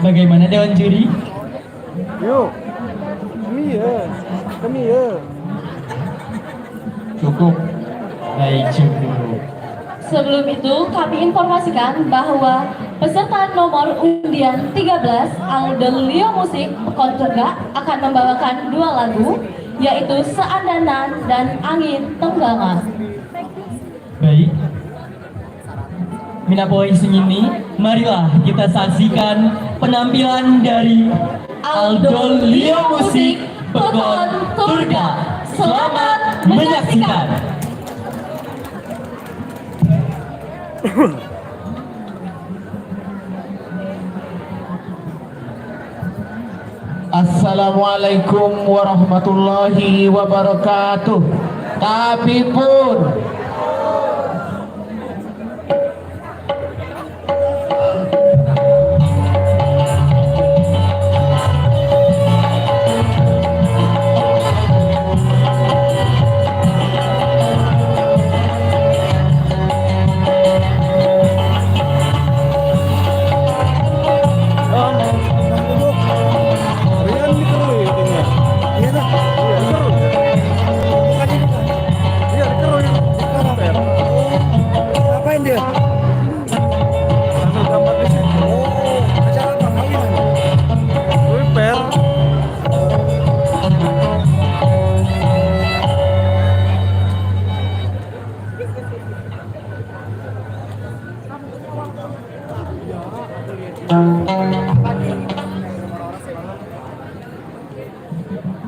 Bagaimana Dewan Juri? Yuk, kami ya. Cukup. Baik, cukup. Sebelum itu, kami informasikan bahwa peserta nomor undian 13 Aldelio Musik Koncerga akan membawakan dua lagu, yaitu Seandanan dan Angin Tenggangan. Baik. Minapoi ini, marilah kita saksikan penampilan dari Aldelio Musik Pekon Turga. Selamat menyaksikan. Assalamualaikum warahmatullahi wabarakatuh. Tapi pun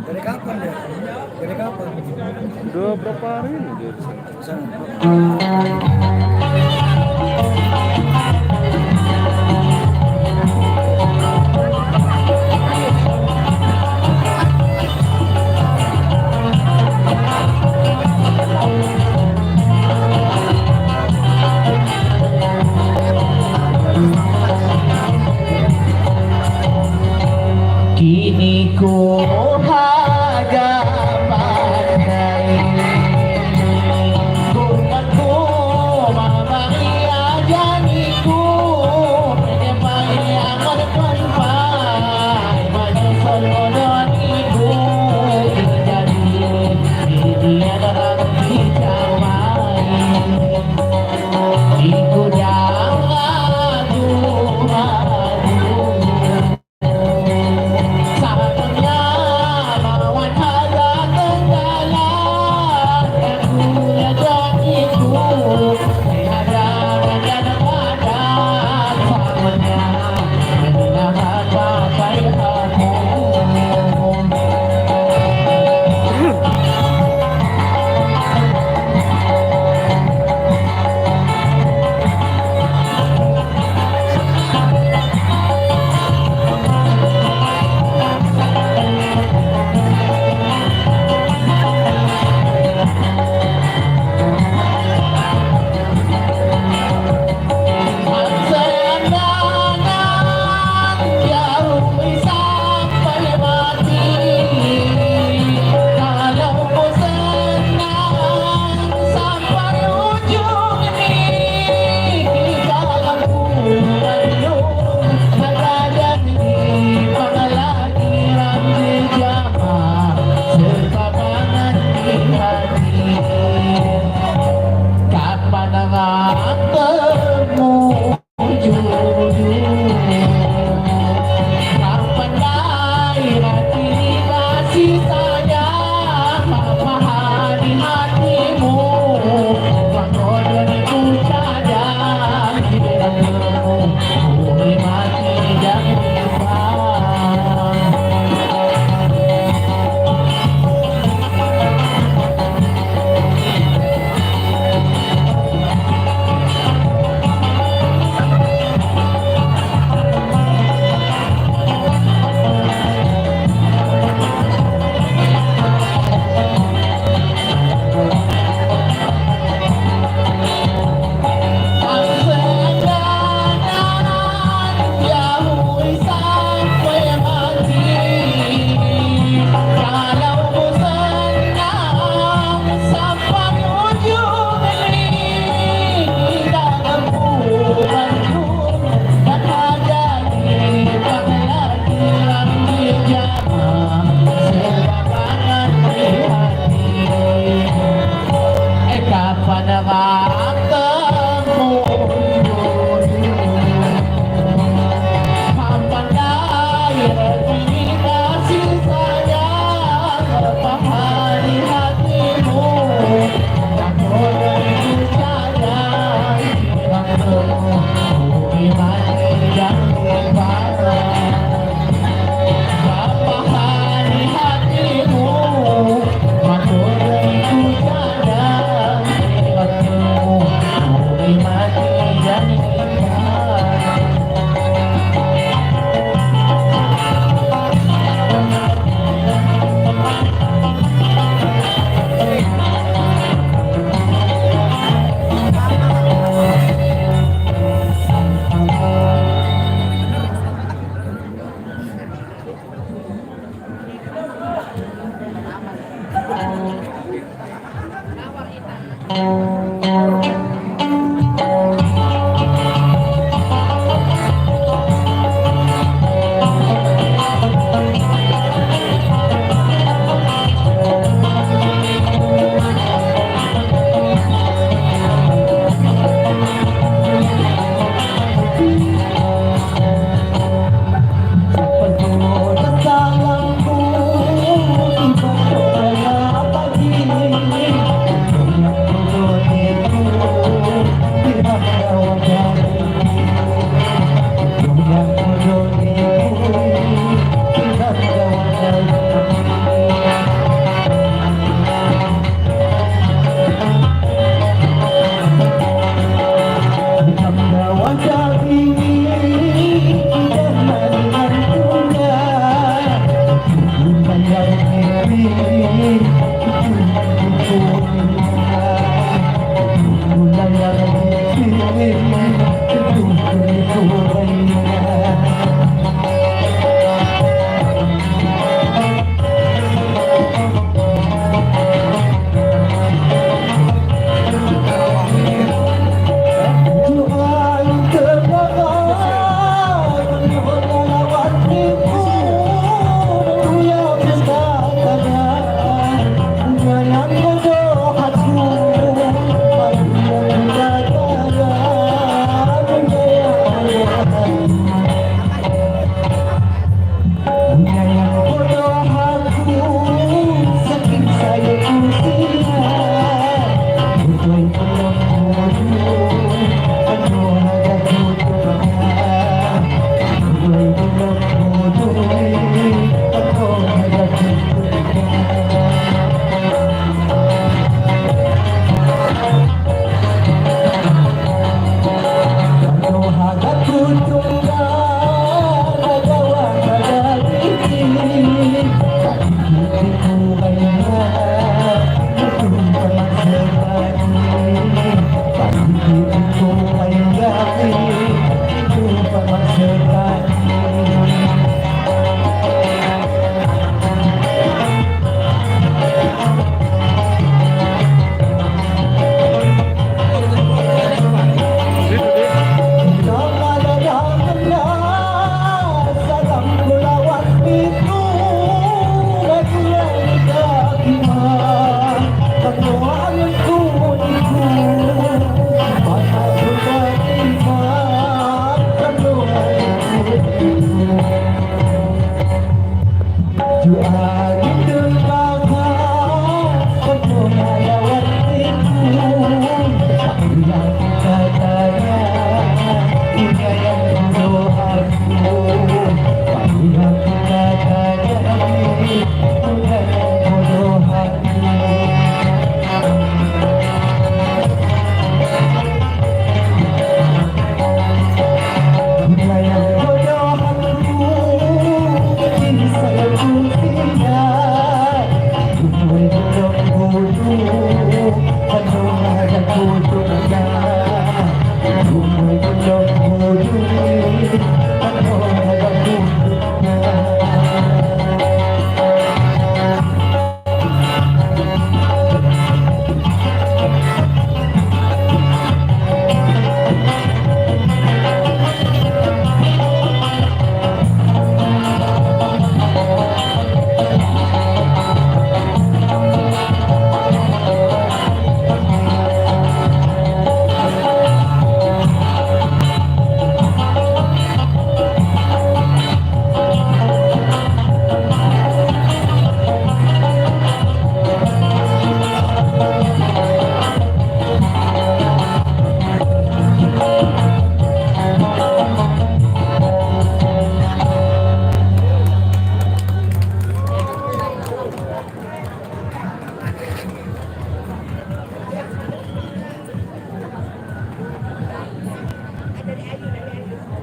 Dari kapan dia? Dari kapan? Udah berapa hari ini dia di sana? kini ku haga pandai bungaku mamai ajaniku menyemai amat panpai maju solodoniku jadi dia dalam hijauan iku jangan bumi mati dan kembali. Bapakani hatimu, matur itu cadang. Ketemu bumi mati dan kembali.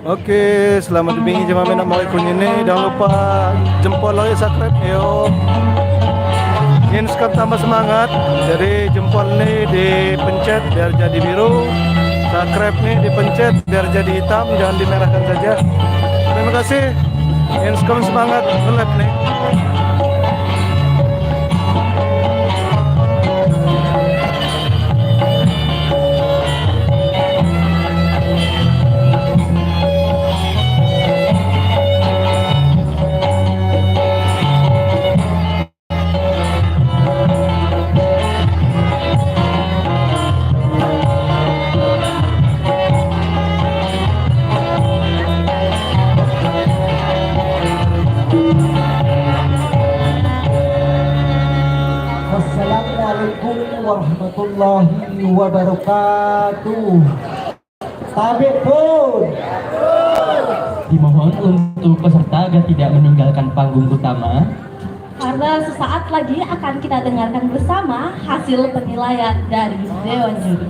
Oke, selamat dibingi jemaah nak mau ikut ini. Jangan lupa jempol lagi subscribe yo. Ingin sekap tambah semangat, jadi jempol nih dipencet biar jadi biru, subscribe nih dipencet biar jadi hitam, jangan dimerahkan saja. Terima kasih. Ingin sekap semangat, nge-live nih. Assalamualaikum warahmatullahi wabarakatuh. Tabik pun. Dimohon untuk peserta agar tidak meninggalkan panggung utama. Karena sesaat lagi akan kita dengarkan bersama hasil penilaian dari Dewan Juri.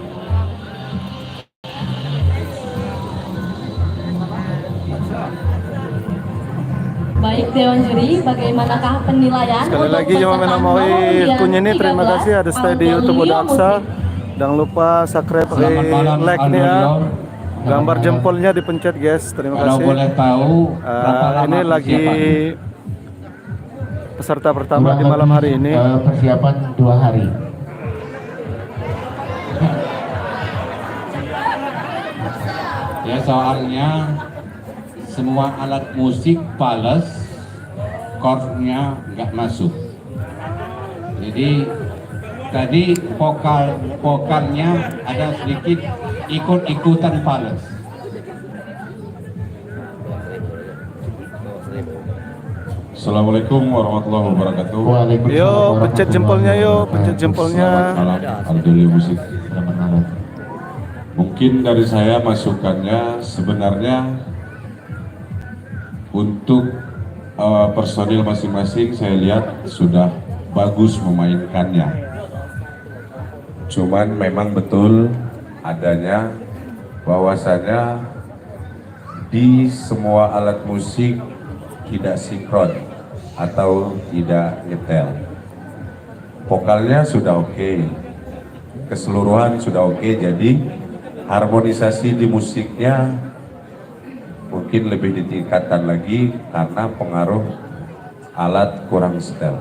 Baik Dewan Juri, bagaimanakah penilaian Sekali untuk lagi jemaah peserta nak mau nomor undian ikut ini, terima 13 kasih. Ada stay di YouTube Oda Aksa. Jangan lupa subscribe, like nih ya. Gambar jempolnya dipencet guys. Terima Kalau kasih. boleh tahu berapa lama Ini lagi persiapan? peserta pertama di malam hari ini. Persiapan 2 hari. Ya soalnya semua alat musik fales, chordnya nggak masuk. Jadi tadi vokalnya ada sedikit ikut-ikutan fales. Assalamualaikum warahmatullahi wabarakatuh. Yo, pencet jempolnya yo, pencet jempolnya. Selamat malam, Aldolia Musik. Selamat malam. Mungkin dari saya masukannya sebenarnya untuk personil masing-masing saya lihat sudah bagus memainkannya. Cuman memang betul adanya bahwasanya di semua alat musik tidak sinkron atau tidak nyetel. Vokalnya sudah oke, keseluruhan sudah oke, jadi harmonisasi di musiknya mungkin lebih ditingkatkan lagi karena pengaruh alat kurang setel.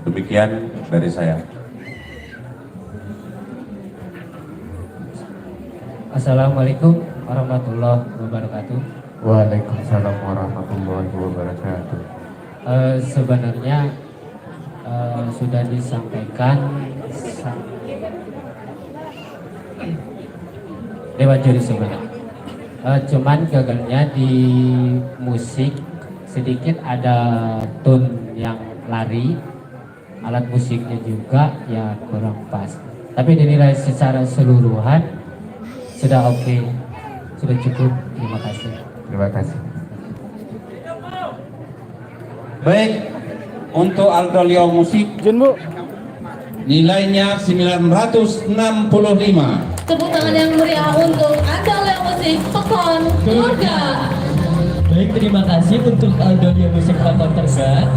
Demikian dari saya. Assalamualaikum warahmatullahi wabarakatuh. Waalaikumsalam warahmatullahi wabarakatuh. Sebenarnya sudah disampaikan Dewan Juri sebenarnya. Cuman gagalnya di musik sedikit ada tone yang lari, alat musiknya juga ya kurang pas. Tapi dinilai secara keseluruhan sudah oke, sudah cukup. Terima kasih. Terima kasih. Baik, untuk Aldolia Musik Jin Bu. nilainya 965. Tepuk tangan yang meriah untuk Aldolia Musik Pekon Turga. Baik, terima kasih untuk Aldolia Musik Pekon Turga.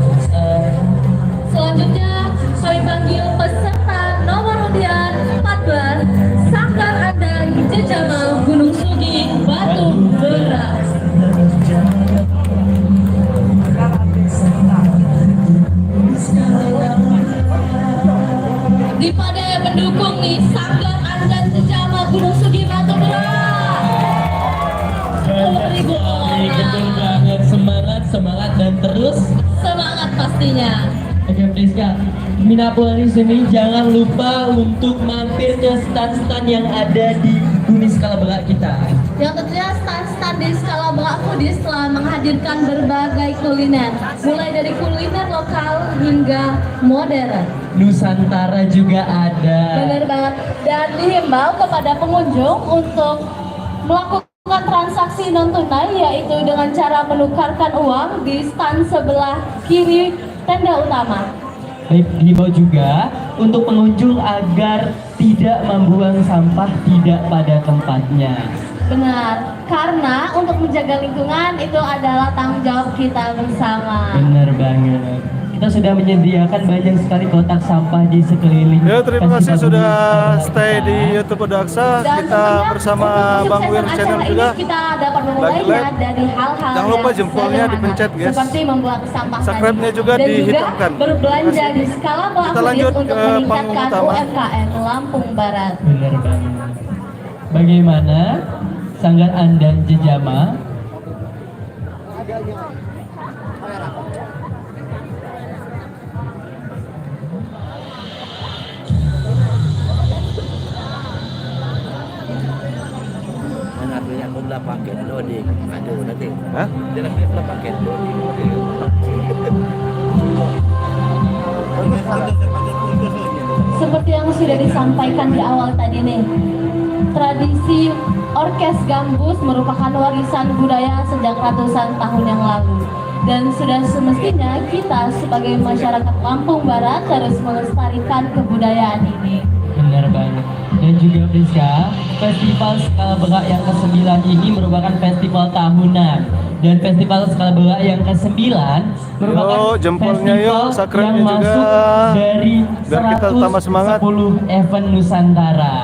Selanjutnya kami panggil peserta nomor undian 14 Sanggar Andai Jejamal Gunung Sugi Batu Beras. Di pada yang mendukung nih Sanggar Andai Jejamal Gunung Sugi Batu Beras. Betul banget, semangat dan terus Semangat pastinya. Oke, Priska, Minapoli sini jangan lupa untuk mampir ke stand-stand yang ada di Unis Kalabara kita. Yang tentunya stand-stand di Skala Bak Foodies telah menghadirkan berbagai kuliner, mulai dari kuliner lokal hingga modern. Nusantara juga ada. Benar banget. Dan dihimbau kepada pengunjung untuk melakukan transaksi non tunai, yaitu dengan cara menukarkan uang di stand sebelah kiri tenda utama. Baik, dihimbau juga untuk pengunjung agar tidak membuang sampah tidak pada tempatnya. Benar, karena untuk menjaga lingkungan itu adalah tanggung jawab kita bersama. Benar banget. Kita sudah menyediakan banyak sekali kotak sampah di sekeliling. Ya, terima kasih festival sudah budaya stay di YouTube Odaksa. Dan Kita tentunya bersama untuk Bang Wir kesuksesan Channel acara juga. ini kita dapat memulainya Like. dari hal-hal Jangan lupa yang jempolnya sederhana, dipencet, guys. seperti membuang sampah Subscribe-nya tadi. juga dan dihitamkan. juga berbelanja Terima di kasih. skala Kita pelaku lanjut untuk ke panggung meningkatkan utama. UMKM Lampung Barat. Benar banget. Bagaimana Sanggar Andan Jejama? Hah? Seperti yang sudah disampaikan di awal tadi nih, tradisi orkes gambus merupakan warisan budaya sejak ratusan tahun yang lalu. Dan sudah semestinya kita sebagai masyarakat Lampung Barat harus melestarikan kebudayaan ini. Benar banget. Dan juga Priska, festival skala berak yang ke-9 ini merupakan festival tahunan. Dan festival skala berak yang ke-9 merupakan Yuk, jempolnya festival yuk, subscribe-nya yang juga. masuk dari Biar kita tambah semangat. 110 event Nusantara.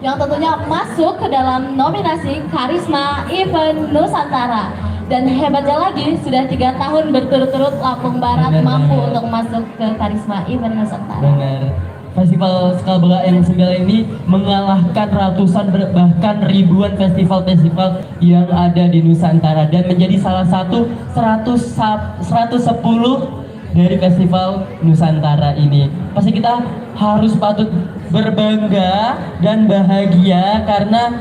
Yang tentunya masuk ke dalam nominasi Karisma Event Nusantara. Dan hebatnya lagi, sudah 3 tahun berturut-turut Lampung Barat Benar mampu banget. untuk masuk ke Karisma Event Nusantara. Benar. Festival skala berak yang ke-9 ini mengalahkan ratusan bahkan ribuan festival-festival yang ada di Nusantara dan menjadi salah satu 110 dari festival Nusantara ini. Pasti kita harus patut berbangga dan bahagia karena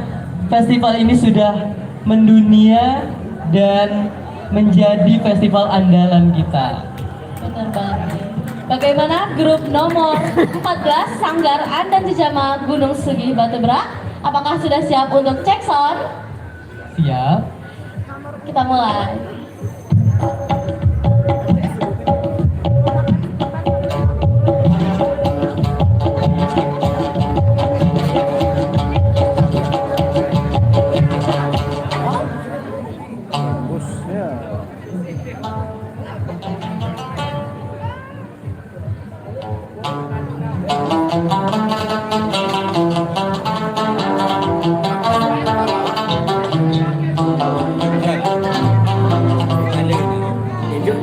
festival ini sudah mendunia dan menjadi festival andalan kita. Benar banget. Bagaimana grup nomor 14 Sanggar Andan Jejama Gunung Sugi Batu Berak? Apakah sudah siap untuk cek sound? Siap? Kita mulai.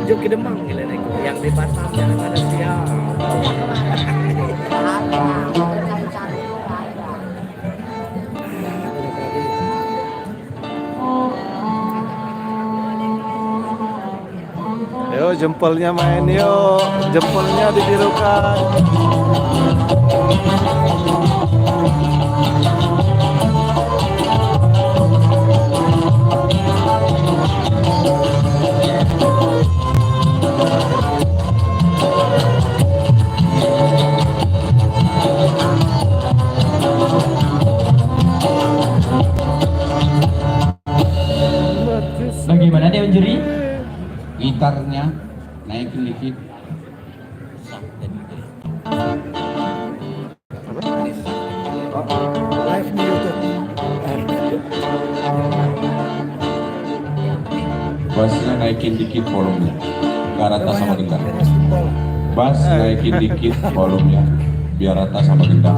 Juk ke Demang gila nih, yang di pasar jangan ada siap. Yo, jempolnya main yuk, jempolnya dibirukan. Bagaimana Dewan Juri? Gitarnya naikin dikit. Live di YouTube. Bassnya naikin dikit volumenya, biar rata sama gendang. Bass naikin dikit volumenya, biar rata sama gendang.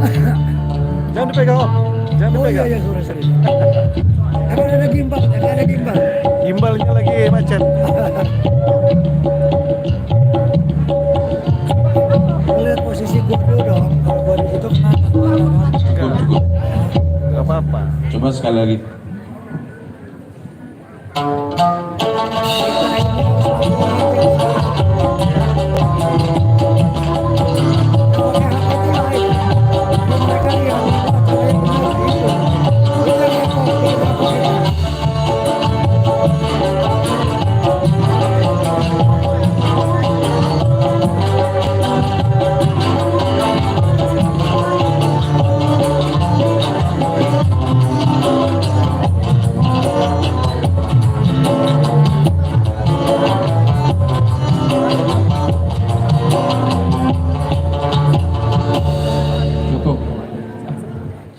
Jangan dipegang, Om. Jangan Oh iya dipegang. iya sorry. Emang ada gimbal, ada gimbal. Gimbalnya lagi macet. Lihat posisi gua dulu dong. Kalau gua di situ kenapa? Cukup, cukup. Gak apa-apa. Coba sekali lagi.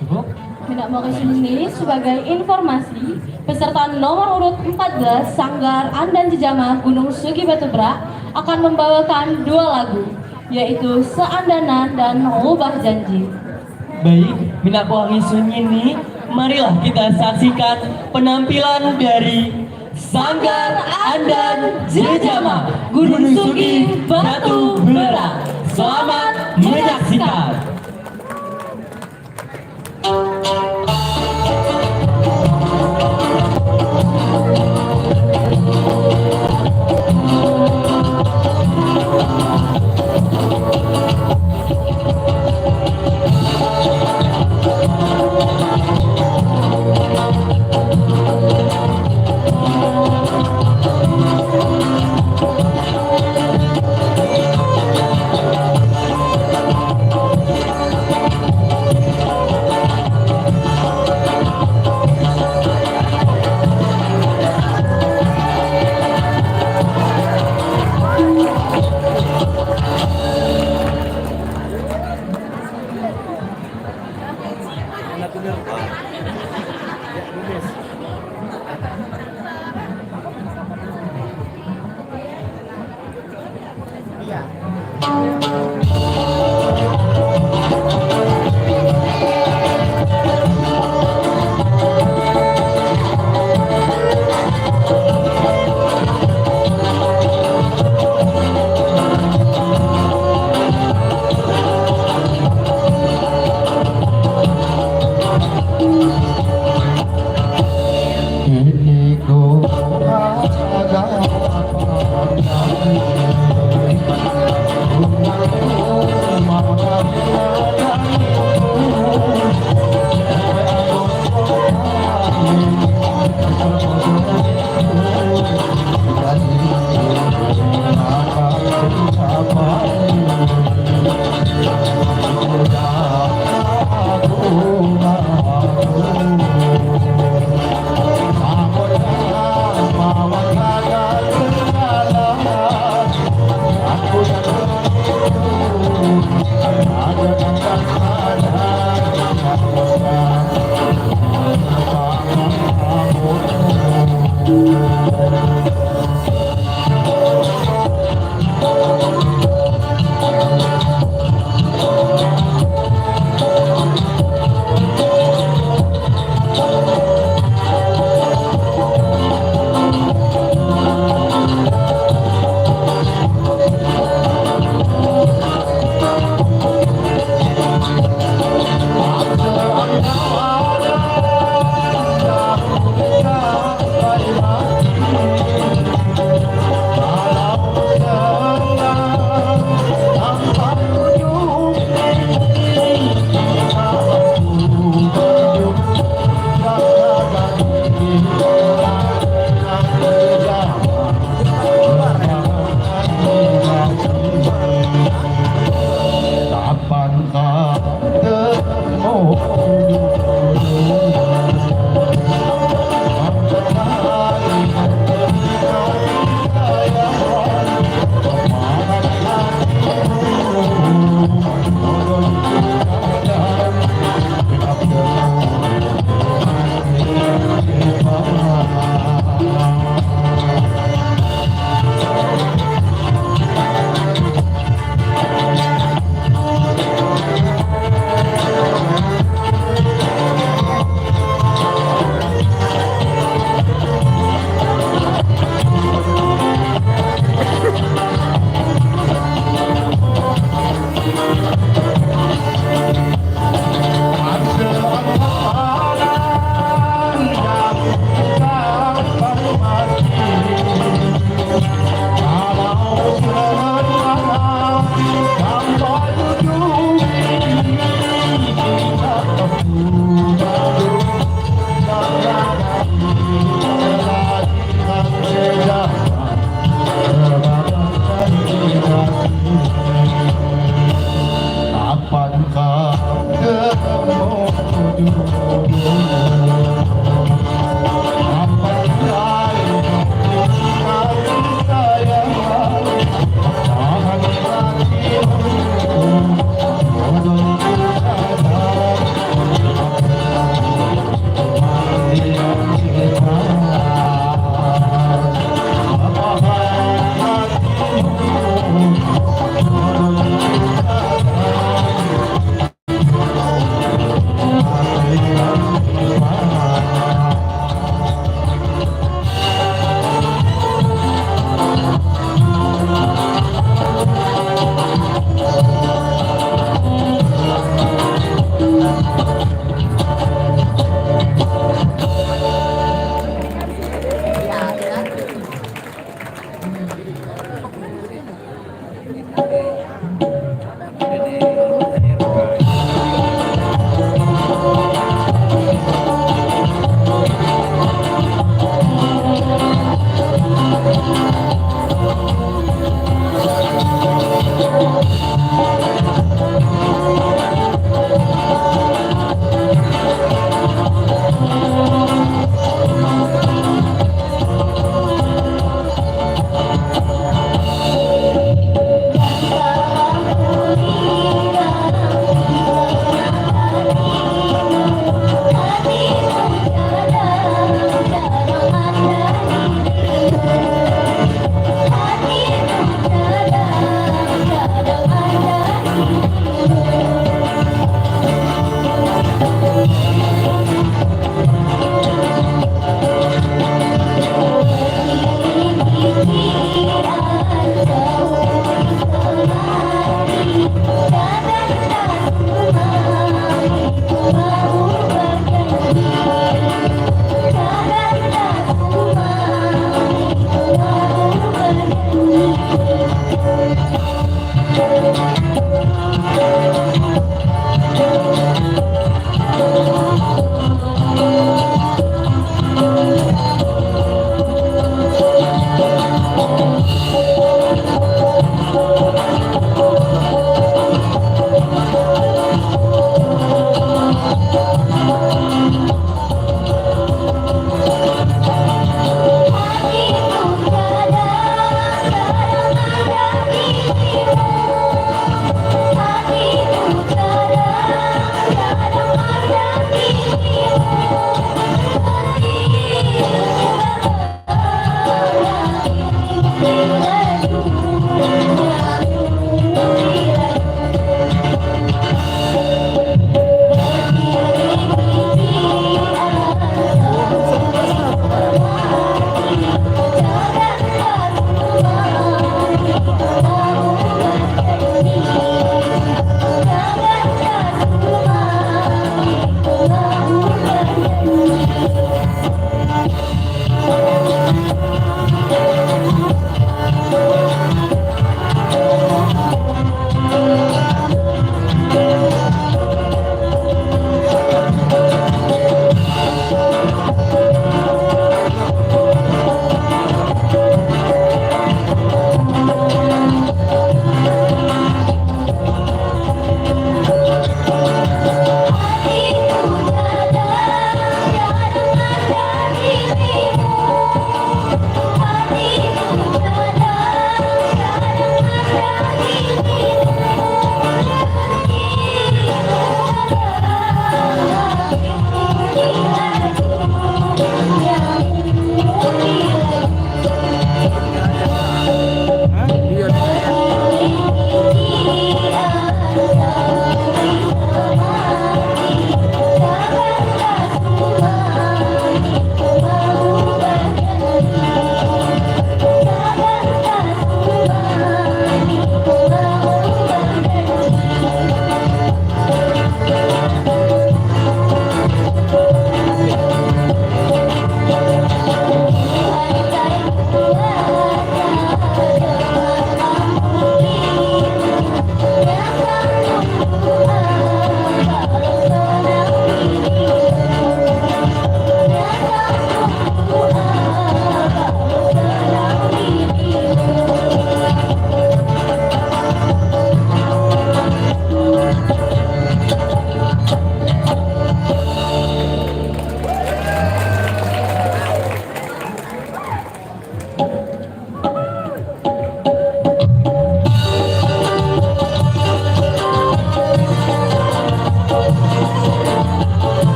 Cukup? Tidak mau ke sini sebagai informasi peserta nomor urut 14 Sanggar Andan Jejama Gunung Sugi Batubara akan membawakan dua lagu, yaitu Seandanan dan Ngubah Janji. Baik, Minat Pewangi Sunyini, marilah kita saksikan penampilan dari Sanggar Andan Jejama Gunung Sugi Batubara. Selamat menyaksikan.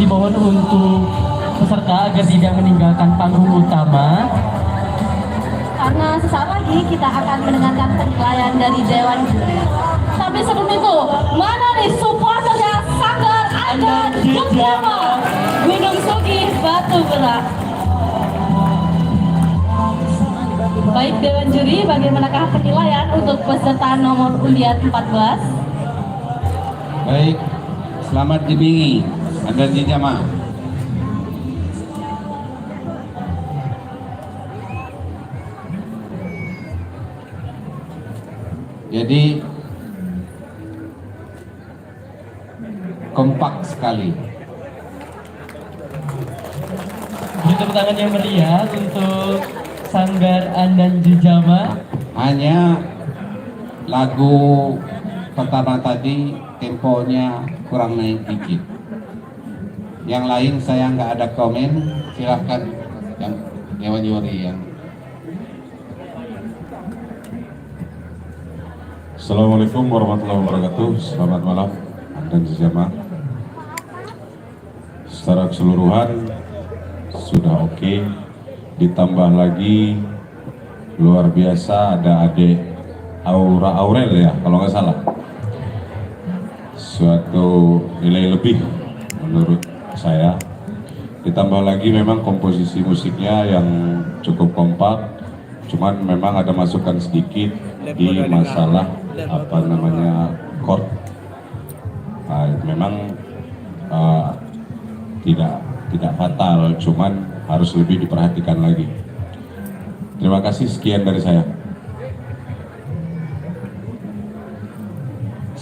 dimohon untuk peserta agar tidak meninggalkan panggung utama. Karena sesaat lagi kita akan mendengarkan penilaian dari Dewan Juri. Tapi sebelum itu, mana nih supporternya Sanggar Anda Jogjawa Gunung Sugi Batu Berak? Baik Dewan Juri, bagaimanakah penilaian untuk peserta nomor undian 14? Baik, selamat dibingi Anda di jamaah. Jadi kompak sekali. Beri tepuk tangan yang meriah untuk Sanggar Andan Jujama. Hanya lagu pertama tadi temponya kurang naik dikit. Yang lain saya nggak ada komen. Silahkan yang Dewan Juri yang. Assalamualaikum warahmatullahi wabarakatuh. Selamat malam dan jamaah. Secara keseluruhan sudah oke. Ditambah lagi luar biasa ada adik Aurel ya kalau nggak salah. Suatu nilai lebih menurut saya. Ditambah lagi memang komposisi musiknya yang cukup kompak. Cuman memang ada masukan sedikit di masalah apa namanya chord. Memang tidak fatal, cuman harus lebih diperhatikan lagi. Terima kasih, sekian dari saya.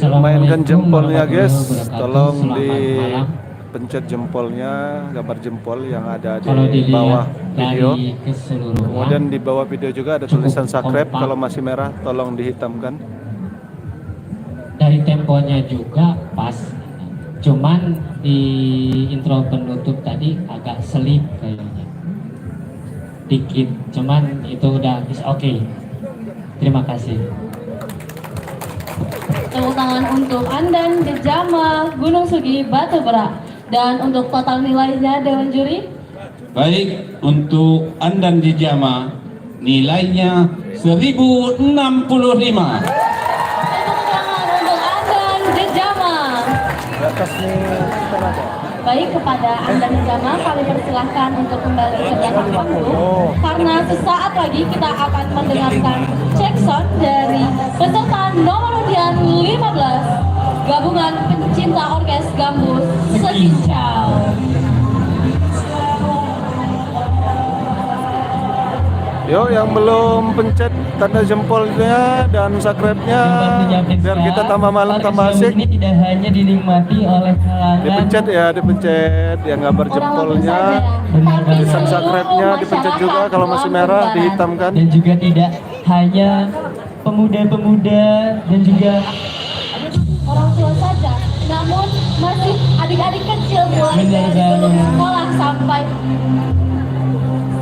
Mainkan jempolnya guys, tolong Selamat malam. dipencet jempolnya, gambar jempol yang ada di Kalau dilihat bawah video. dari keseluruhan, Kemudian di bawah video juga ada cukup tulisan subscribe, kompak. kalau masih merah tolong dihitamkan. dari temponya juga pas, cuman di intro penutup tadi agak selip kayaknya dikit, cuman itu udah is oke. Terima kasih. Tepuk tangan untuk Andan Jejama Gunung Sugi Batu Berak. Dan untuk total nilainya Dewan Juri, Baik, untuk Andan di Jama nilainya 1065. tepuk tangan untuk Andan Jejama. Baik, kepada Andan Jejama kami persilahkan untuk kembali ke belakang panggung karena sesaat lagi kita akan mendengarkan cek sound dari peserta nomor undian 15 Gabungan Pencinta Orkes Gambus Sekincau. Yuk yang belum pencet tanda jempolnya dan subscribe-nya biar kita tambah malam tambah asik. Ini tidak hanya dinikmati oleh kalangan Dipencet ya, dipencet yang gambar jempolnya. Tulisan subscribe-nya dipencet juga, kalau masih merah dihitamkan. dan juga tidak hanya pemuda-pemuda dan juga Orang tua saja, namun masih adik-adik kecil mulai Benar dari banget. sekolah sampai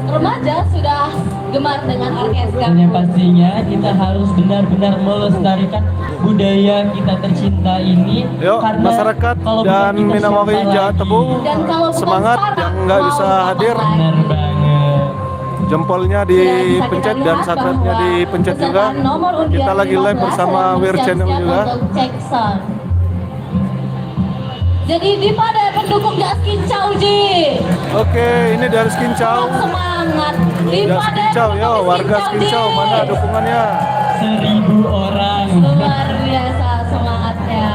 remaja sudah gemar dengan orkes dan yang gambus. pastinya kita harus benar-benar melestarikan budaya kita tercinta ini. Yuk karena masyarakat kalau bukan dan kita, Minangkabau siapa Jawa lagi? Tebu, Dan kalau bukan semangat sekarang, yang nggak mau bisa kapan hadir, lagi? Benar banget. jempolnya Sudah bisa dipencet kita dan lihat subscribe-nya bahwa dipencet peserta juga. nomor undian Kita lagi live 15 bersama sedang Weir Channel bersiap-siap juga. untuk cek sound. Jadi di pada pendukung Jas Kincau Ji. Oke, ini dari Skincau. Semangat. Di Jas pada Skincau, yo pendukung warga Skincau, Skincau Ji. mana dukungannya? 1000 orang. Luar biasa semangatnya.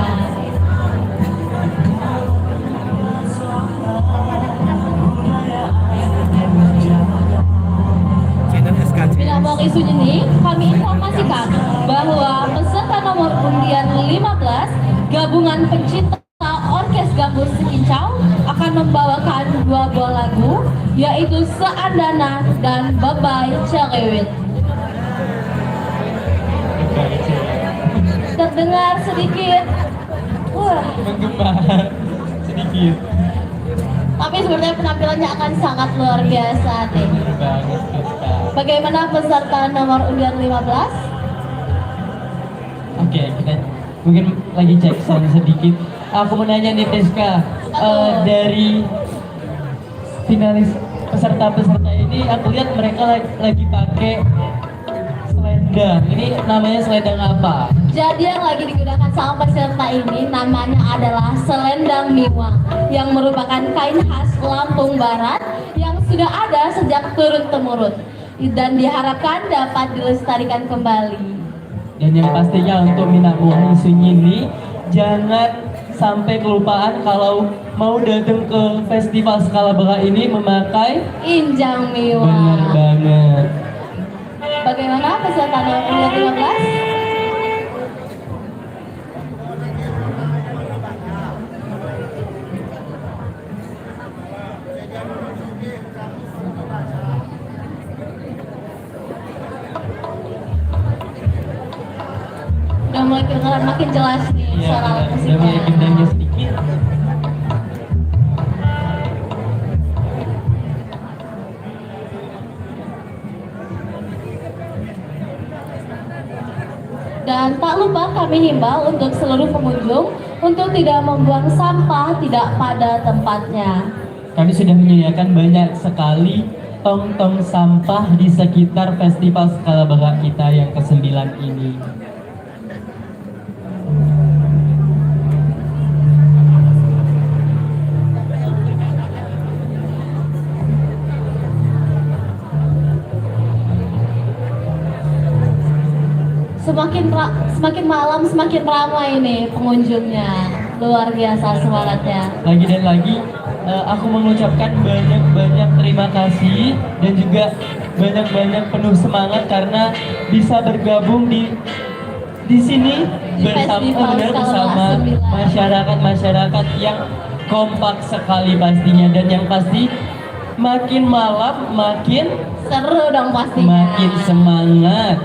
Bila mau isu ini, kami informasikan bahwa peserta nomor undian 15 Gabungan Pencinta Orkes Gambus Sekincau akan membawakan 2 buah lagu, yaitu Seandana dan Babai Cerewet. Terdengar sedikit, wah, Menggema sedikit. tapi sebenarnya penampilannya akan sangat luar biasa deh. Benar banget kita. Bagaimana peserta nomor undian 15? Oke, kita mungkin lagi cek sound sedikit. aku mau nanya nih Priska, dari finalis peserta-peserta ini aku lihat mereka lagi pakai selendang. Ini namanya selendang apa? Jadi yang lagi digunakan sama peserta ini namanya adalah selendang miwang yang merupakan kain khas Lampung Barat yang sudah ada sejak turun-temurun dan diharapkan dapat dilestarikan kembali. Dan yang pastinya untuk Minang Muang Sunyi ini jangan sampai kelupaan kalau mau datang ke festival skala baka ini memakai Injang benar miwang. banget. Bagaimana peserta nomor 15? Udah mulai kedengaran makin jelas nih Iya, suara alat udah musiknya. mulai gendangnya sedikit. Dan tak lupa kami himbau untuk seluruh pengunjung untuk tidak membuang sampah tidak pada tempatnya. Kami sudah menyediakan banyak sekali tong-tong sampah di sekitar festival skala baka kita yang ke-9 ini. Semakin malam semakin ramai nih pengunjungnya. Luar biasa semangatnya. Lagi dan lagi aku mengucapkan banyak-banyak terima kasih dan juga banyak-banyak penuh semangat karena bisa bergabung di sini Festival bersama Skala 9. masyarakat yang kompak sekali pastinya, dan yang pasti makin malam makin Seru dong pastinya. makin semangat.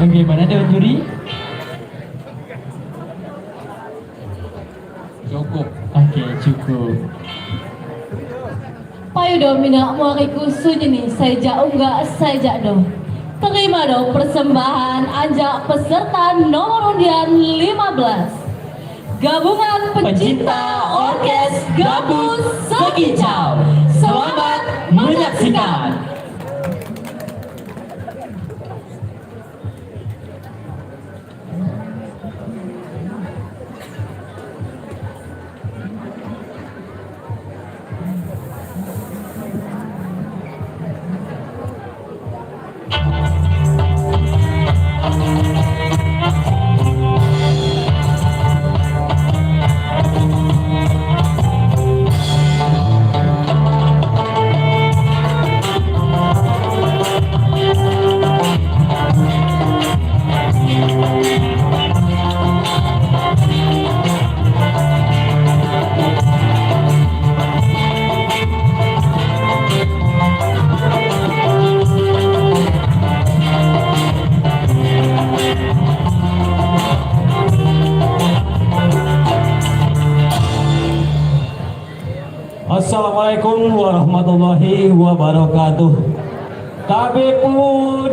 Bagaimana Dewan Juri? Cukup. Oke, cukup. Payu do mina muariku sunyi saya unggah saya do. Terima dong persembahan anjak peserta nomor undian 15. Gabungan Pencinta Orkes Gabus Sekicau. Selamat menyaksikan. Assalamualaikum warahmatullahi wabarakatuh. Kami pun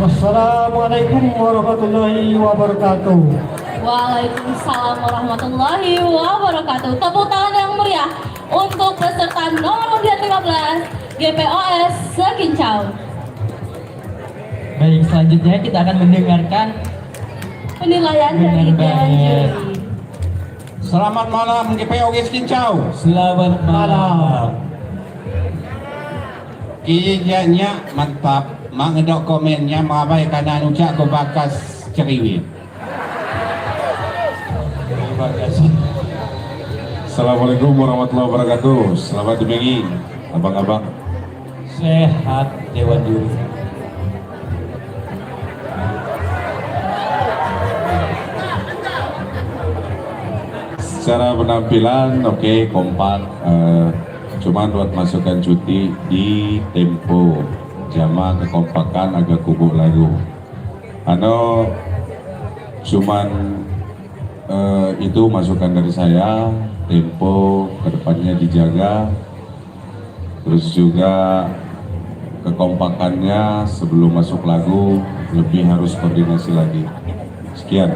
Assalamualaikum warahmatullahi wabarakatuh. Waalaikumsalam warahmatullahi wabarakatuh. Tepuk tangan yang meriah untuk peserta nomor undian 15 GPOS Sekincau. Baik, selanjutnya kita akan mendengarkan Penilaian dari Dewan Juri. Selamat malam GPOG Sekincau. Selamat malam. Kijanya mantap. Mangedok komennya mengabai karena ucap ko bakas ceriwit. Terima kasih. Assalamualaikum warahmatullahi wabarakatuh. Selamat dibengi, abang-abang. Sehat Dewan Juri. Secara penampilan oke, kompak, cuman buat masukkan cuti di tempo. Jama kekompakan agak kubuk lagu. Cuman itu masukan dari saya. Tempo kedepannya dijaga. Terus juga kekompakannya sebelum masuk lagu lebih harus koordinasi lagi. Sekian.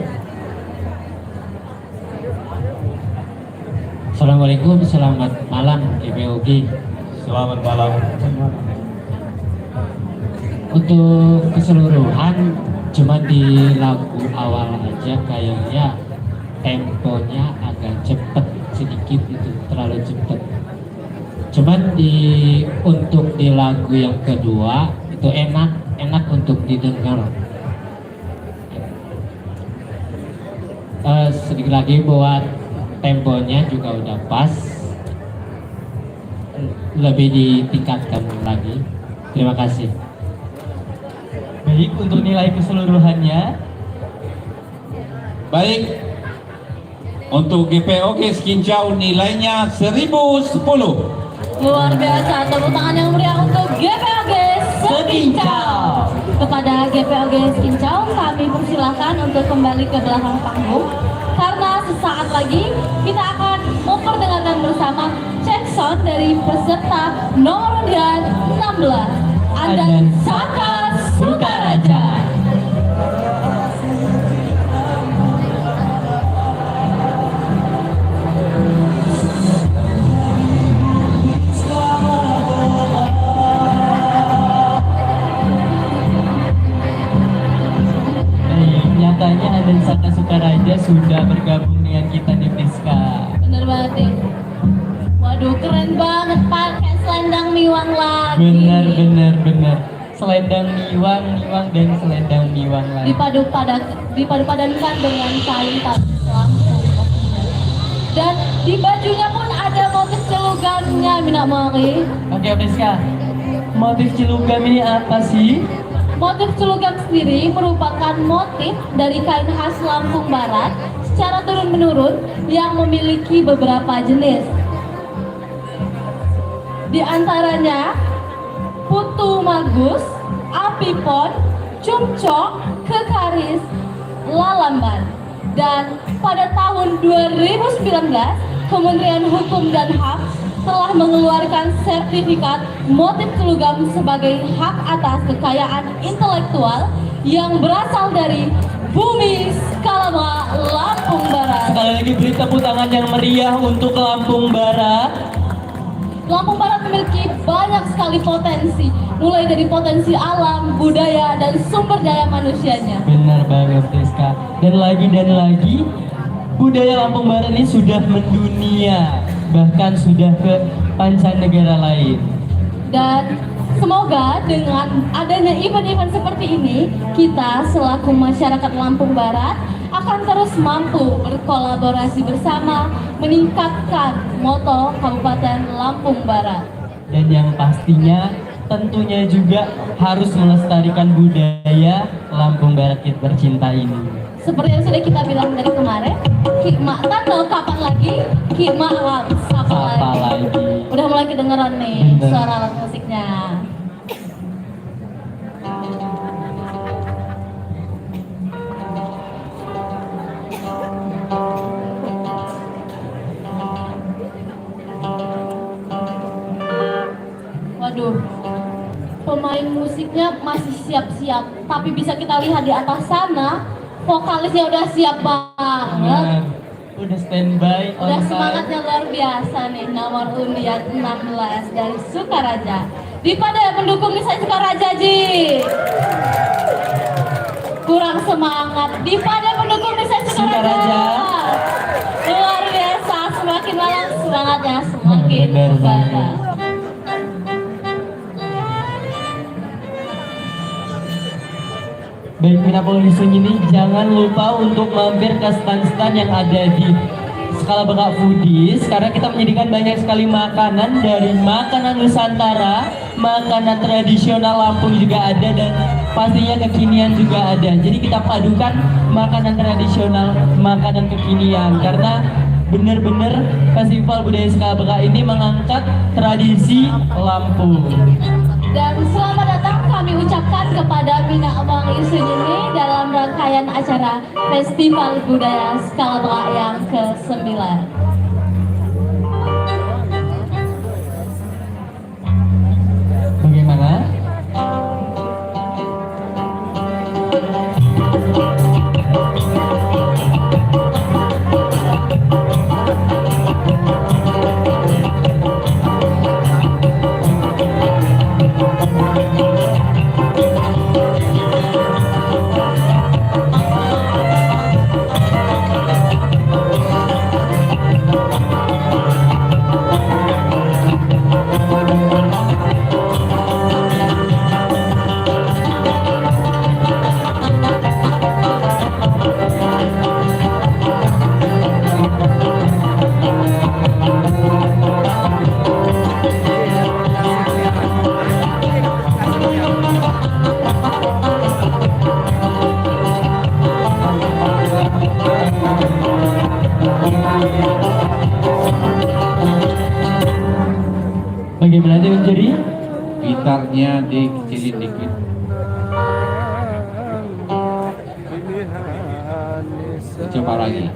Assalamualaikum, selamat malam GPOG. Selamat malam. Untuk keseluruhan Cuma di lagu awal aja kayaknya temponya agak cepet sedikit, itu terlalu cepet. Cuman untuk di lagu yang kedua itu enak untuk didengar. Sedikit lagi buat temponya juga udah pas, lebih ditingkatkan lagi. Terima kasih. Baik, untuk nilai keseluruhannya Baik. Untuk GPOG Skincau nilainya 1010. Luar biasa, tepuk tangan yang meriah untuk GPOG Skincau. Kepada GPOG Skincau kami persilahkan untuk kembali ke belakang panggung, karena sesaat lagi kita akan memperdengarkan bersama cek sound dari peserta nomor undian 16, Andan Saka Sukaraja. nyatanya Andan Saka Sukaraja sudah bergabung dengan kita di Priska. Bener banget nih. Waduh, keren banget pakai selendang miwang lagi. Bener. Selendang miwang dan selendang miwang lagi. Dipadu-padankan dengan kain tapis langsung. Dan di bajunya pun ada motif celugamnya, Mina Mari. Oke, Priska. Motif celugam ini apa sih? Motif celugam sendiri merupakan motif dari kain khas Lampung Barat secara turun-menurun yang memiliki beberapa jenis. Di antaranya putu magus, apipon, cumcok, kekaris, lalamban. Dan pada tahun 2019, Kementerian Hukum dan HAM telah mengeluarkan sertifikat motif celugam sebagai hak atas kekayaan intelektual yang berasal dari bumi Skalaba, Lampung Barat. Sekali lagi beri tepuk tangan yang meriah untuk Lampung Barat. Lampung Barat memiliki banyak sekali potensi, mulai dari potensi alam, budaya, dan sumber daya manusianya. Benar banget, Priska. Dan lagi, budaya Lampung Barat ini sudah mendunia, bahkan sudah ke mancanegara lain. Dan semoga dengan adanya event-event seperti ini, kita selaku masyarakat Lampung Barat akan terus mampu berkolaborasi bersama meningkatkan moto Kabupaten Lampung Barat. Dan yang pastinya tentunya juga harus melestarikan budaya Lampung Barat kita tercinta ini. Seperti yang sudah kita bilang dari kemarin, Kikma Tano kapan lagi, Kikma sapa lagi. Udah mulai kedengeran nih suara alat musiknya. Waduh, pemain musiknya masih siap-siap, tapi bisa kita lihat di atas sana, vokalisnya udah siap banget. Udah standby, Udah semangatnya luar biasa nih, nomor undian 16 dari Sukaraja. Dipada pendukung saya Sukaraja, Ji. Kurang semangat. Dipada pendukung saya Sukaraja. Luar biasa, semakin malam semangatnya semakin berbeda. Baik, Mina Polisi ini jangan lupa untuk mampir ke stand-stand yang ada di Skala Bengkak Foodies, karena kita menyajikan banyak sekali makanan, dari makanan Nusantara, makanan tradisional Lampung juga ada, dan pastinya kekinian juga ada. Jadi kita padukan makanan tradisional, makanan kekinian, karena benar-benar Festival Budaya Skala Bengkak ini mengangkat tradisi Lampung. Dan selamat datang kami ucapkan kepada Mina Abang Isun ini dalam rangkaian acara Festival Budaya Skala Bengkak yang ke-9. Bagaimana? Bagaimana Dewan Juri? Gitarnya dikecilin dikit. Coba lagi.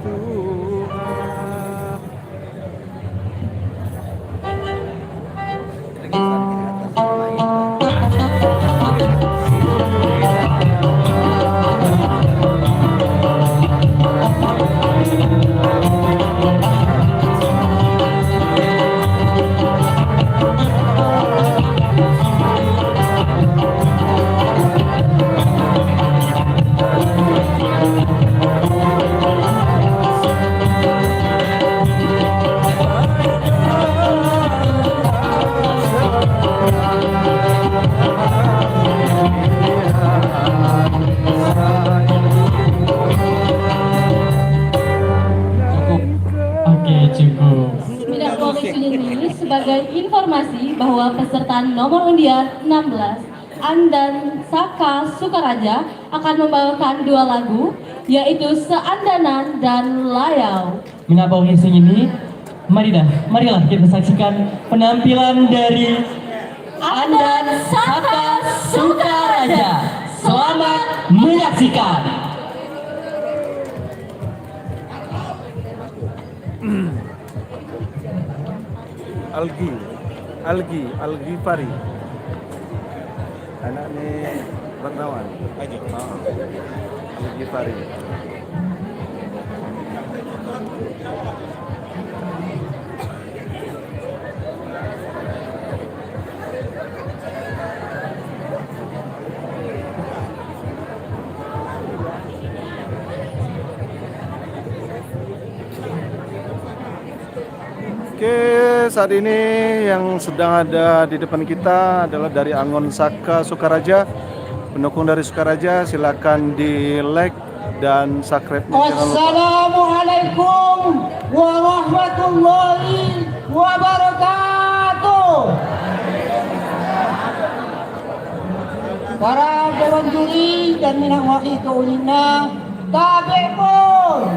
Oke, cukup. Tidak boleh sendiri sebagai informasi bahwa peserta nomor undian 16 Andan Saka Sukaraja akan membawakan dua lagu, yaitu Seandanan dan Layau. Mengapa ngising ini? Marilah kita saksikan penampilan dari Andan Saka Sukaraja. Selamat menyaksikan. Algi Fari. Anak ni Ratnawan. Algi Fari. Oke, saat ini yang sedang ada di depan kita adalah dari Angon Saka Sukaraja. Pendukung dari Sukaraja silakan di like dan subscribe. Assalamualaikum warahmatullahi wabarakatuh. Para dewan juri dan minang wakil keulina, tabe pun.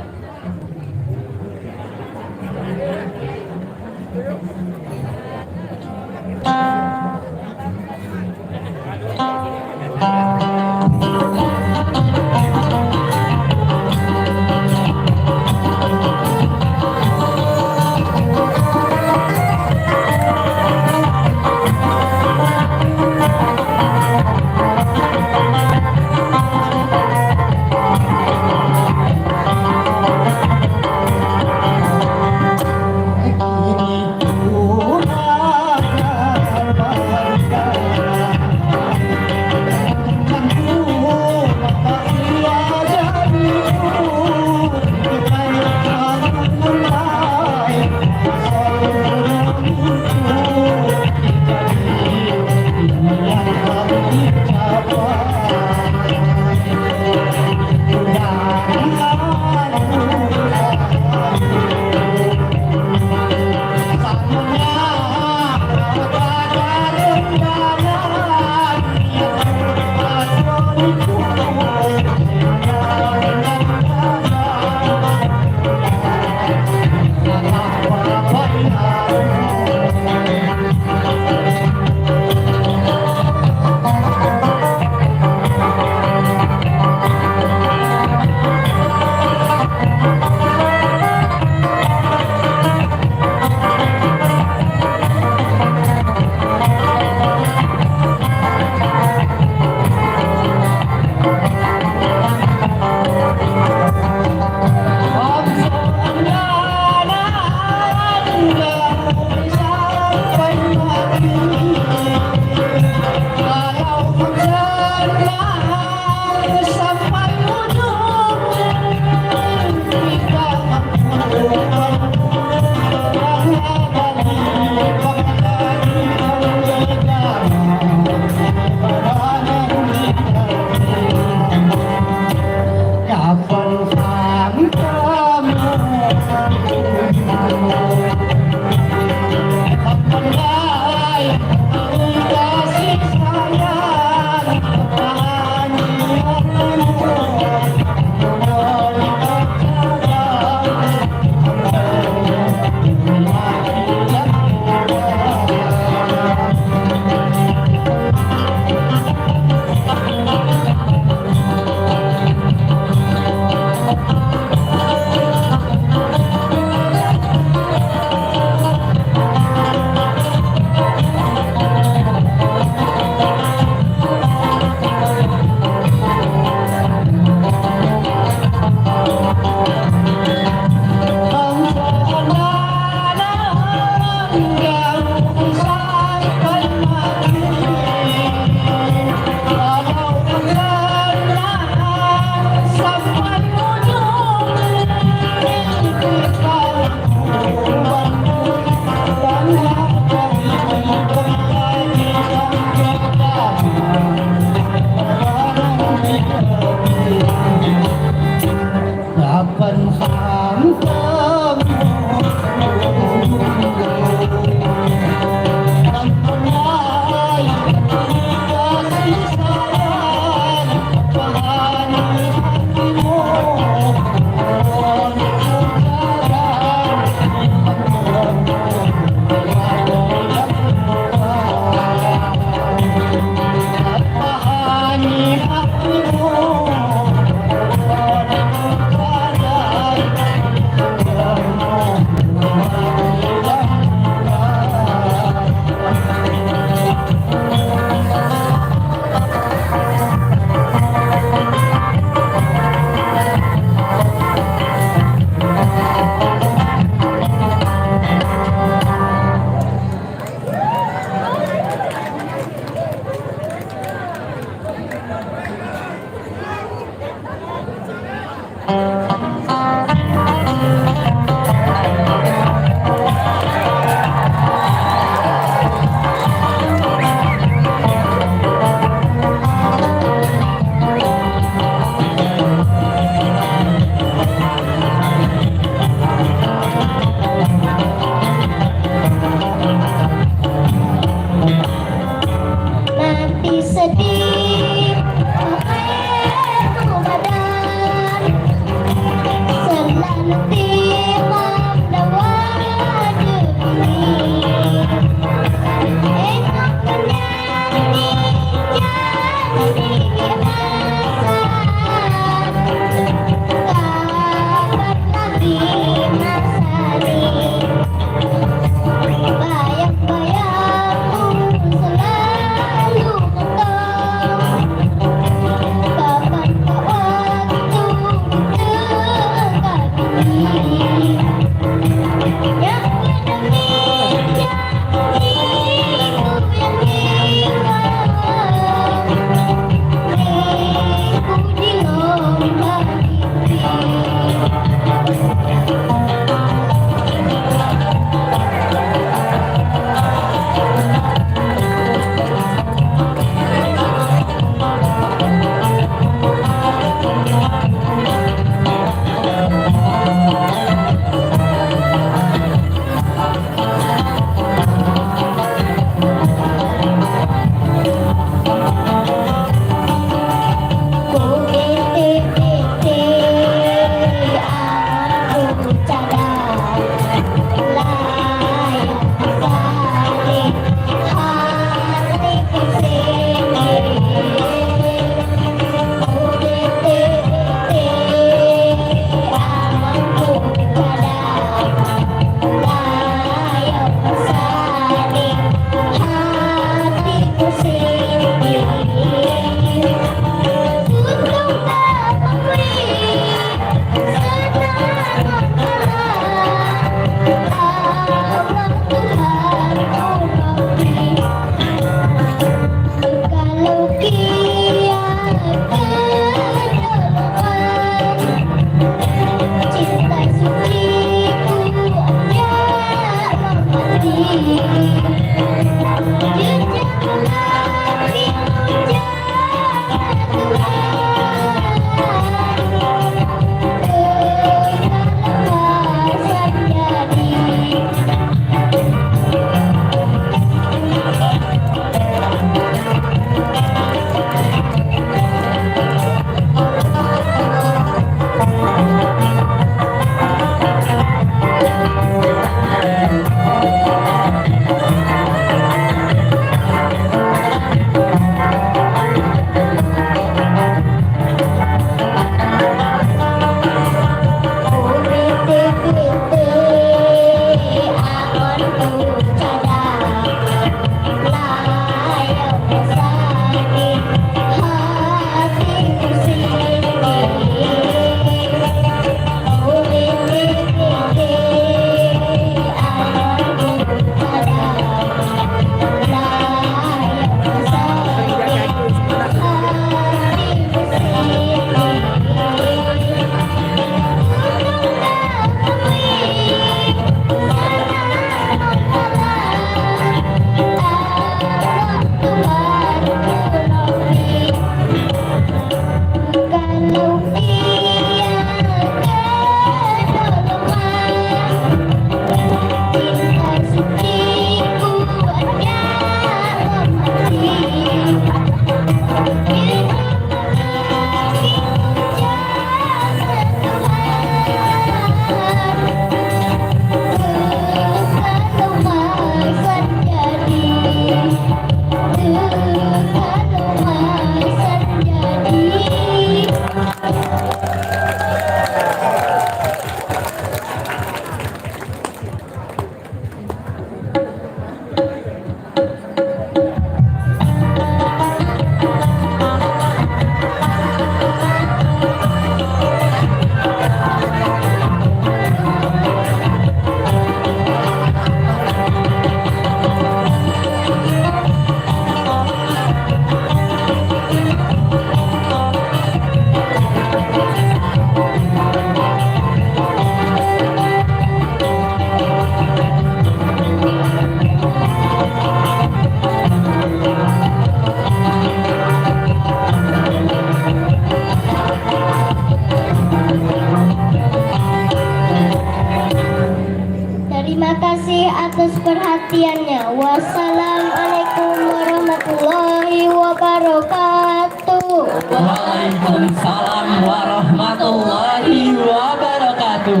Terima kasih atas perhatiannya. Wassalamualaikum warahmatullahi wabarakatuh. Waalaikumsalam warahmatullahi wabarakatuh.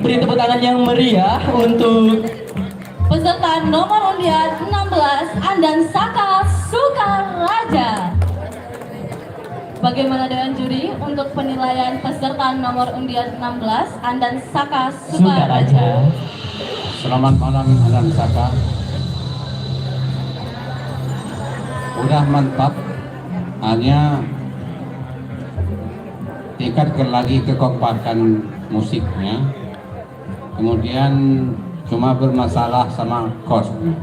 Beri tepuk tangan yang meriah untuk peserta nomor undian 16 Andan Saka Sukaraja. Bagaimana dengan juri untuk penilaian peserta nomor undian 16 Andan Saka Sukaraja? Selamat malam Andan Saka. Udah mantap, hanya tingkatkan lagi kekompakan musiknya. Kemudian cuma bermasalah sama kosnya.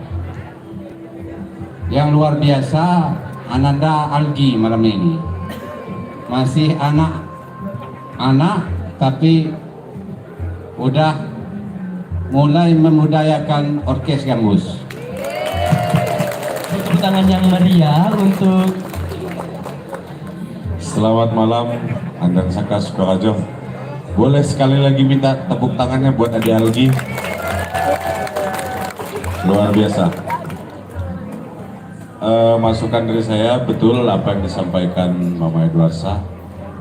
Yang luar biasa Ananda Algi malam ini. Masih anak-anak tapi udah mulai memudayakan orkes gambus. tepuk tangan yang meriah untuk Selamat malam Andan Saka Sukaraja. Boleh sekali lagi minta tepuk tangannya buat Adi Algi. Luar biasa. Masukan dari saya, betul apa yang disampaikan Mama Edwarsa.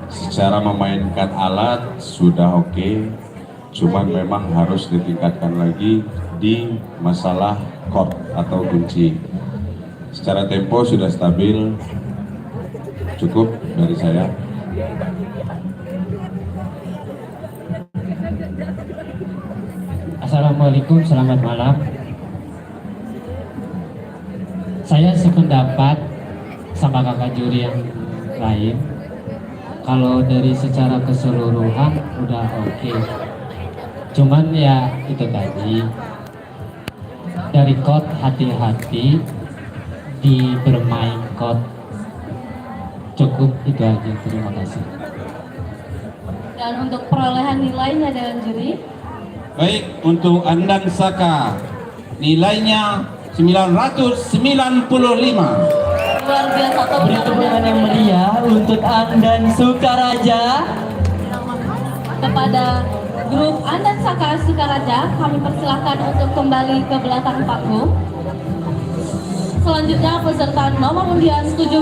Secara memainkan alat sudah oke, cuman memang harus ditingkatkan lagi di masalah chord atau kunci. Secara tempo sudah stabil, cukup dari saya. Assalamualaikum, selamat malam. Saya sependapat sama kakak juri yang lain. Kalau dari secara keseluruhan udah oke. Cuman ya itu tadi, dari chord hati-hati di bermain chord. Cukup itu aja, terima kasih. Dan untuk perolehan nilainya dengan juri, Baik, untuk Andan Saka nilainya 995. luar biasa. beri tepuk tangan yang meriah untuk Andan Sukaraja. Kepada grup Andan Saka Sukaraja, kami persilahkan untuk kembali ke belakang panggung. Selanjutnya peserta nomor undian 17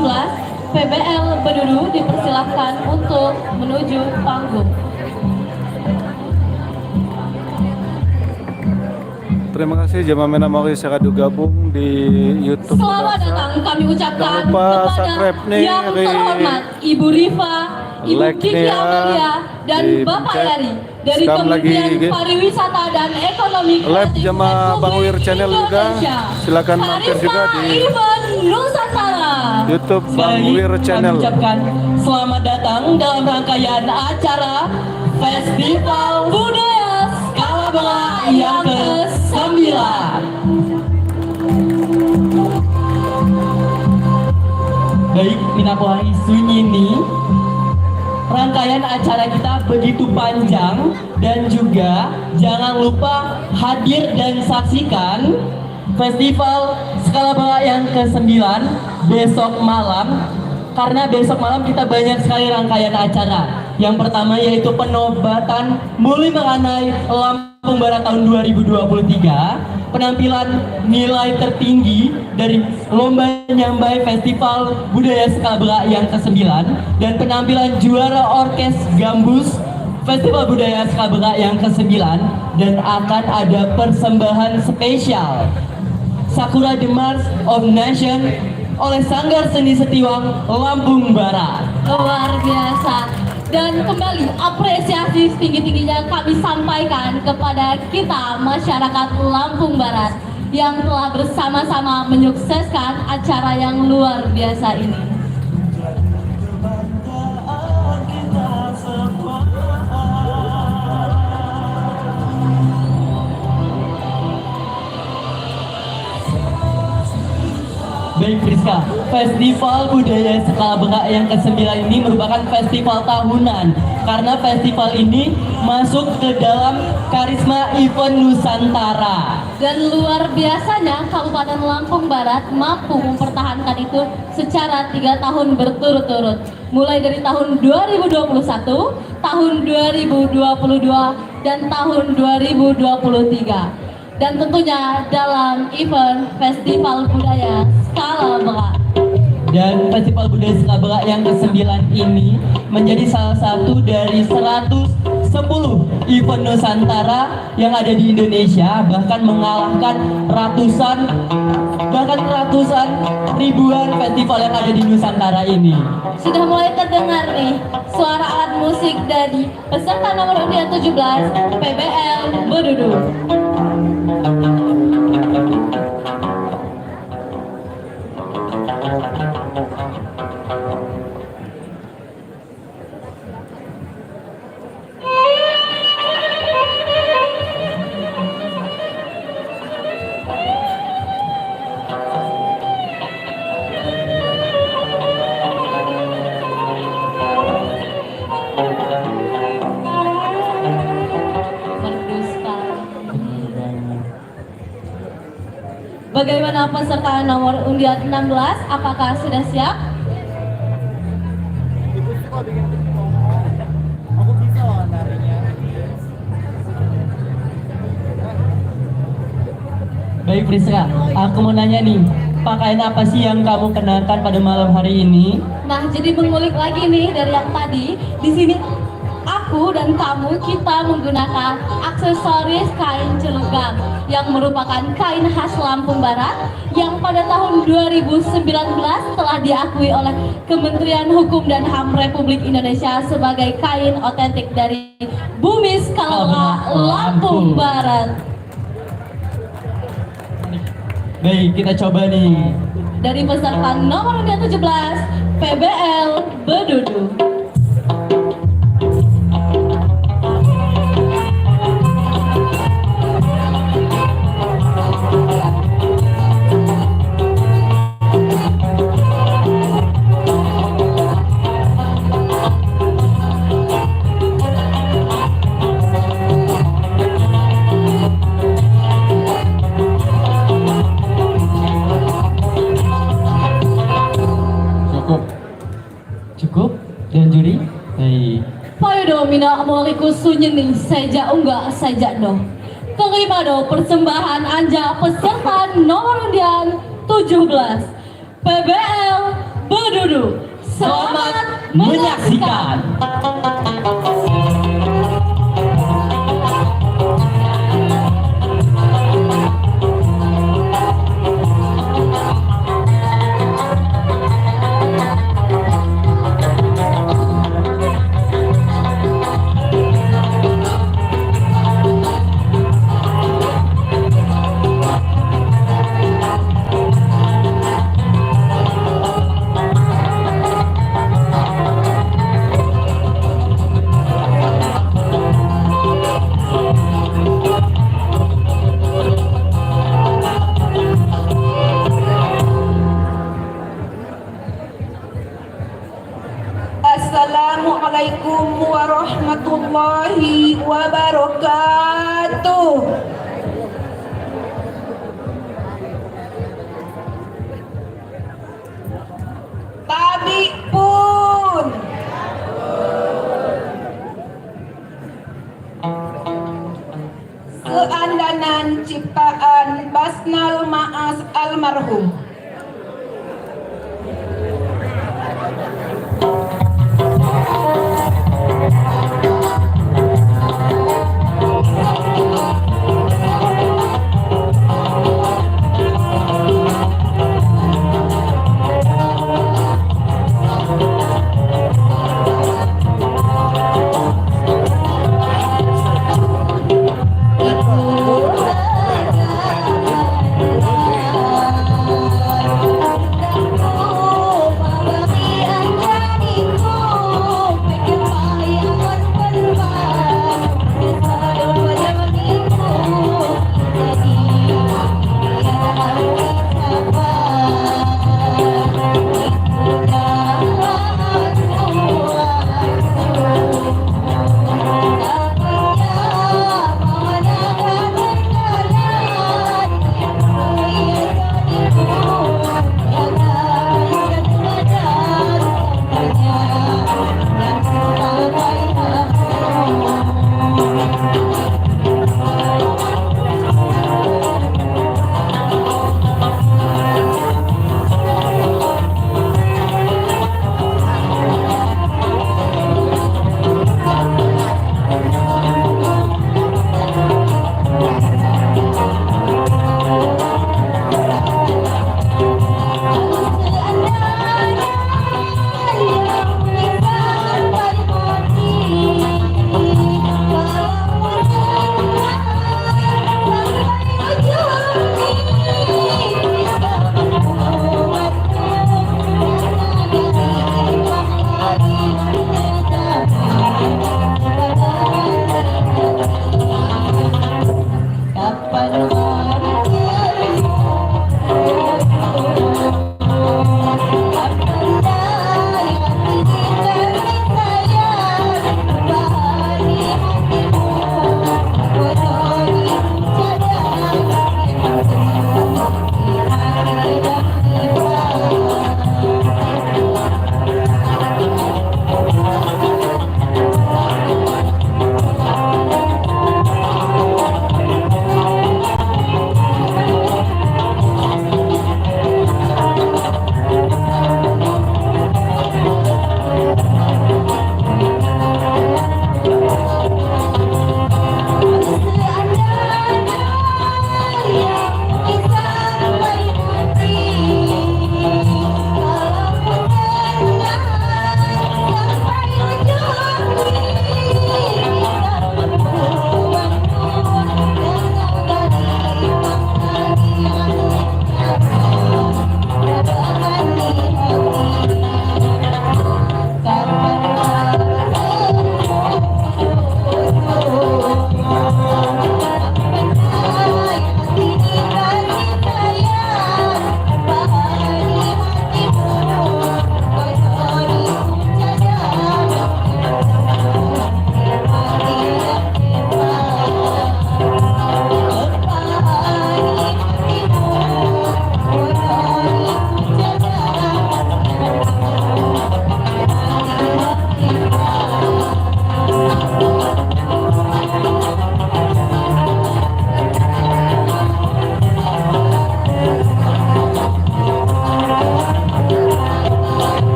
PBL Bedudu dipersilahkan untuk menuju panggung. Terima kasih Jemaah Mena Mauri Sakadu gabung di YouTube. Selamat datang kami ucapkan Jangan lupa kepada subscribe nih, yang terhormat Ibu Rifa, Ibu like Kiki nih ya, Amalia, dan dipencet. Bapak Yari dari Sekarang Kementerian lagi Pariwisata dan Ekonomi live Kreatif Jemaah Republik Bang Wir channel juga. Indonesia. Silakan mampir juga Karisma di Event Nusantara. YouTube Sekali Bang lagi Wir kami channel. ucapkan selamat datang dalam rangkaian acara Festival Budaya Skala Bala yang ke-9. Baik, Minakuahi Sunyi ini rangkaian acara kita begitu panjang, dan juga jangan lupa hadir dan saksikan Festival Skala Bala yang ke-9 besok malam, karena besok malam kita banyak sekali rangkaian acara. Yang pertama yaitu penobatan Muli Mengenai Lampung Barat tahun 2023, penampilan nilai tertinggi dari Lomba Nyambai Festival Budaya Skala Bala yang ke-9, dan penampilan juara Orkes Gambus Festival Budaya Skala Bala yang ke-9, dan akan ada persembahan spesial Sakura The March of Nation oleh Sanggar Seni Setiwang Lampung Barat. Luar biasa. Dan kembali apresiasi setinggi-tingginya kami sampaikan kepada kita masyarakat Lampung Barat yang telah bersama-sama menyukseskan acara yang luar biasa ini. Baik Priska, Festival Budaya Skala Bala yang ke-9 ini merupakan festival tahunan, karena festival ini masuk ke dalam Karisma Event Nusantara. Dan luar biasanya Kabupaten Lampung Barat mampu mempertahankan itu secara 3 tahun berturut-turut. Mulai dari tahun 2021, tahun 2022, dan tahun 2023. dan tentunya dalam event Festival Budaya Skala Berat. Dan Festival Budaya Skala Berat yang ke-9 ini menjadi salah satu dari 110 event Nusantara yang ada di Indonesia, bahkan mengalahkan ratusan ribuan festival yang ada di Nusantara ini. Sudah mulai terdengar nih suara alat musik dari peserta nomor undian 17 PBL Bedudu. Bagaimana peserta nomor undian 16? Apakah sudah siap? Baik Priska, aku mau nanya nih, pakaian apa sih yang kamu kenakan pada malam hari ini? Nah, jadi mengulik lagi nih dari yang tadi. Di sini aku dan kamu kita menggunakan aksesoris kain celugang yang merupakan kain khas Lampung Barat yang pada tahun 2019 telah diakui oleh Kementerian Hukum dan HAM Republik Indonesia sebagai kain otentik dari Bumi Skala Lampung Barat. Baik, kita coba nih. Dari peserta nomor undian 17 PBL Bedudu. Cukup? Dan juri? Baik. Payo mina moliku sunyeni saja enggak saja do. Kelima do persembahan anja peserta nomor undian 17 PBL Bedudu. Selamat menyaksikan. Assalamualaikum warahmatullahi wabarakatuh. Tabi pun seandanan ciptaan Basnal Maas almarhum.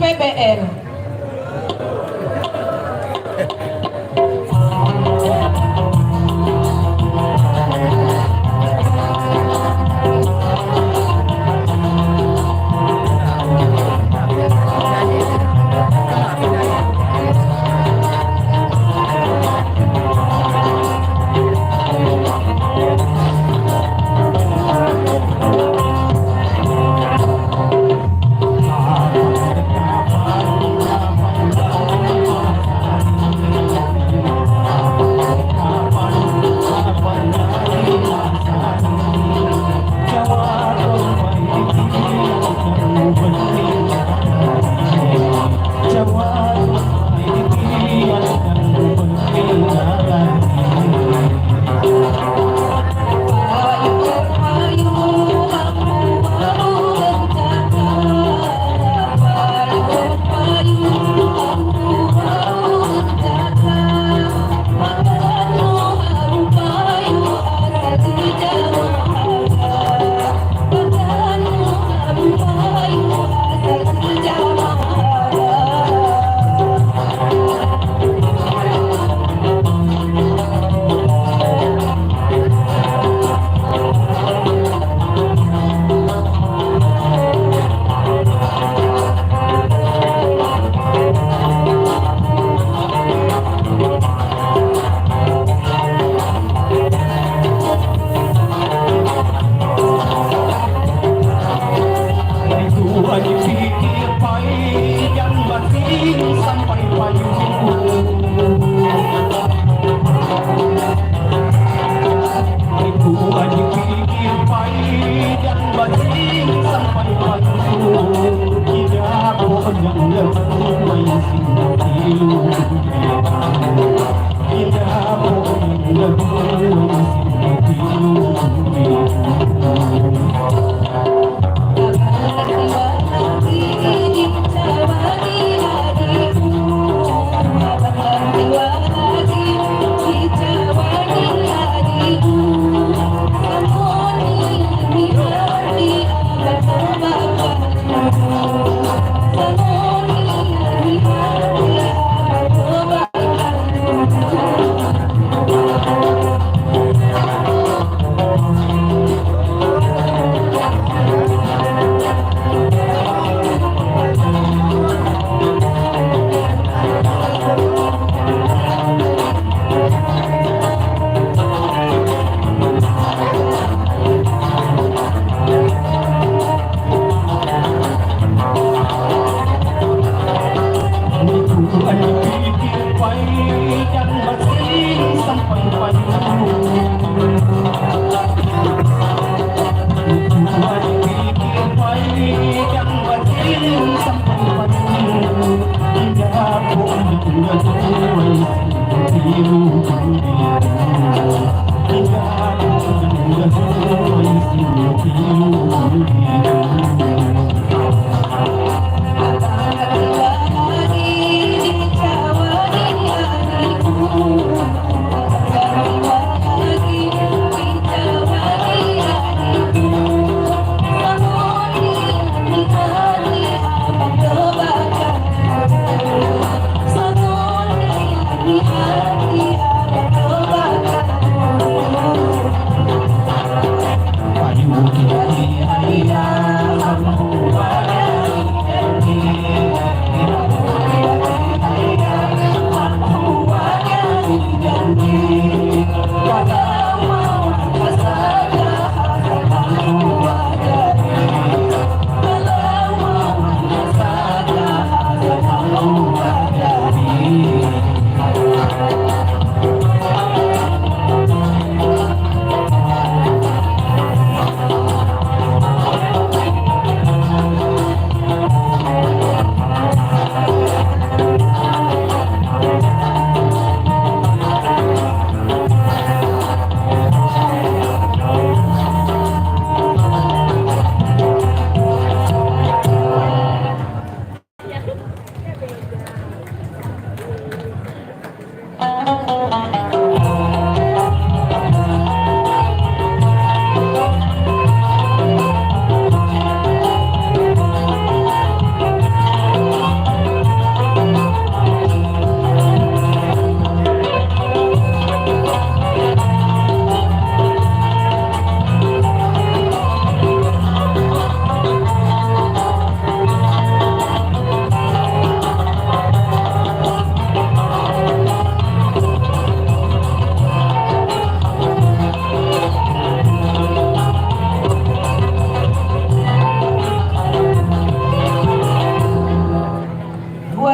PBL.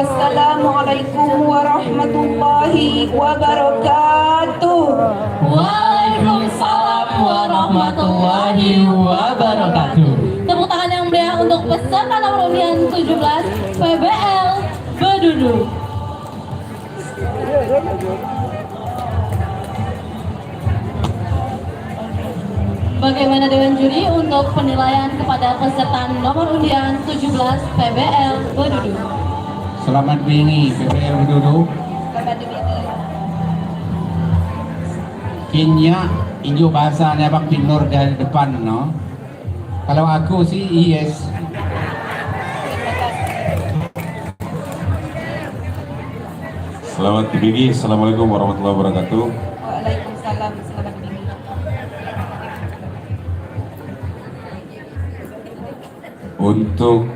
Wassalamualaikum warahmatullahi wabarakatuh. Waalaikumsalam warahmatullahi wabarakatuh. Tepuk tangan yang meriah untuk peserta nomor undian 17 PBL Bedudu. Bagaimana Dewan Juri untuk penilaian kepada peserta nomor undian 17 PBL Bedudu? Selamat Bingi PBL Bedudu. Kinya injo bahasanya Bang Pinur dari depan no. Kalau aku sih yes. Selamat Bingi, Assalamualaikum warahmatullahi wabarakatuh. Waalaikumsalam. Selamat Bingi. Untuk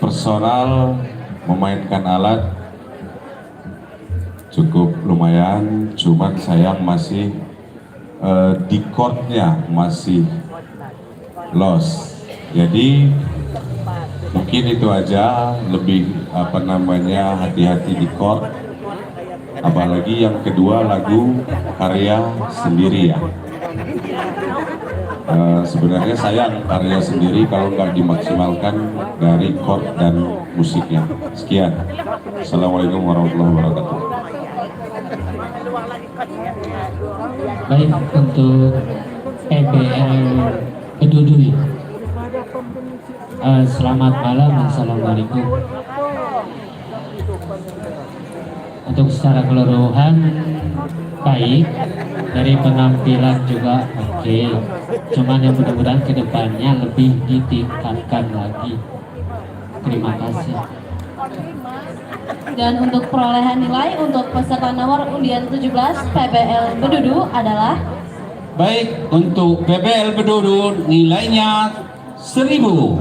personal memainkan alat cukup lumayan, cuman sayang masih di chordnya masih lost. Jadi mungkin itu aja, lebih hati-hati di chord. Apalagi yang kedua lagu karya sendiri ya. Sebenarnya sayang karya sendiri kalau nggak dimaksimalkan dari chord dan musiknya. Sekian. Assalamualaikum warahmatullahi wabarakatuh. Baik, untuk PBL Bedudu. Selamat malam, assalamualaikum. Untuk secara keseluruhan baik, dari penampilan juga oke. Cuman yang mudah-mudahan kedepannya lebih ditingkatkan lagi. Terima kasih. Dan untuk perolehan nilai untuk peserta nomor undian 17 PBL Bedudu adalah Baik, untuk PBL Bedudu nilainya 1000.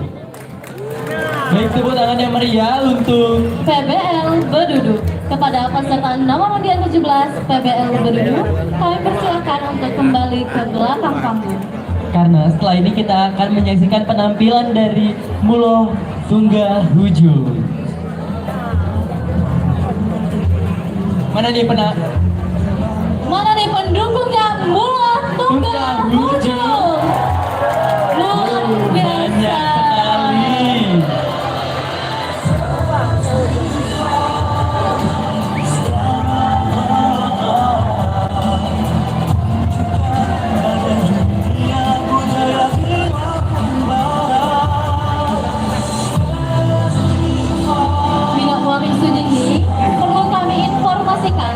Baik, tepuk tangan yang meriah untuk PBL Bedudu. Kepada peserta nomor undian 17 PBL Bedudu, kami persilakan untuk kembali ke belakang panggung. karena setelah ini kita akan menyaksikan penampilan dari Mulo Tunggal Hujung. Mana nih pendukungnya Mulo Tunggal Hujung? Luar biasa.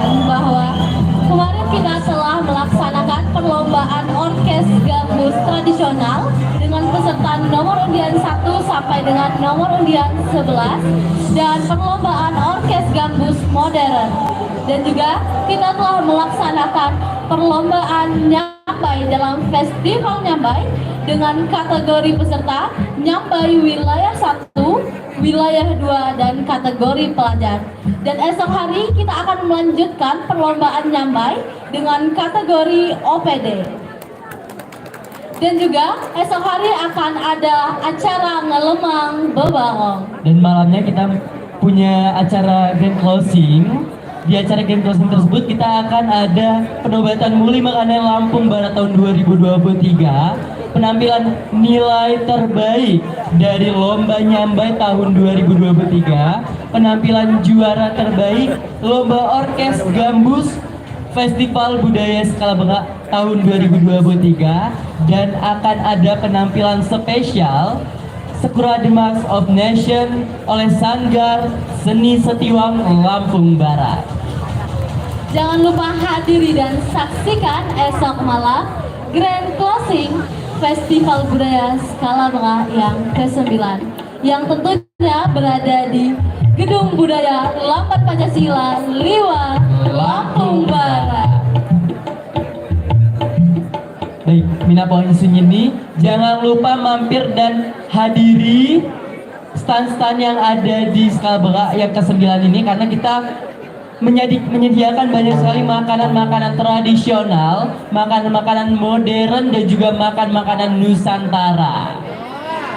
Bahwa kemarin kita telah melaksanakan perlombaan orkes gambus tradisional dengan peserta nomor undian 1 sampai dengan nomor undian 11 dan perlombaan orkes gambus modern, dan juga kita telah melaksanakan perlombaan nyambai dalam festival nyambai dengan kategori peserta nyambai wilayah 1, wilayah 2, dan kategori pelajar. Dan esok hari kita akan melanjutkan perlombaan nyambai dengan kategori OPD. Dan juga esok hari akan ada acara ngelemang bebalong. Dan malamnya kita punya acara grand closing. Di acara game closing tersebut kita akan ada penobatan Muli Makanan Lampung Barat tahun 2023, penampilan nilai terbaik dari Lomba Nyambai tahun 2023, penampilan juara terbaik Lomba Orkes Gambus Festival Budaya Skala Bengkak tahun 2023, dan akan ada penampilan spesial Sakura The Marks of Nation oleh Sanggar Seni Setiwang Lampung Barat. Jangan lupa hadiri dan saksikan esok malam grand closing Festival Budaya Skala Bengkak yang ke-9, yang tentunya berada di Gedung Budaya Lambat Pancasila Liwa Lampung Barat. Baik, Mina Pohon Sunyini, jangan lupa mampir dan hadiri stand-stand yang ada di Skala Bengkak yang ke-9 ini, karena kita menyediakan banyak sekali makanan-makanan tradisional, makanan-makanan modern, dan juga makanan Nusantara.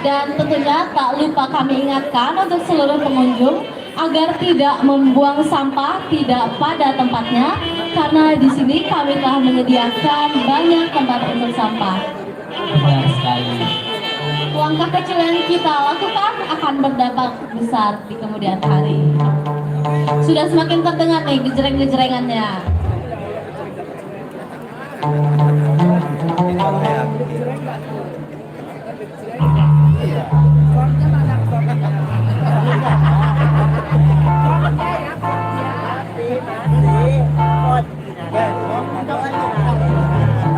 Dan tentunya tak lupa kami ingatkan untuk seluruh pengunjung agar tidak membuang sampah tidak pada tempatnya, karena di sini kami telah menyediakan banyak tempat untuk sampah. Benar sekali. Langkah kecil yang kita lakukan akan berdampak besar di kemudian hari. Sudah semakin terdengar nih gejreng-gejrengannya.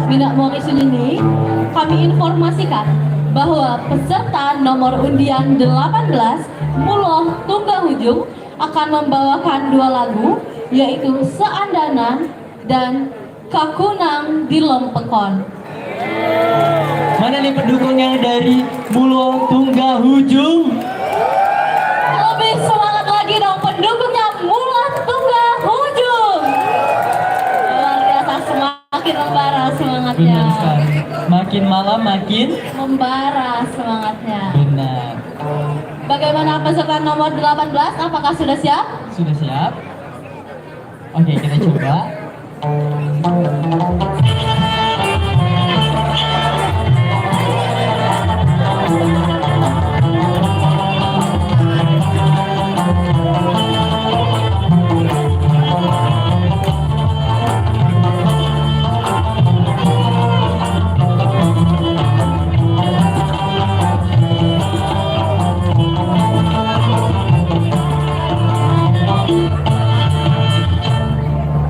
Mina Mori Sunini, kami informasikan bahwa peserta nomor undian 18 Muloh Tunggahujung akan membawakan dua lagu, yaitu Seandanan dan Kakunang di Lompekon. Mana nih pendukung yang dari Muloh Tunggahujung? Lebih semangat lagi dong pendukungnya Muloh Tunggahujung. Luar biasa, semakin membara semangatnya. Benar sekali. Makin malam makin Membara semangatnya. benar. Bagaimana peserta nomor 18? Apakah sudah siap? Sudah siap? Oke, kita coba.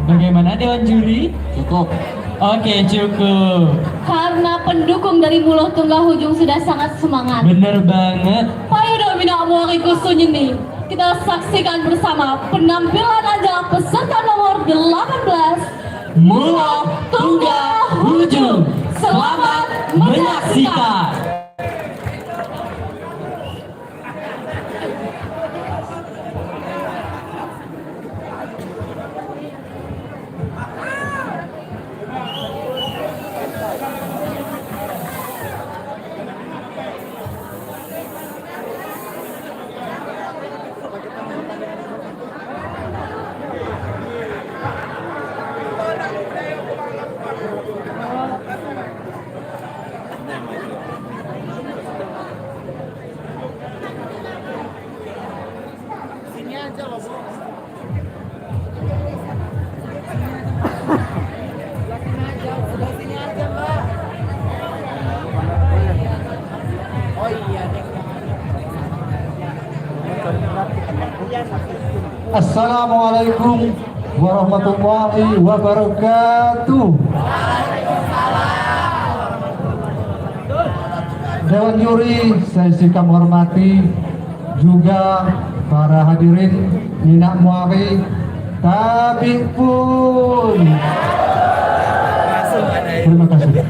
Bagaimana Dewan Juri? Cukup. Oke, cukup. Karena pendukung dari Muloh Tunggahujung sudah sangat semangat. Bener banget. Payo dong Mina Muari Kusunyini. Kita saksikan bersama penampilan anjak peserta nomor 18 Muloh Tunggahujung. Selamat menyaksikan. Assalamualaikum warahmatullahi wabarakatuh. Dewan juri saya sikap menghormati, juga para hadirin Mina Muari, tapi pun terima kasih.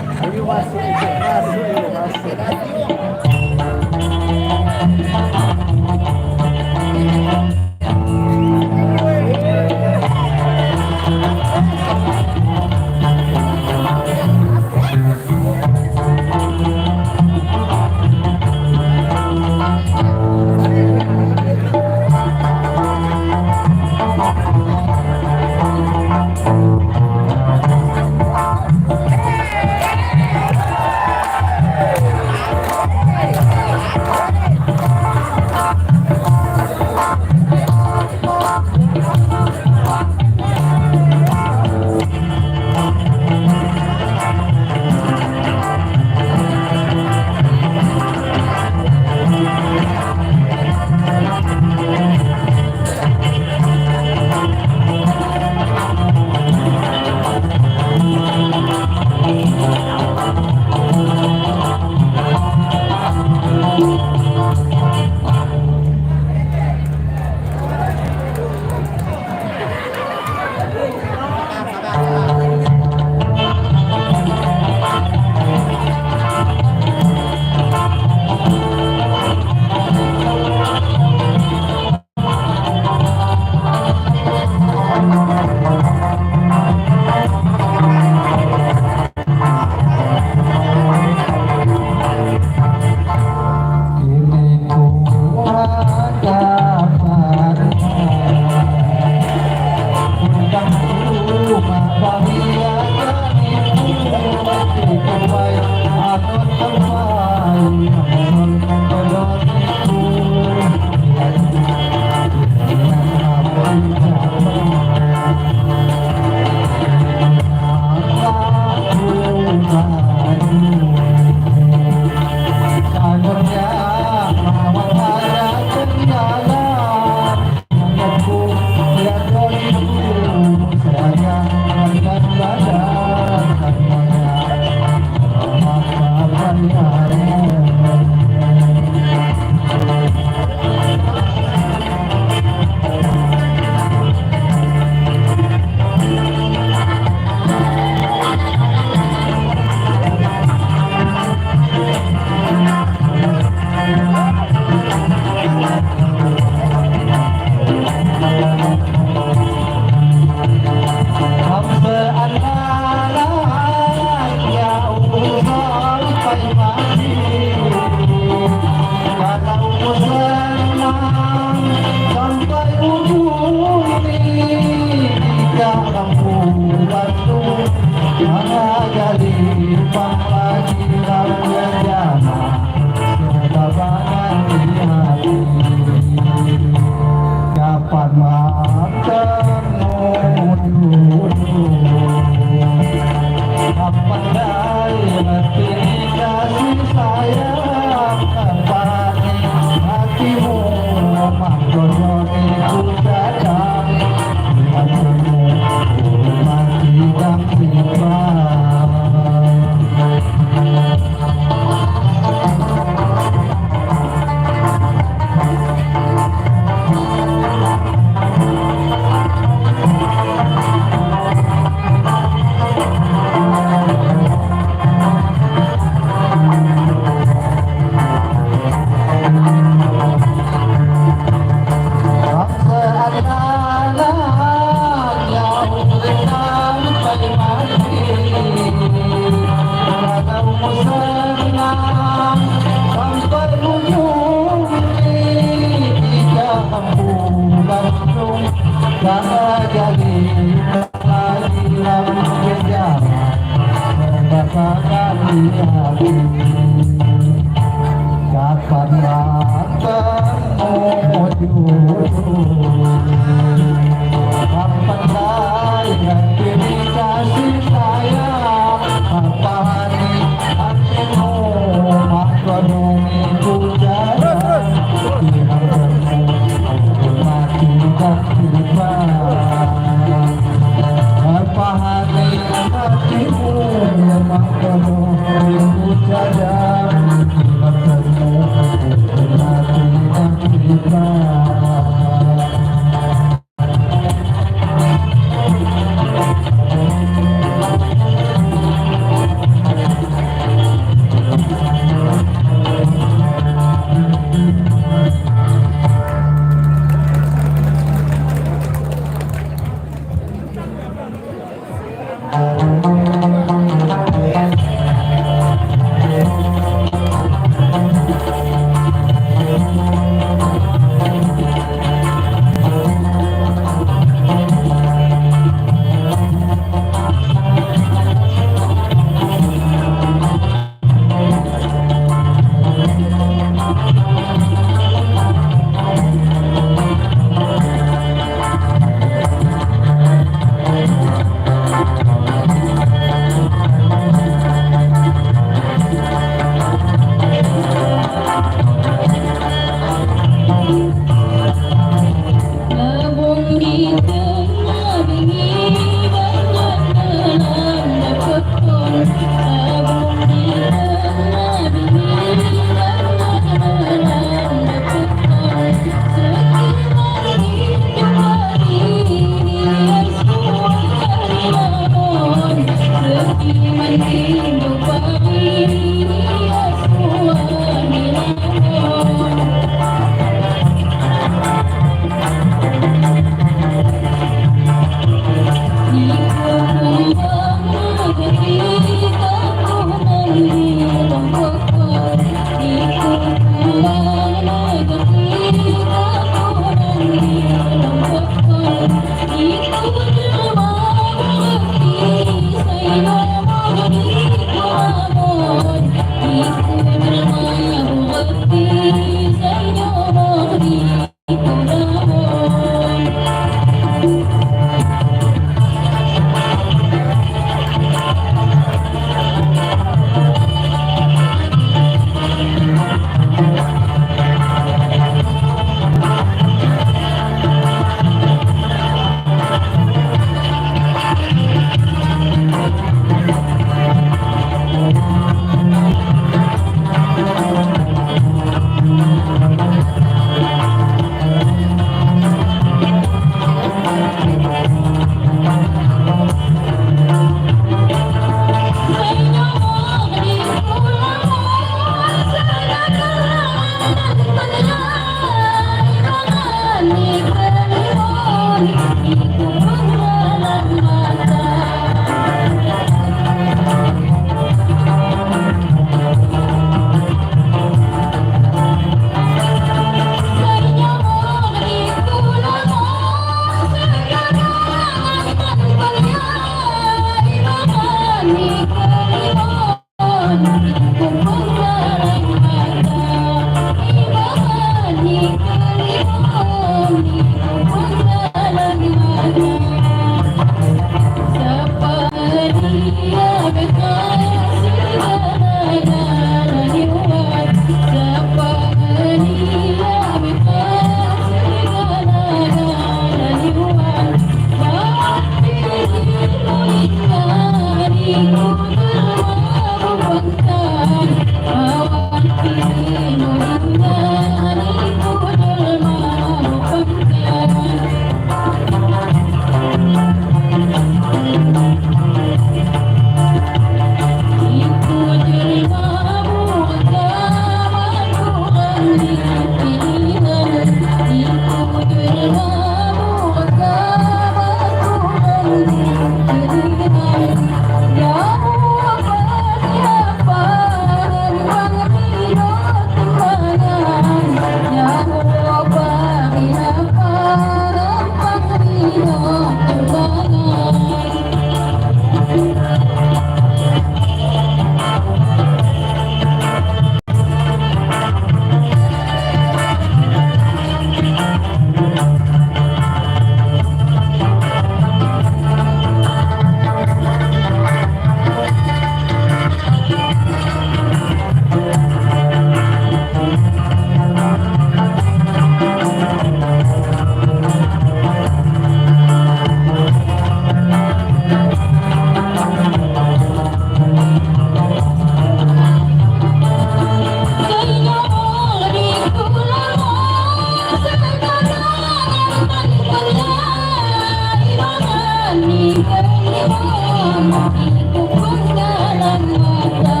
Iku penggalan mata.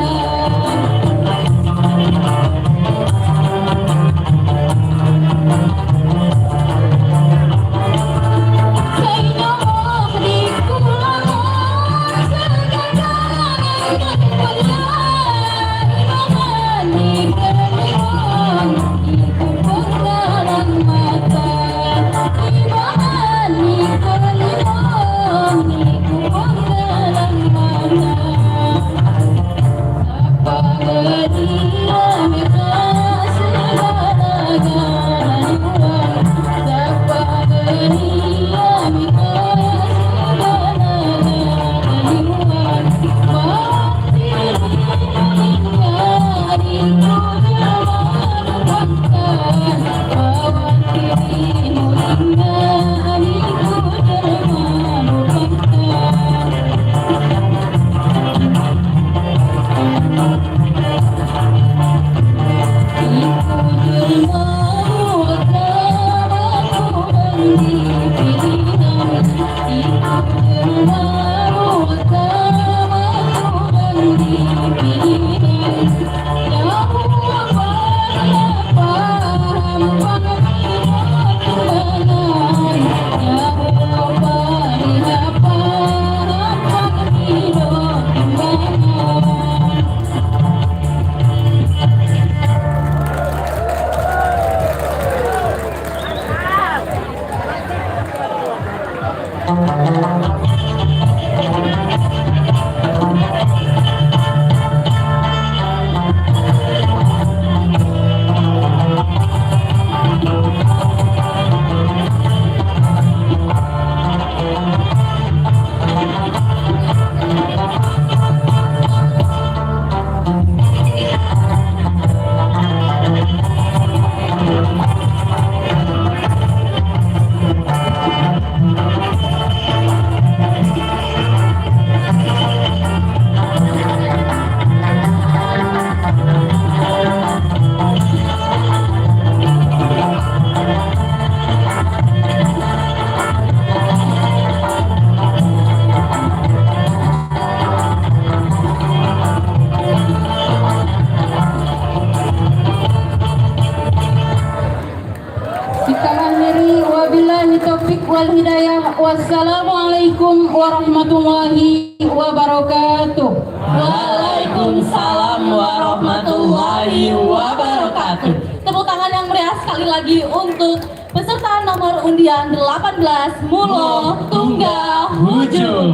Wassalamualaikum warahmatullahi wabarakatuh. Waalaikumsalam warahmatullahi wabarakatuh. Tepuk tangan yang meriah sekali lagi untuk peserta nomor undian 18 Mulo Tunggal Hujung.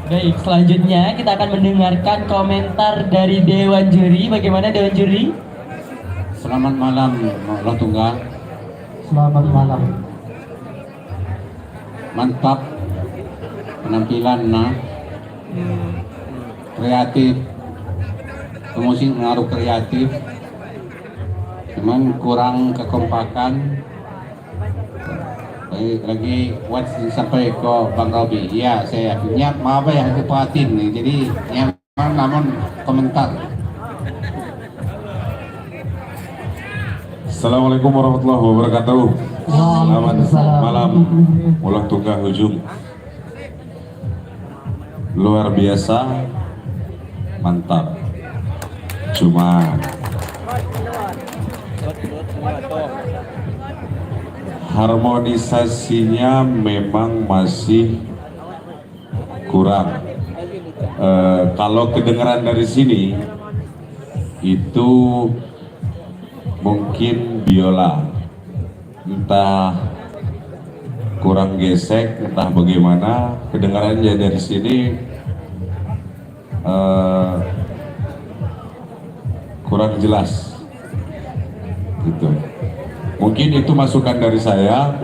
Baik, selanjutnya kita akan mendengarkan komentar dari Dewan Juri. Bagaimana Dewan Juri? Selamat malam Mulo Tunggal. Selamat malam. Mantap penampilan kreatif, musik mengaruh kreatif, cuman kurang kekompakan. Lagi what sampai ke Bang Robi, ya saya punya apa yang aku perhatiin nih, jadi yang namun komentar. Assalamualaikum warahmatullahi wabarakatuh. Selamat malam Mulo Tunggal Hujung. Luar biasa, mantap. Cuma harmonisasinya memang masih kurang. Kalau kedengaran dari sini itu mungkin biola, entah kurang gesek, entah bagaimana kedengarannya dari sini kurang jelas gitu. Mungkin itu masukan dari saya.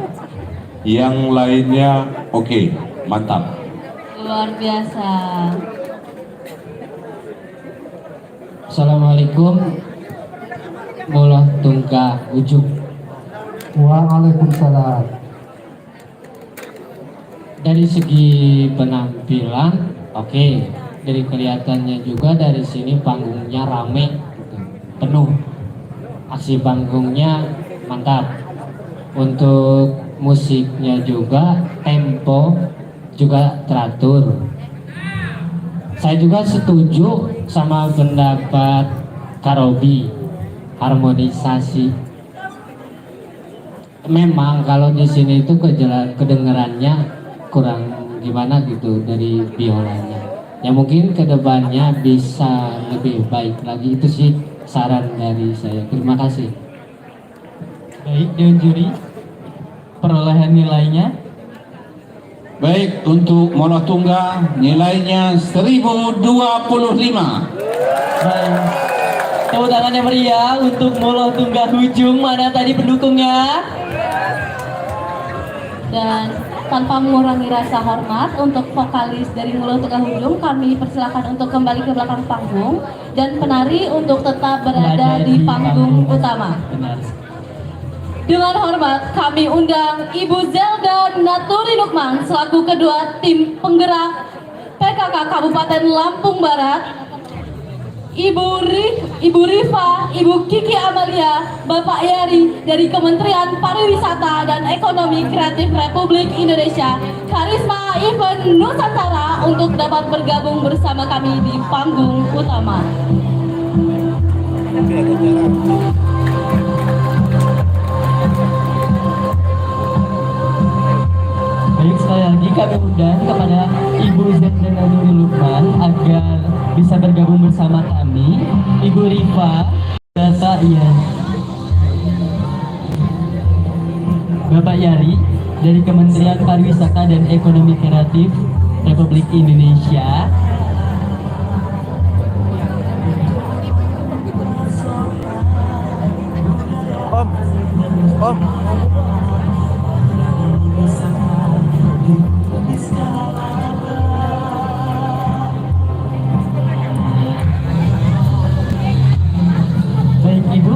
Yang lainnya oke, mantap. Luar biasa. Assalamualaikum Mulo Tunggal Hujung. Waalaikumsalam. Dari segi penampilan oke, dari kelihatannya juga dari sini panggungnya rame gitu, penuh, aksi panggungnya mantap. Untuk musiknya juga tempo juga teratur. Saya juga setuju sama pendapat Karobi, harmonisasi. Memang kalau di sini itu kedengarannya kurang gimana gitu dari biolanya. Ya mungkin kedepannya bisa lebih baik lagi, itu sih saran dari saya. Terima kasih. Baik, Dewan Juri, perolehan nilainya. Baik, untuk Molo Tunggal nilainya 1025. Baik. Tepuk tangan yang meriah untuk Molo Tunggal Hujung. Mana tadi pendukungnya? Dan tanpa mengurangi rasa hormat untuk vokalis dari Molo Tunggal Hujung, kami persilakan untuk kembali ke belakang panggung dan penari untuk tetap berada di panggung utama. Benar. Dengan hormat kami undang Ibu Zelda Naturi Lukman selaku kedua tim penggerak PKK Kabupaten Lampung Barat, Ibu Rifa, Ibu Kiki Amalia, Bapak Yari dari Kementerian Pariwisata dan Ekonomi Kreatif Republik Indonesia, Karisma Event Nusantara untuk dapat bergabung bersama kami di panggung utama. Baik, sekali lagi kami undang kepada Ibu Zelda Naturi Lukman agar bisa bergabung bersama kami. Ibu Rifa, Bapak Yari dari Kementerian Pariwisata dan Ekonomi Kreatif Republik Indonesia. Om. Baik Ibu,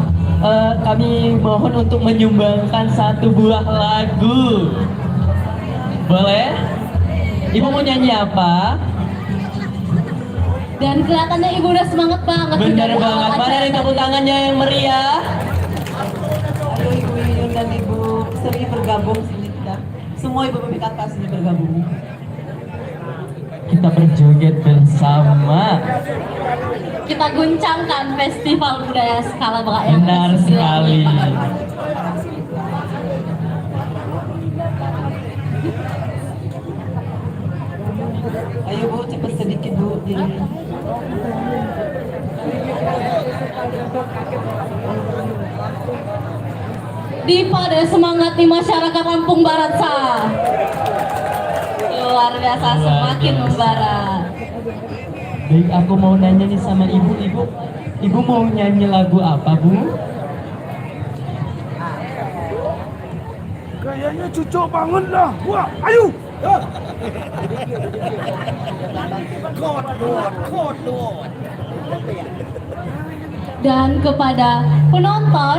kami mohon untuk menyumbangkan satu buah lagu. Boleh? Ibu mau nyanyi apa? Dan kelihatannya Ibu udah semangat banget. Benar banget. Mana nih tepuk tangannya yang meriah? Ayo Ibu Yuyun dan Ibu Sri bergabung sini kita. Semua Ibu PKK sini bergabung. Kita berjoget bersama. Kita guncangkan festival budaya skala Baka yang Benar ke-9 sekali. ini. Ayo Bu, cepat sedikit Bu. Dipa dan semangat di masyarakat Lampung Barat sah. Luar biasa, semakin membara. Baik, aku mau nanya nih sama Ibu. Ibu mau nyanyi lagu apa, Bu? Kayaknya cucu bangun lah. Wah, ayo. Dan kepada penonton,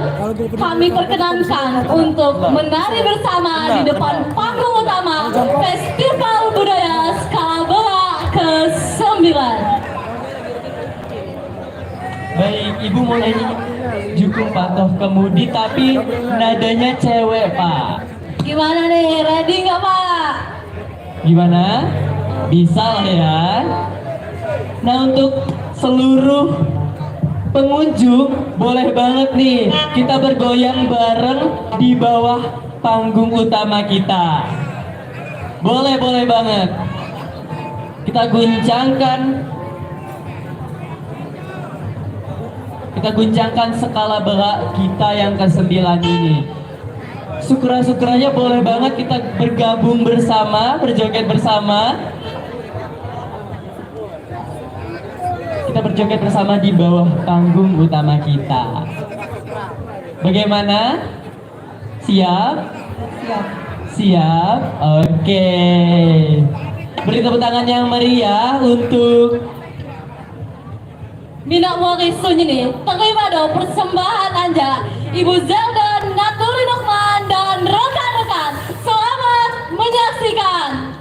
kami perkenankan untuk menari bersama di depan panggung utama Festival Budaya Skala Baka ke-9. Baik, Ibu mau nyanyi Jukung Patuh Kemudi tapi nadanya cewek, Pak. Gimana nih, ready nggak Pak? Gimana? Bisa lah ya. Nah, untuk seluruh pengunjung boleh banget nih kita bergoyang bareng di bawah panggung utama kita. Boleh banget. Kita guncangkan skala Baka kita yang ke-9 ini. Syukuran-syukurannya boleh banget kita bergabung bersama, berjoget bersama. Kita berjoget bersama di bawah panggung utama kita. Bagaimana? Siap? Siap? Oke. Beri tepuk tangan yang meriah untuk Mina Mwaki Sunyini, terima dong persembahan Anda, Ibu Zelda Naturi Lukman dan rekan-rekan. Selamat menyaksikan.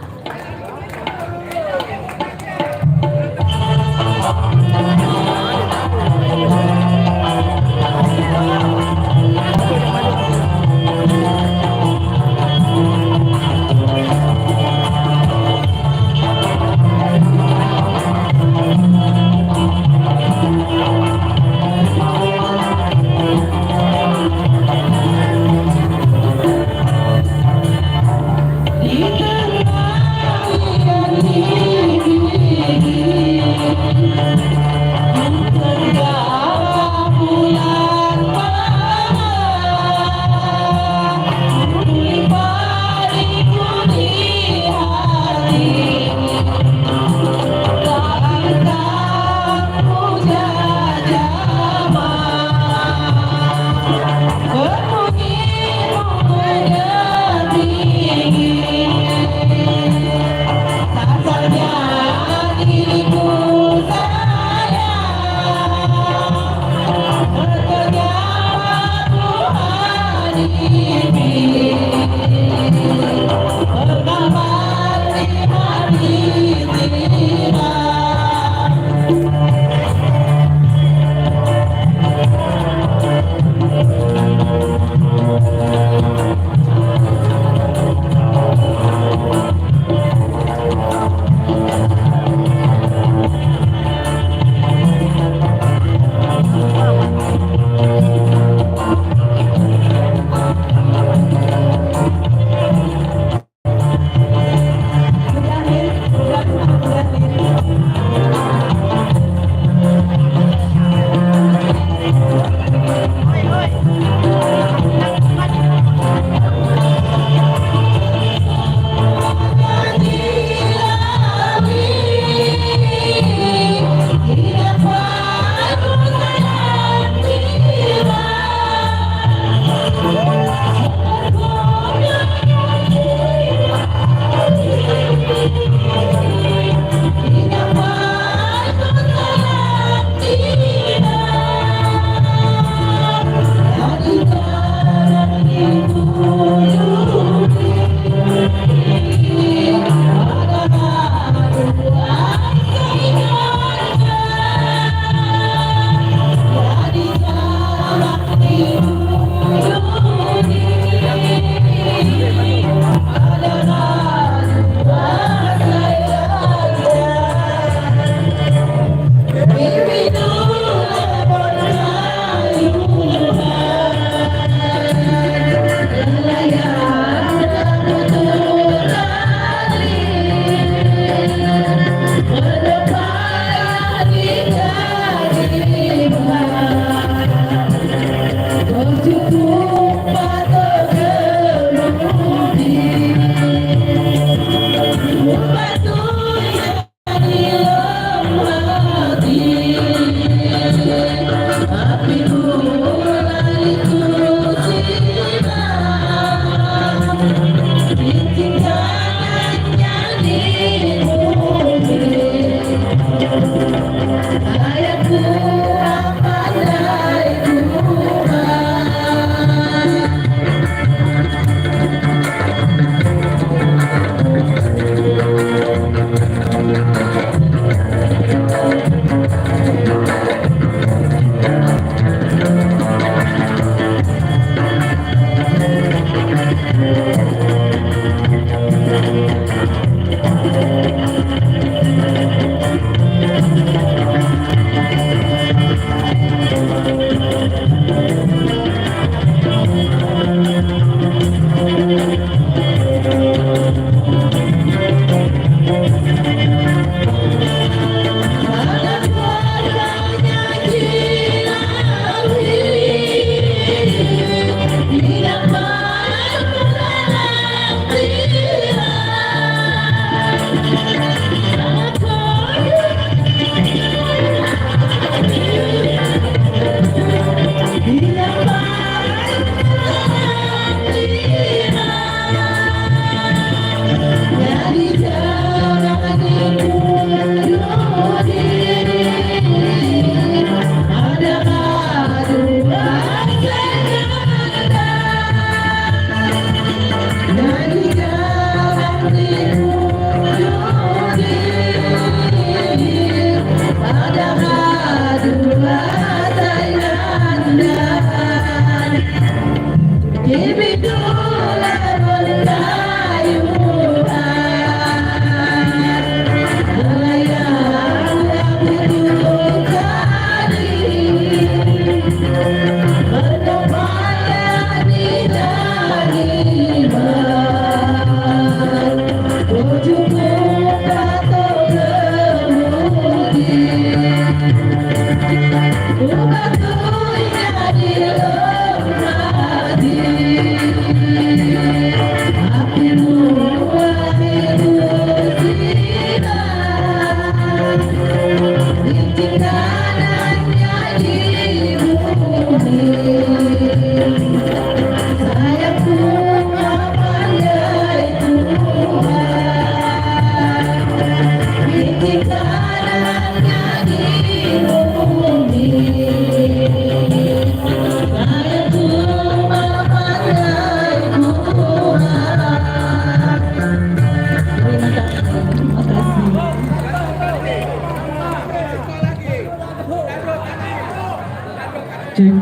Cek.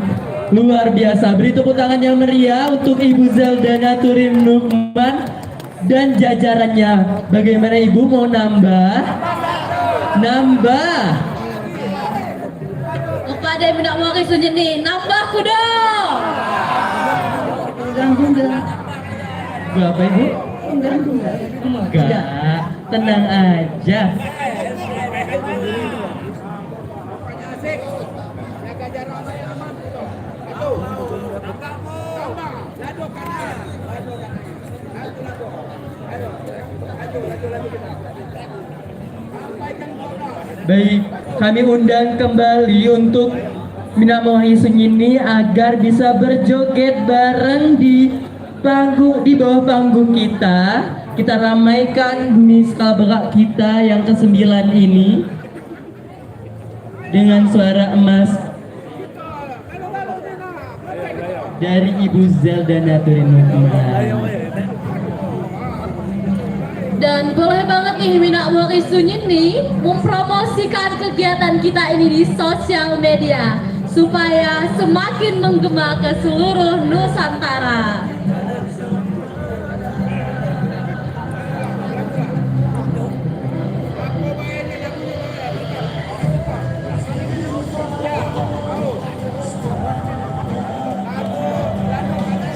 Luar biasa. Beri tepuk tangan yang meriah untuk Ibu Zelda Naturin Nukman dan jajarannya. Bagaimana Ibu mau nambah? Nambah. Kepada yang tidak mau kisah nih, nambah kuda. Berapa Ibu? Enggak. Tenang aja. Baik, kami undang kembali untuk Minang Mohi Sunyini agar bisa berjoget bareng di bawah panggung kita. Kita ramaikan bumi Skala kita yang ke-9 ini dengan suara emas dari Ibu Zelda Naturin Nukman. Dan boleh banget nih Minang Mohi Sunyini mempromosikan kegiatan kita ini di sosial media supaya semakin menggema ke seluruh Nusantara.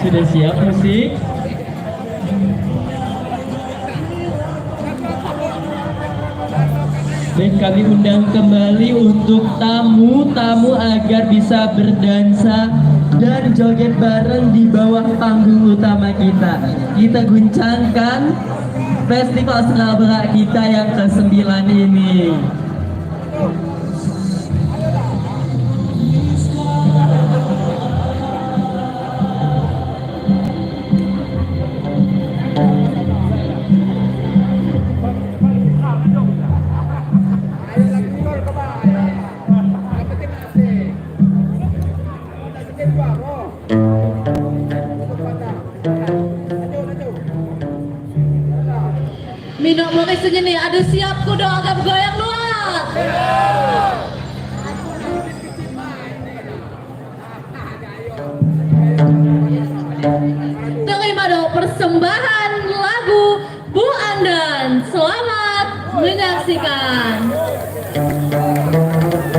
Sudah siap musik? Baik, kami undang kembali untuk tamu-tamu agar bisa berdansa dan joget bareng di bawah panggung utama kita. Kita guncangkan festival Skala Berak kita yang ke-9 ini. Minang Mohi Sunyini, ada siap kuda agak goyang luar. Terima dong persembahan lagu Bu Andan. Selamat menyaksikan. Selamat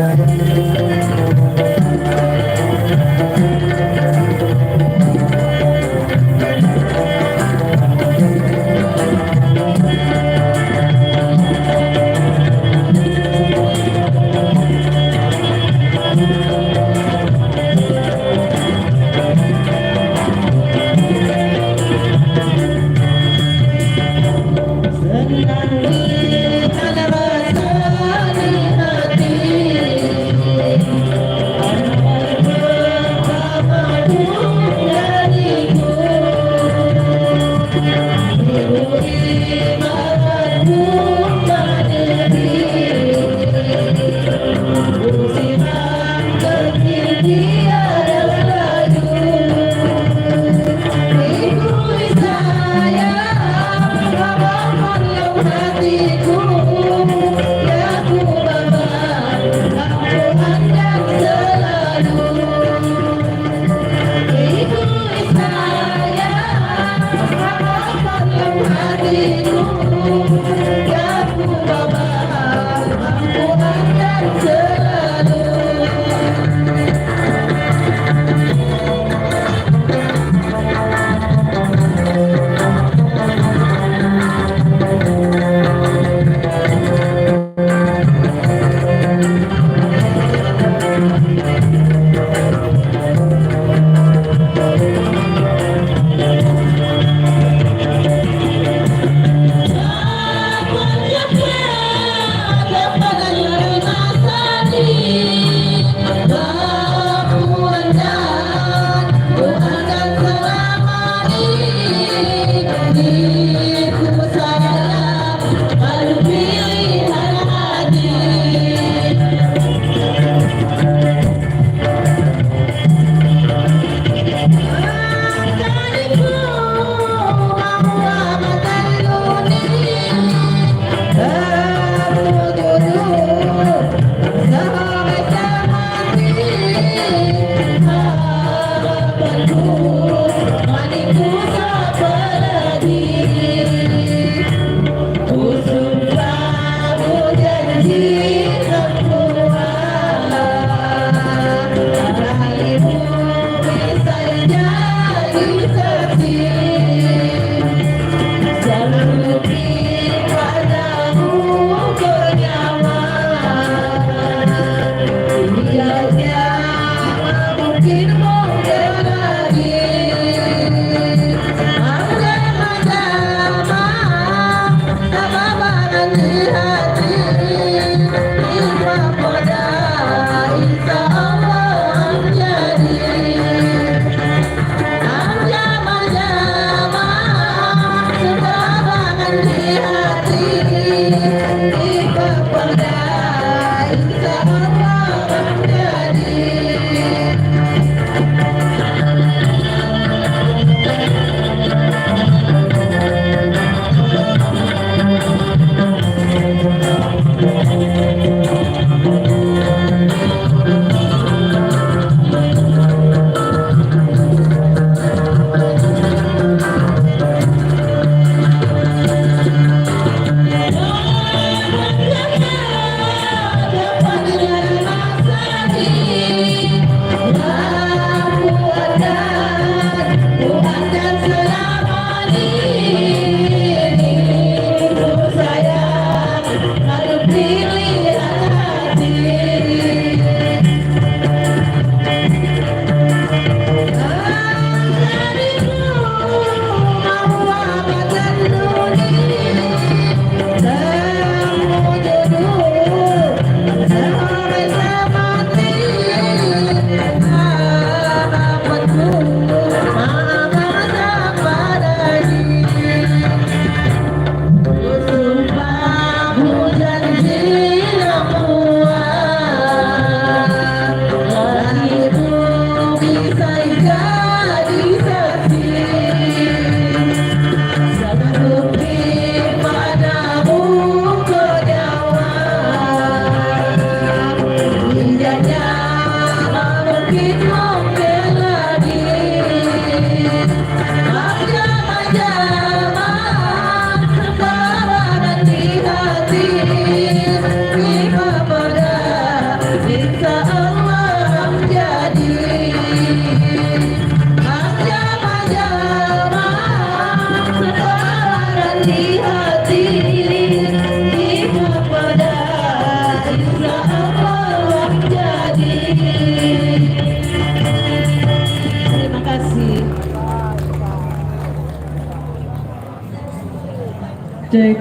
cek.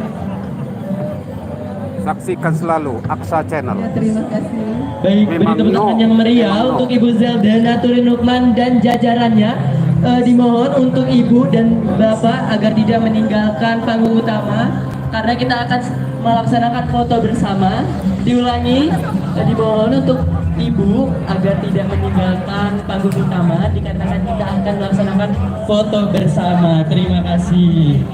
Saksikan selalu Aksa Channel. Terima kasih. Baik, beri tepuk tangan yang meriah untuk Ibu Zelda Naturin Nukman dan jajarannya. Dimohon untuk Ibu dan Bapak agar tidak meninggalkan panggung utama karena kita akan melaksanakan foto bersama. Diulangi, dimohon untuk Ibu agar tidak meninggalkan panggung utama dikarenakan kita akan melaksanakan foto bersama. Terima kasih.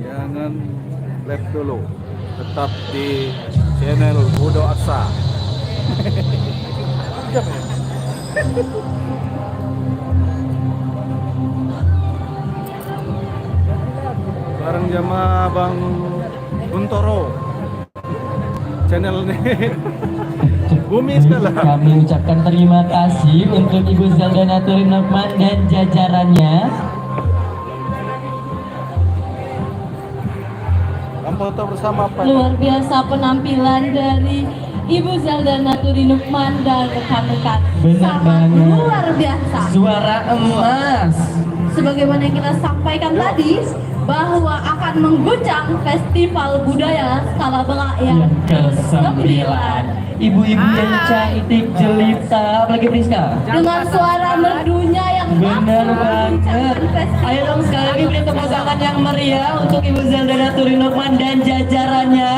Jangan live dulu, tetap di channel Budo Aksa. Bareng jamaah Bang Guntoro channel ini. Bumi segala. Kami ucapkan terima kasih untuk Ibu Zelda Naturin Nukman dan jajarannya. Foto bersama apa? Luar biasa penampilan dari Ibu Zelda Naturin Nukman dan rekan-rekan. Benar Sangat banget. luar biasa. Suara emas. Sebagaimana yang kita sampaikan tadi, bahwa akan mengguncang festival budaya skala Bengak yang ke-9. Ibu-ibu yang cantik jelita, apalagi Priska. dengan suara merdunya yang Benar mampu banget. menguncangkan festival. Ayo dong sekali lagi beri tepuk tangan yang meriah untuk Ibu Zelda Naturin Nukman dan jajarannya.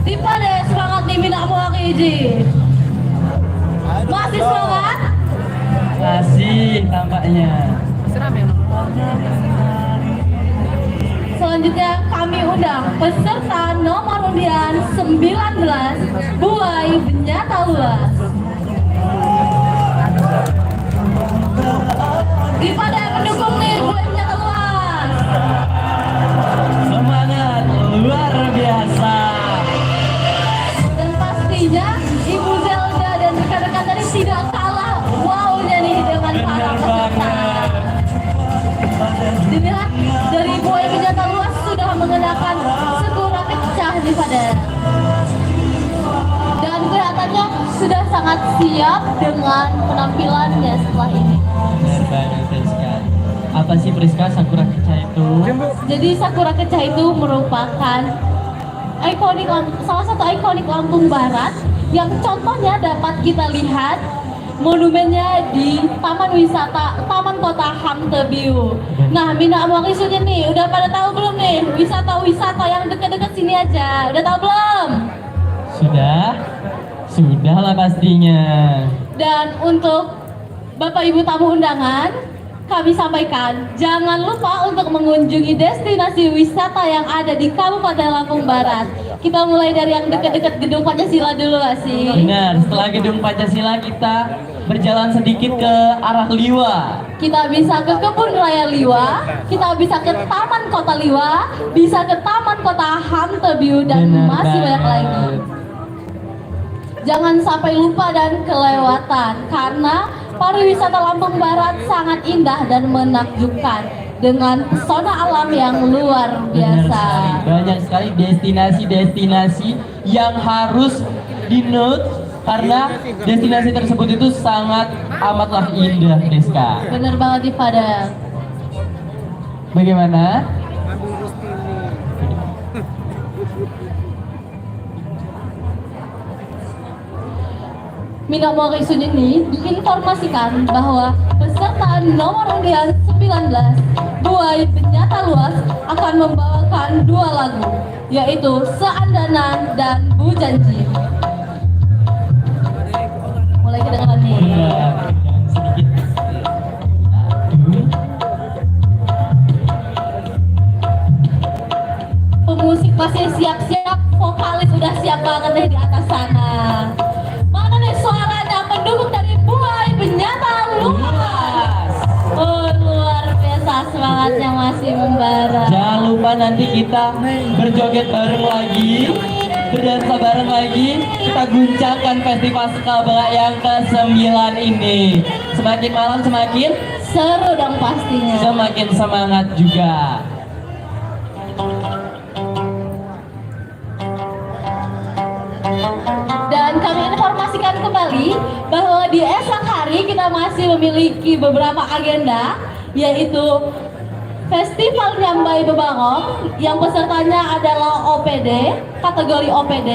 Tipe deh semangat nih Mina Muakiji. Masih semangat? Masih tampaknya. Selanjutnya kami undang peserta nomor undian 19 Buai Benyata Luas. Gimana yang mendukung nih Buai Benyata Luas? Semangat luar biasa. Dan pastinya Ibu Zelda dan rekan-rekan tadi tidak kalah wow-nya nih dengan para peserta. Dilihat dari Buai Benyata Luas sudah mengenakan sekura kecah di pada. Dan kelihatannya sudah sangat siap dengan penampilannya setelah ini. Benar banget Priska. Apa sih Priska Sakura Keca itu? Jadi Sakura Kecah itu merupakan salah satu ikonik Lampung Barat yang contohnya dapat kita lihat monumennya di Taman Wisata Taman Kota Hamtebiu. Nah, Mina Amuakisunya nih, udah pada tahu belum nih wisata-wisata yang dekat-dekat sini aja? Udah tahu belum? Sudah lah pastinya. Dan untuk Bapak Ibu tamu undangan, kami sampaikan jangan lupa untuk mengunjungi destinasi wisata yang ada di Kabupaten Lampung Barat. Kita mulai dari yang dekat-dekat Gedung Pancasila dulu lah sih. Benar, setelah Gedung Pancasila kita berjalan sedikit ke arah Liwa. Kita bisa ke Kebun Raya Liwa, kita bisa ke Taman Kota Liwa, bisa ke Taman Kota Hamtebiu dan Benar masih banyak banget. lagi. Jangan sampai lupa dan kelewatan karena pariwisata Lampung Barat sangat indah dan menakjubkan dengan pesona alam yang luar Benar biasa. sekali. Banyak sekali destinasi-destinasi yang harus di-note karena destinasi tersebut itu sangat amatlah indah, Priska. Bener banget di Mina Mori Sunyini diinformasikan bahwa peserta nomor undian 19 Buai Benyata Luas akan membawakan 2 lagu, yaitu Seandanan dan Bu Janji. Mulai kedengaran nih. Pemusik masih siap-siap, vokalis udah siap banget deh di atas sana. Mana nih suaranya pendukung dari Buai Benyata Luas? Oh, luar biasa semangatnya masih membara. Jangan lupa nanti kita berjoget bareng lagi, berdansa bareng lagi, kita guncangkan festival Skala yang ke-9 ini. Semakin malam semakin seru dong pastinya. Semakin semangat juga. Dan kami informasikan kembali bahwa di esok hari kita masih memiliki beberapa agenda, yaitu Festival Nyambai Bebarong yang pesertanya adalah OPD, kategori OPD.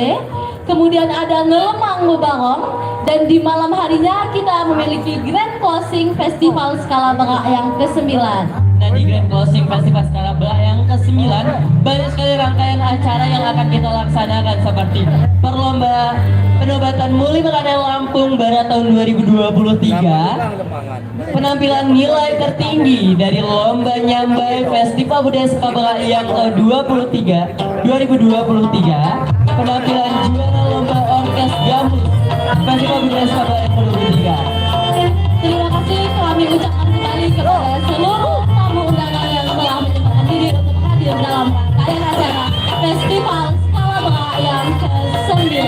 Kemudian ada Ngelemang Bebarong, dan di malam harinya kita memiliki Grand Closing Festival Skala Berak yang ke-9. Nah, di Grand Closing Festival Skala Berak yang ke-9 banyak sekali rangkaian acara yang akan kita laksanakan, seperti perlomba penobatan Muli Meradai Lampung Barat tahun 2023, penampilan nilai tertinggi dari Lomba Nyambai Festival Budaya Skala yang ke-23 2023, penampilan juara Lomba Orkes Gambus Festival Budaya Skala yang ke-23. Terima kasih kami ucapkan kembali kepada seluruh tamu undangan yang telah menyempatkan diri untuk hadir dalam rangkaian acara Festival Skala Berak yang ke-9.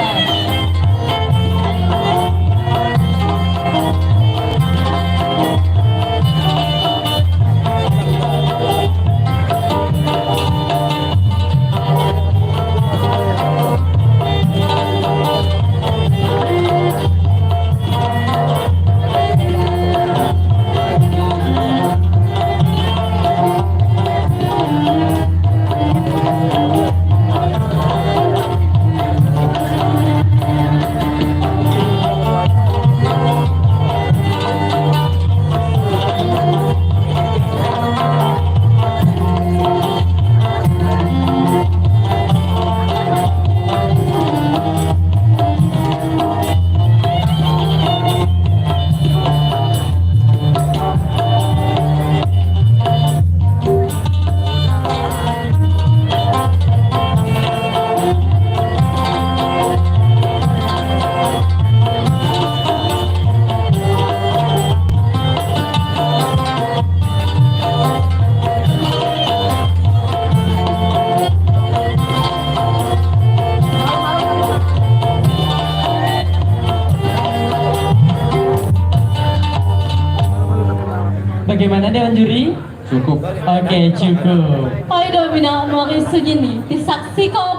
Bagaimana Dewan Juri? Cukup. Oke, cukup. Paido Mina Mori Sunyini disaksikan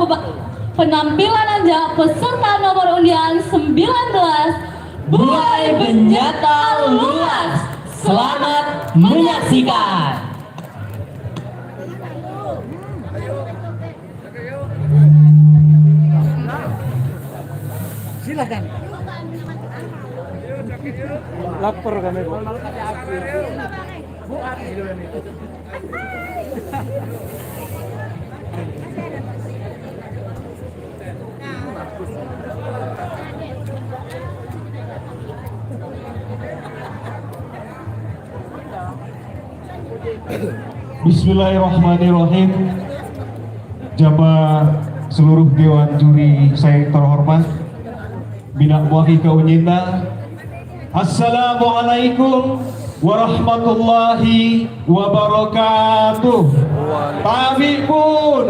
penampilan anja peserta nomor undian 19 Buai Benyata Luas. Selamat menyaksikan. Silakan. Lapar kami, Bu. Bismillahirrahmanirrahim. Jamaah seluruh Dewan Juri saya terhormat, Bina Muahi Kaunyina, Assalamualaikum warahmatullahi wabarakatuh. Pamit pun.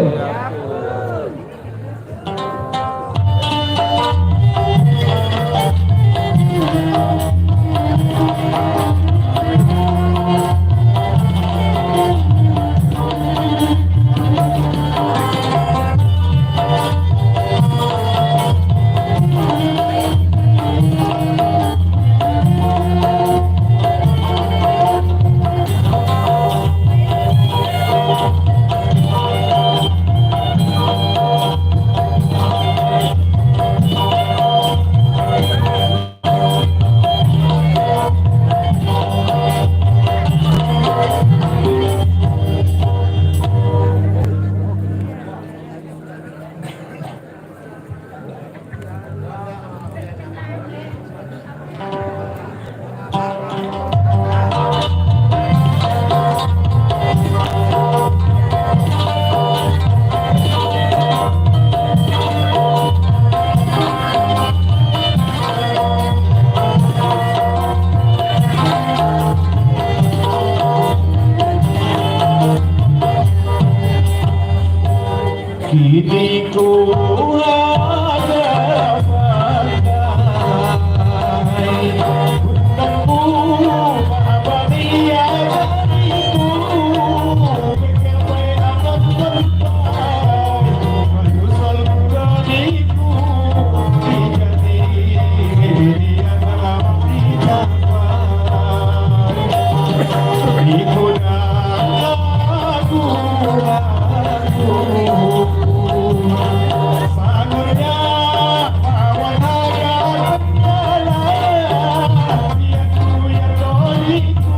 diriku hanya bagai gunungku abadi dariku berkewe akan sampai menyusul diriku jika dia dalam dicapai diriku Sanurnya awan akan mengalah Biarku yang doliku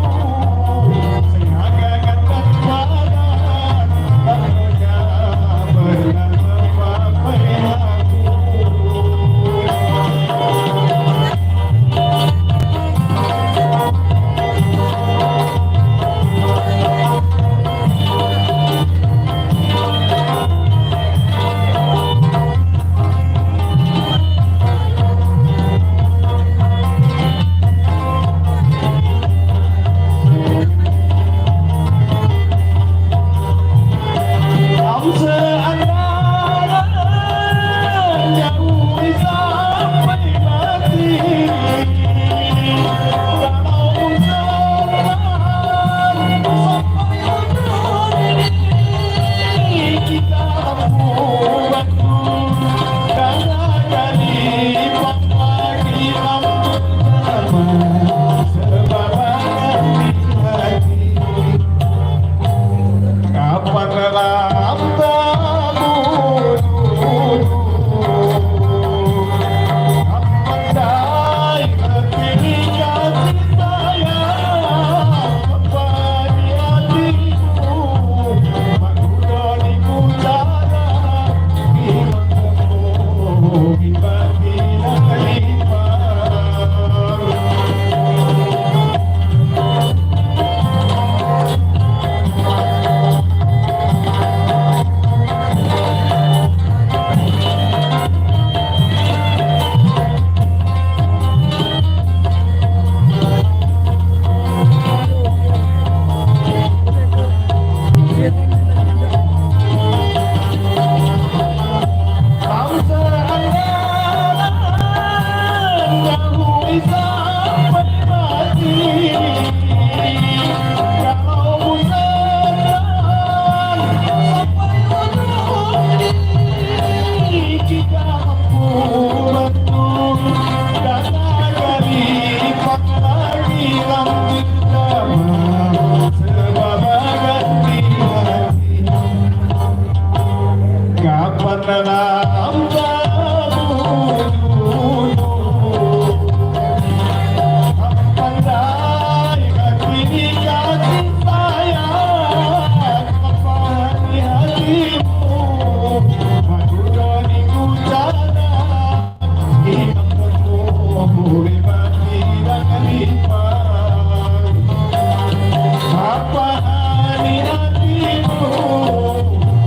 Sengaga kata badan Takutnya benar memakai aku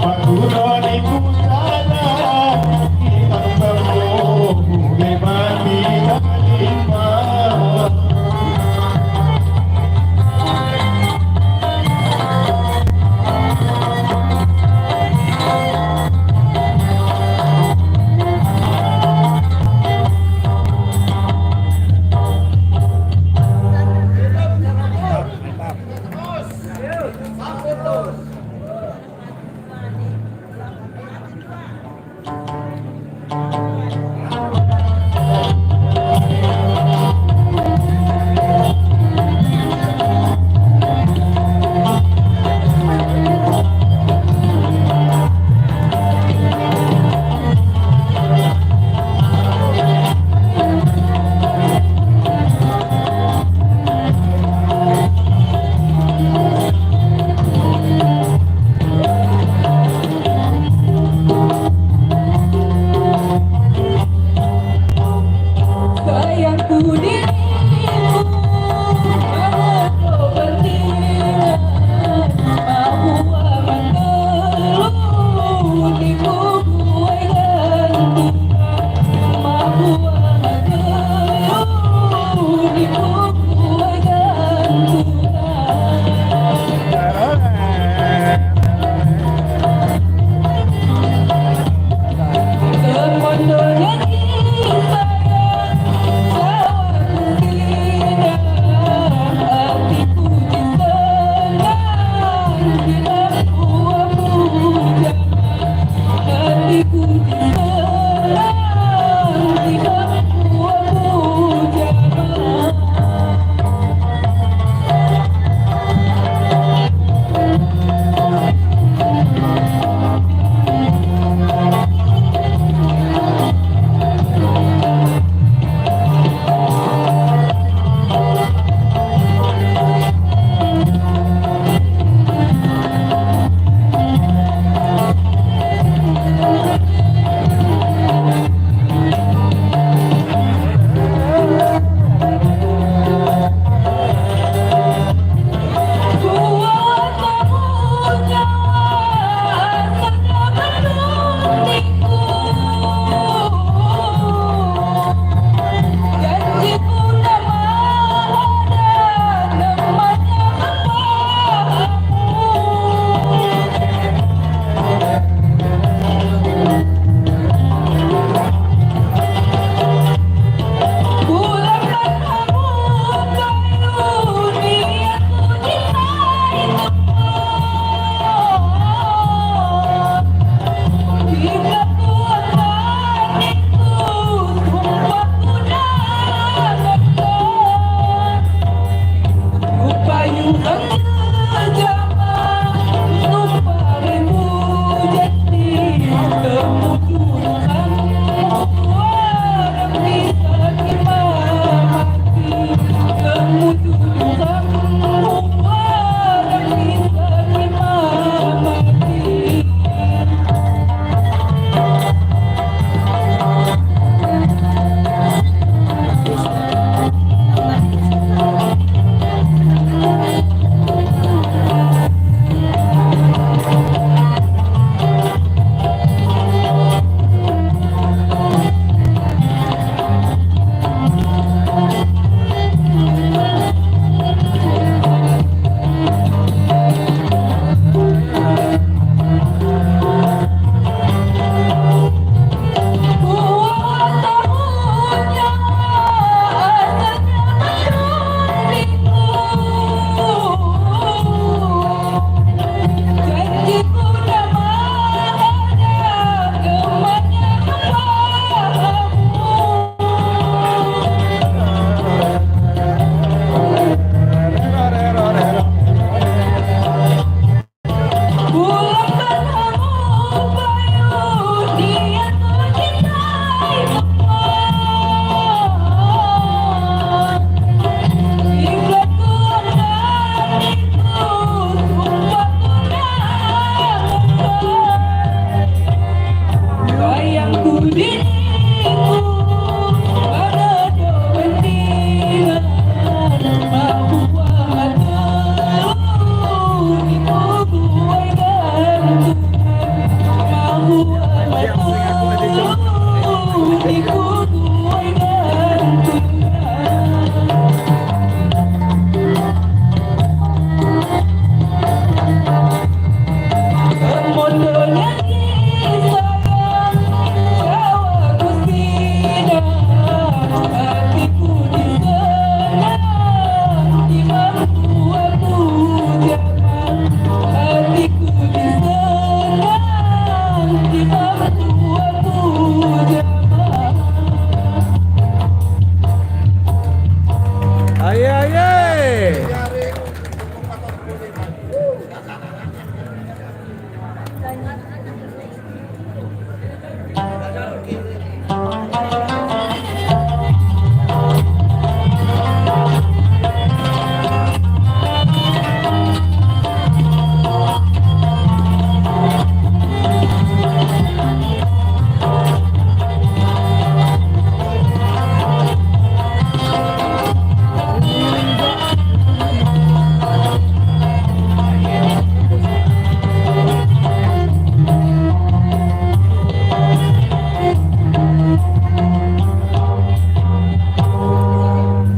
Aku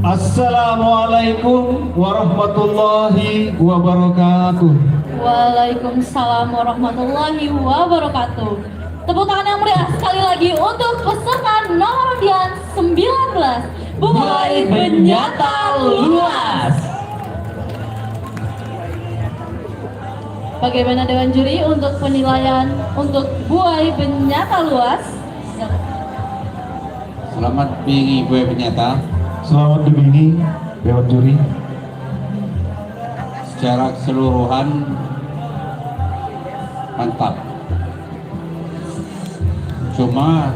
Assalamualaikum warahmatullahi wabarakatuh. Waalaikumsalam warahmatullahi wabarakatuh. Tepuk tangan yang meriah sekali lagi untuk peserta nomor undian 19 Mulai Benyata Luas. Bagaimana Dewan Juri untuk penilaian untuk buai penyata luas? Selamat Bingi buai penyata. Selamat dibingi Dewan Juri. Secara keseluruhan mantap. Cuma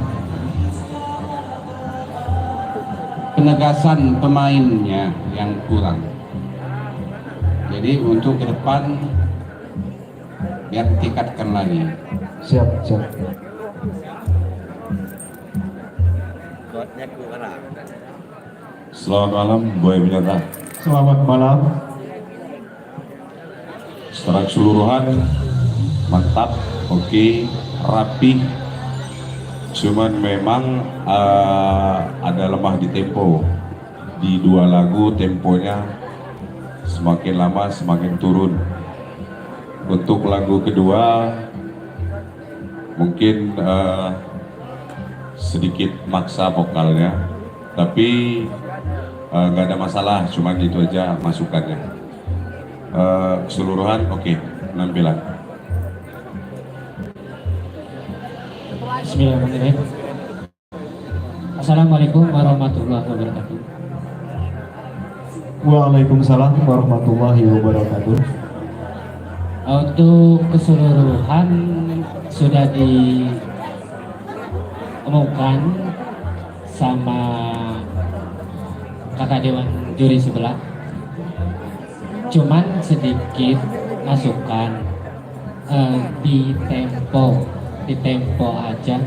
penegasan pemainnya yang kurang. Jadi untuk ke depan biar tingkatkan lagi. Siap, siap. Selamat malam, Boy Penyata. Selamat malam. Secara keseluruhan mantap, oke, rapi. Cuman memang ada lemah di tempo. Di dua lagu temponya semakin lama semakin turun. Untuk lagu kedua mungkin sedikit maksa vokalnya, tapi nggak ada masalah, cuman itu aja masukannya. Keseluruhan oke, penampilan. Bismillahirrahmanirrahim. Assalamualaikum warahmatullahi wabarakatuh. Waalaikumsalam warahmatullahi wabarakatuh. Untuk keseluruhan sudah diumumkan sama kakak Dewan Juri sebelah. Cuman sedikit masukan di tempo aja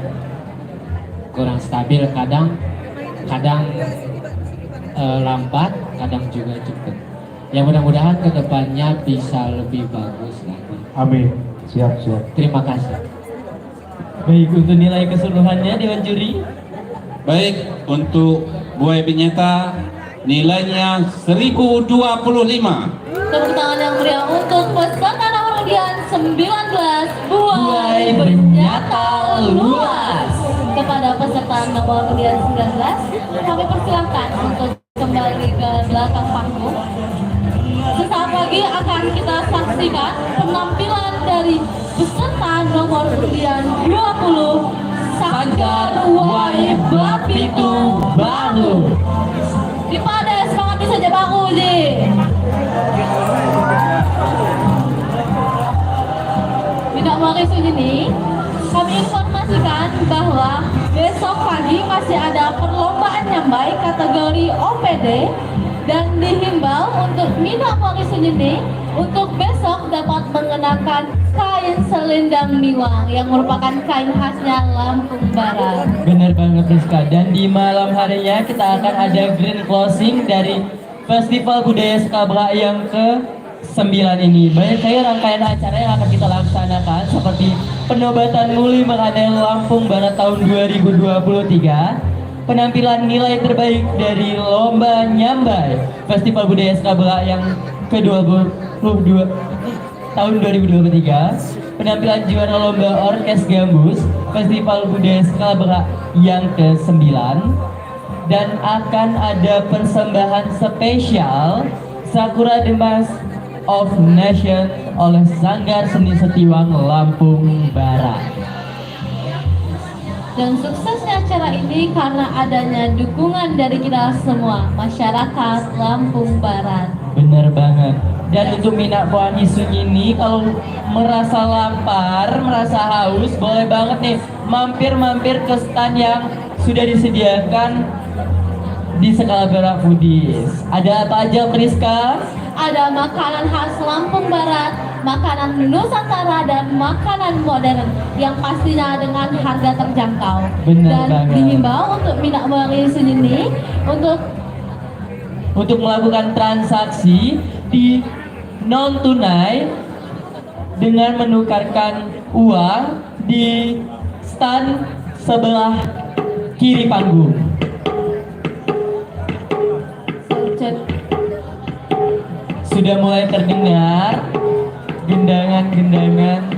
kurang stabil, kadang lambat, kadang juga cepet. Ya mudah-mudahan kedepannya bisa lebih bagus lagi. Amin. Siap, siap. Terima kasih. Baik, untuk nilai keseluruhannya Dewan Juri. Baik, untuk buai penyata nilainya 1025. Tepuk tangan yang meriah untuk peserta nomor undian 19 buai penyata luas. Kepada peserta nomor undian 19, kami persilahkan untuk kembali ke belakang panggung. Sesaat lagi akan kita saksikan penampilan dari peserta nomor undian 20 Sanggar Wai Bapitu Baru. Dipada semangat bisa aja baku Ji. Tidak mau ini, kami informasikan bahwa besok pagi masih ada perlombaan nyambai kategori OPD dan dihimbau untuk Mina Morisun ini untuk besok dapat mengenakan kain selendang niwang yang merupakan kain khasnya Lampung Barat. Benar banget Rizka, dan di malam harinya kita akan ada grand closing dari Festival Budaya Sekabra yang ke-9 ini. Banyak sekali rangkaian acara yang akan kita laksanakan seperti penobatan Muli Meradel Lampung Barat tahun 2023, penampilan nilai terbaik dari Lomba Nyambai Festival Budaya Sekabra yang ke-22 tahun 2023, penampilan juara Lomba Orkes Gambus Festival Budaya Sekabra yang ke-9, dan akan ada persembahan spesial Sakura The Mask of Nation oleh Sanggar Seni Setiwang Lampung Barat. Dan suksesnya acara ini karena adanya dukungan dari kita semua, masyarakat Lampung Barat. Bener banget. Dan untuk Mina Puanisun ini, kalau merasa lapar, merasa haus, boleh banget nih mampir ke stand yang sudah disediakan di Sekabra Foodies. Ada apa aja, Priska? Ada makanan khas Lampung Barat, makanan Nusantara, dan makanan modern yang pastinya dengan harga terjangkau. Bener dan banget. dihimbau untuk Mina Morisun ini untuk melakukan transaksi di non tunai dengan menukarkan uang di stand sebelah kiri panggung. Sudah mulai terdengar gendangan-gendangan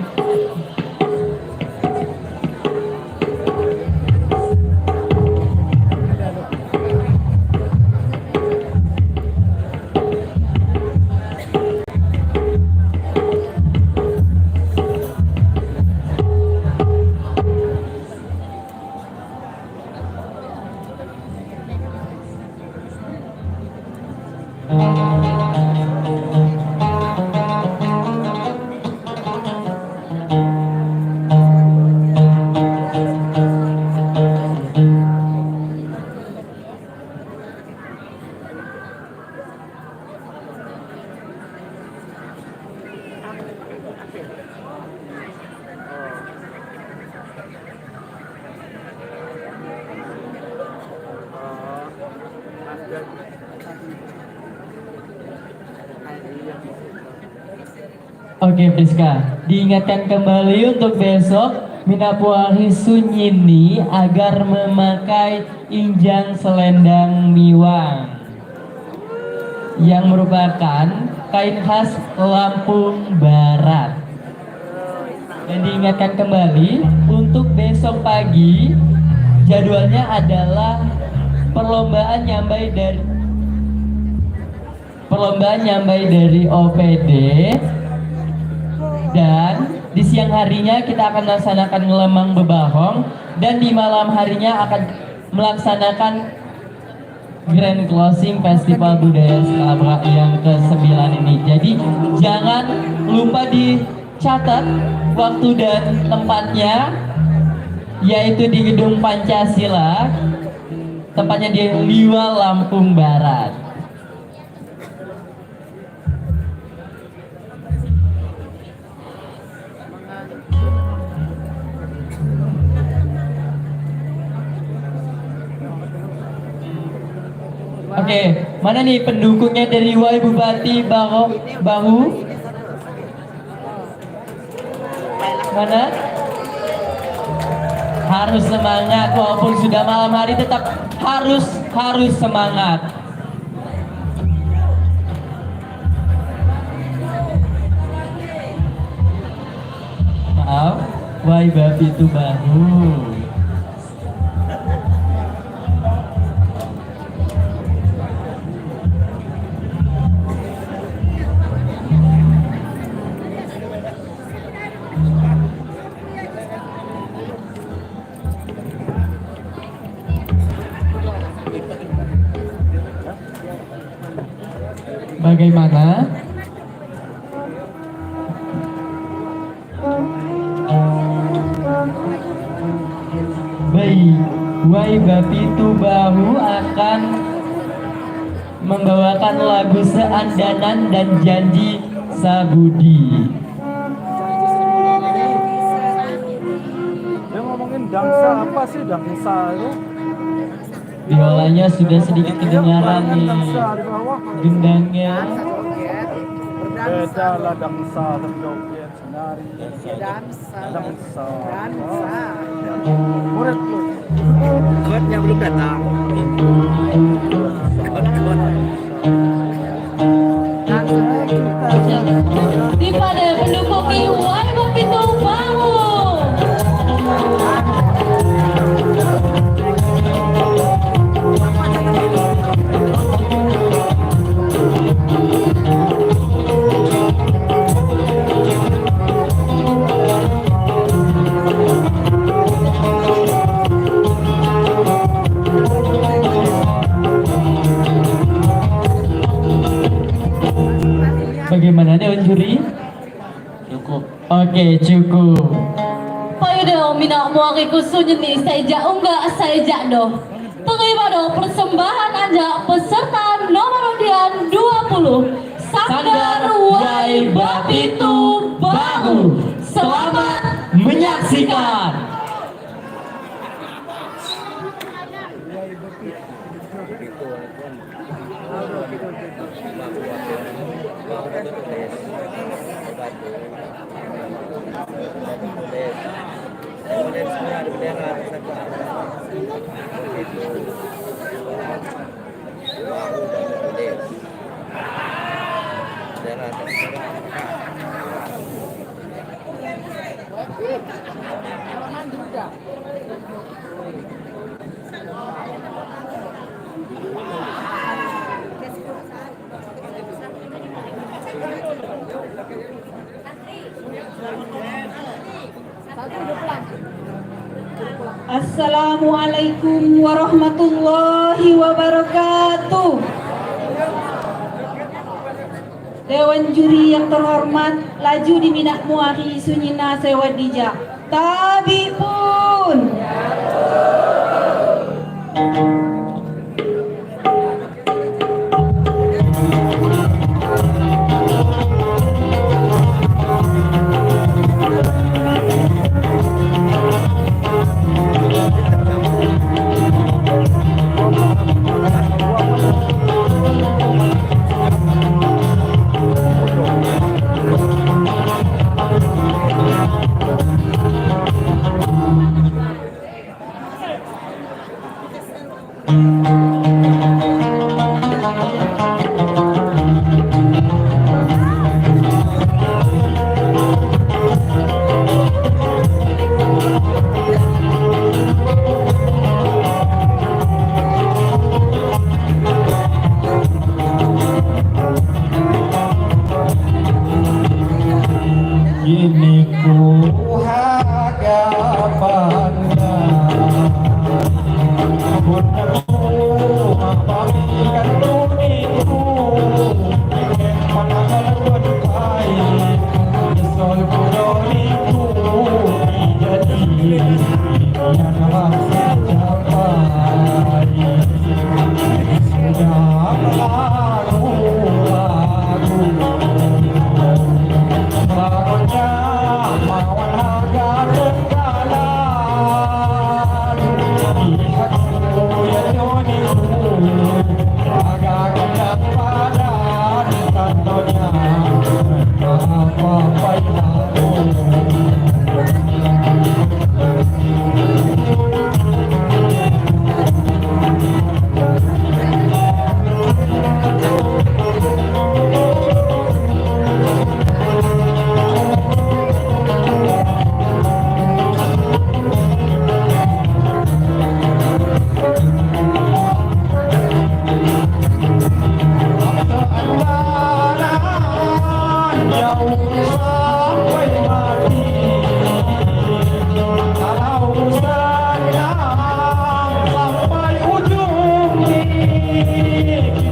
Oke Priska, diingatkan kembali untuk besok Minapuahi Sunyini agar memakai injang selendang miwang yang merupakan kain khas Lampung Barat. Dan diingatkan kembali untuk besok pagi jadwalnya adalah perlombaan nyambai dari OPD. Dan di siang harinya kita akan melaksanakan ngelemang bebahong, dan di malam harinya akan melaksanakan grand closing Festival Budaya Skelabra yang ke-9 ini. Jadi jangan lupa dicatat waktu dan tempatnya, yaitu di Gedung Pancasila, tempatnya di Liwa, Lampung Barat. Oke, mana nih pendukungnya dari Wali Bupati Bahu? Mana? Harus semangat, walaupun sudah malam hari tetap harus semangat. Maaf, Wali Bupati itu Bahu. Bagaimana? Baik, Wai Bapitu Bahu akan membawakan lagu Seandanan dan Janji Sabudi. Dia ngomongin dangsa apa sih dangsa itu? Biolanya sudah sedikit kedengaran nih. Gendangnya. Beda lah dangsa dan joget senari. Dangsa. Murid lu. Buatnya belum datang. Daripada mendukungi Wai Bapitu Bahu. Bagaimana Dewan Juri? Cukup. Oke, cukup. Payudong minak muaki kusunya nih, saya unggah saya doh. Terima doh persembahan aja peserta nomor undian 20 Sanggar Wai Bapitu Bahu. Selamat menyaksikan. Assalamualaikum warahmatullahi wabarakatuh. Dewan juri yang terhormat, laju diminak muahi sunyina sewadija. Tabi pun. Kini ku hadapan bundaku mapapikan dumiku ingin panahal berkai nyesol kudoriku menjadi yang masih capai sudah berlalu bangunnya mawan harga tenggalan lihatku ya joniku agak kenyang padan kantonya apa-apa aku jauh sampai mati kalau senang sampai ujung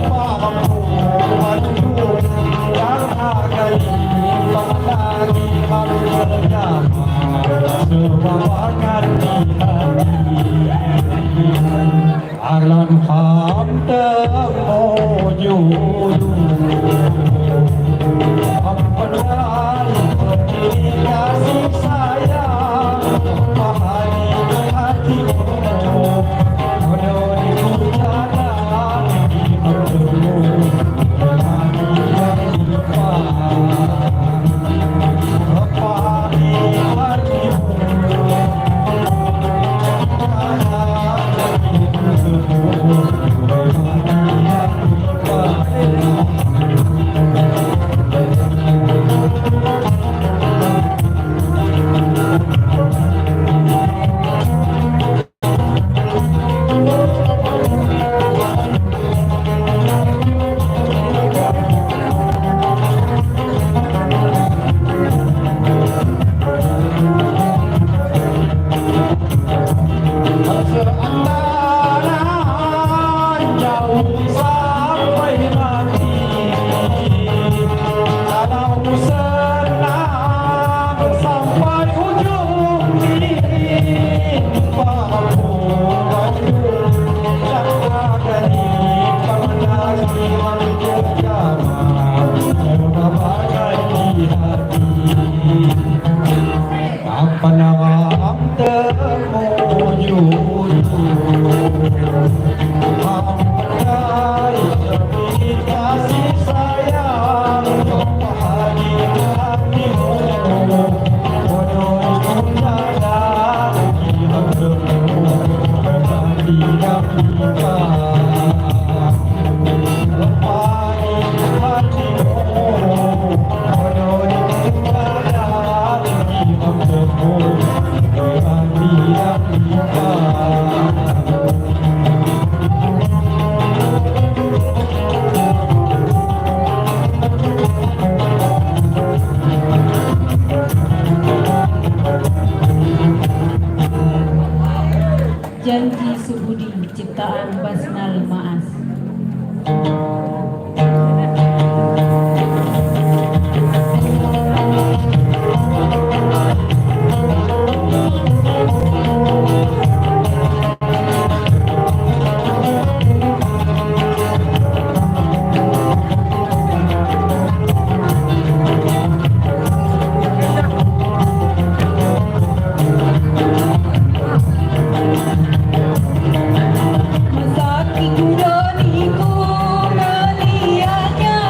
mampu maju dan hargai lagi harus bernama sebawakan di hati alam ham termoju kasih sayang pahami hatimu menoniku jalan di bertemu dengan yang depan pahami hatimu di bertemu dengan yang depan. Janji Subudi ciptaan Basnal Maas. Masaki kudoniku melihatnya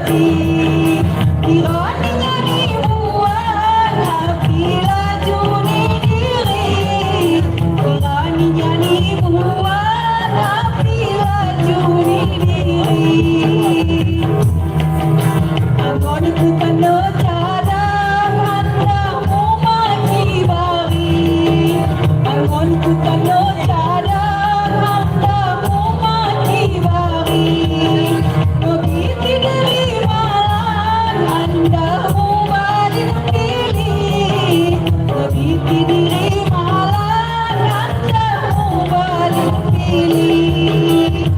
hati. Ironinya dibuat api laju di diri. Ironinya dibuat api laju di diri. Anggon ku kena cadang handamu mati bari. Anggon ku kena cadang handamu mati bari. Nobiti diri malan handamu balik pilih. Nobiti diri malan handamu balik pilih.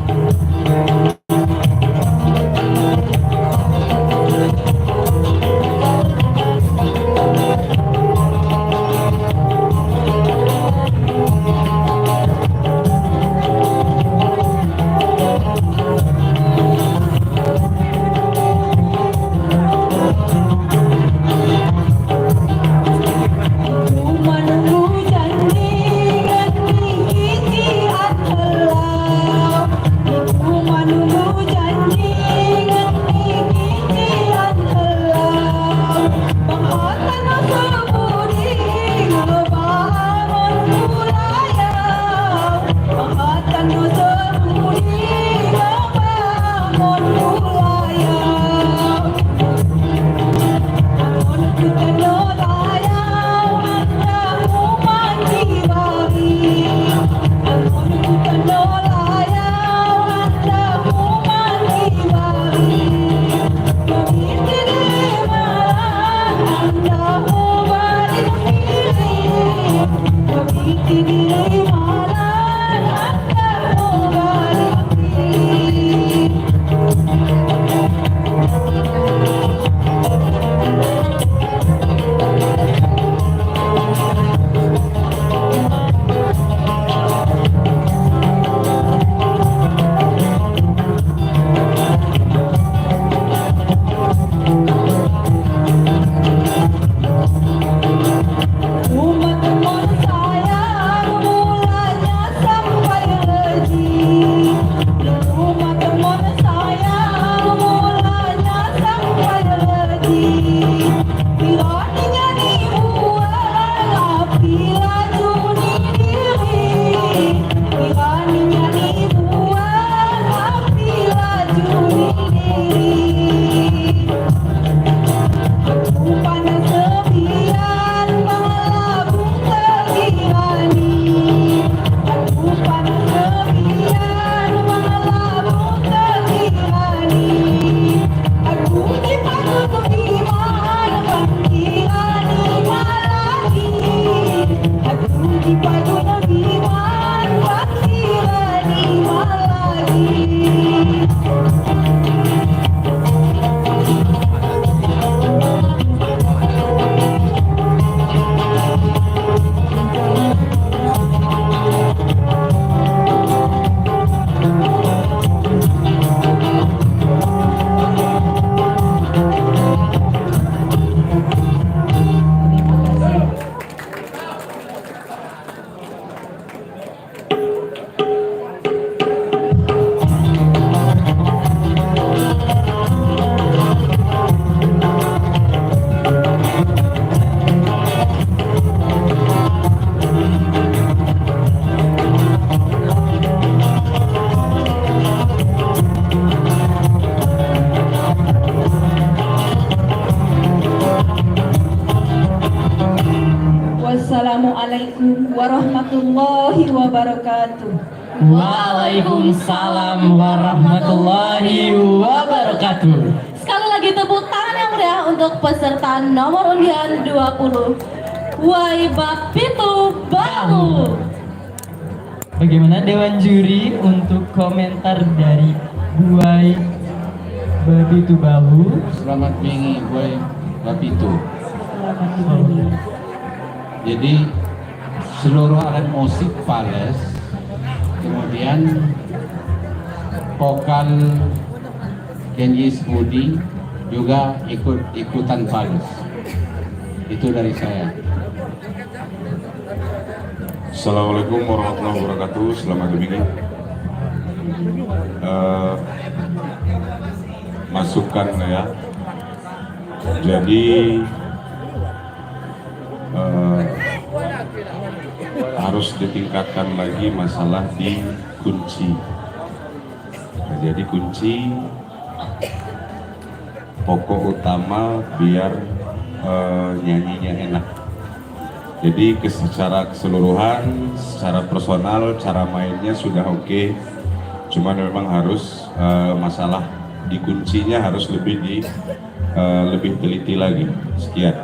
Menunggu janji ganti kician telah. Aku menunggu janji ganti kician telah. Penghatan sebudi ngebangun kulayang. Penghatan sebudi ngebangun kulayang. Anggon ku kena layang handamu mati bari. Anggon ku kena layang handamu mati bari. Nobiti diri malan handamu balik pilih. Nobiti diri malan handamu balik pilih. Teman-teman sayang mulanya sampai leji. Teman-teman sayang mulanya sampai leji. Ironinya dibuat api laju di diri. Ironinya dibuat api laju di diri. Aku panas sepian melabung tergirani. Aku panas sepian melabung tergirani. Aku dipaksa iman pangkirani malagi. Aku dipaksa iman pangkirani malagi. Wassalamualaikum warahmatullahi wabarakatuh. Waalaikumsalam warahmatullahi wabarakatuh. Sekali lagi tepuk tangan yang meriah untuk peserta nomor undian 20 Waiba Pitu Bahu. Bagaimana Dewan Juri untuk komentar dari Buai Babitu Bahu? Selamat pagi Buai Babitu. Jadi seluruh alat musik Pales, kemudian vokal Kenji Budi juga ikutan Pales. Itu dari saya. Assalamualaikum warahmatullahi wabarakatuh. Selamat pagi. masukan ya. Jadi harus ditingkatkan lagi masalah di kunci. Nah, jadi kunci pokok utama biar nyanyinya enak. Jadi secara keseluruhan, secara personal, cara mainnya sudah oke. Cuman memang harus masalah di kuncinya harus lebih teliti lagi. Sekian.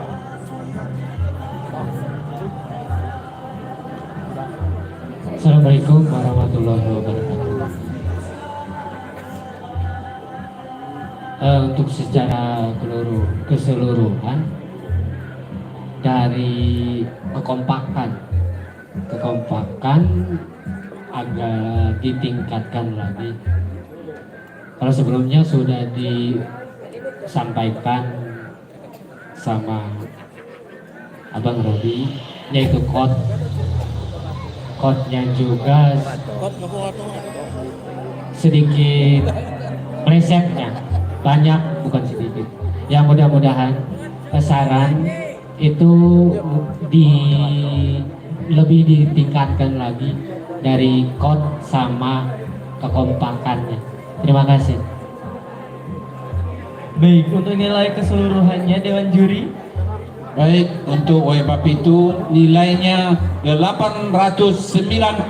Assalamualaikum warahmatullahi wabarakatuh. Untuk secara keseluruhan dari kekompakan agak ditingkatkan lagi. Kalau sebelumnya sudah disampaikan sama Abang Robi, yaitu kodnya juga sedikit resepnya banyak, bukan sedikit. Ya mudah-mudahan saran itu lebih ditingkatkan lagi dari kod sama kekompakannya. Terima kasih. Baik, untuk nilai keseluruhannya Dewan Juri. Baik, untuk WEBAP itu nilainya 895.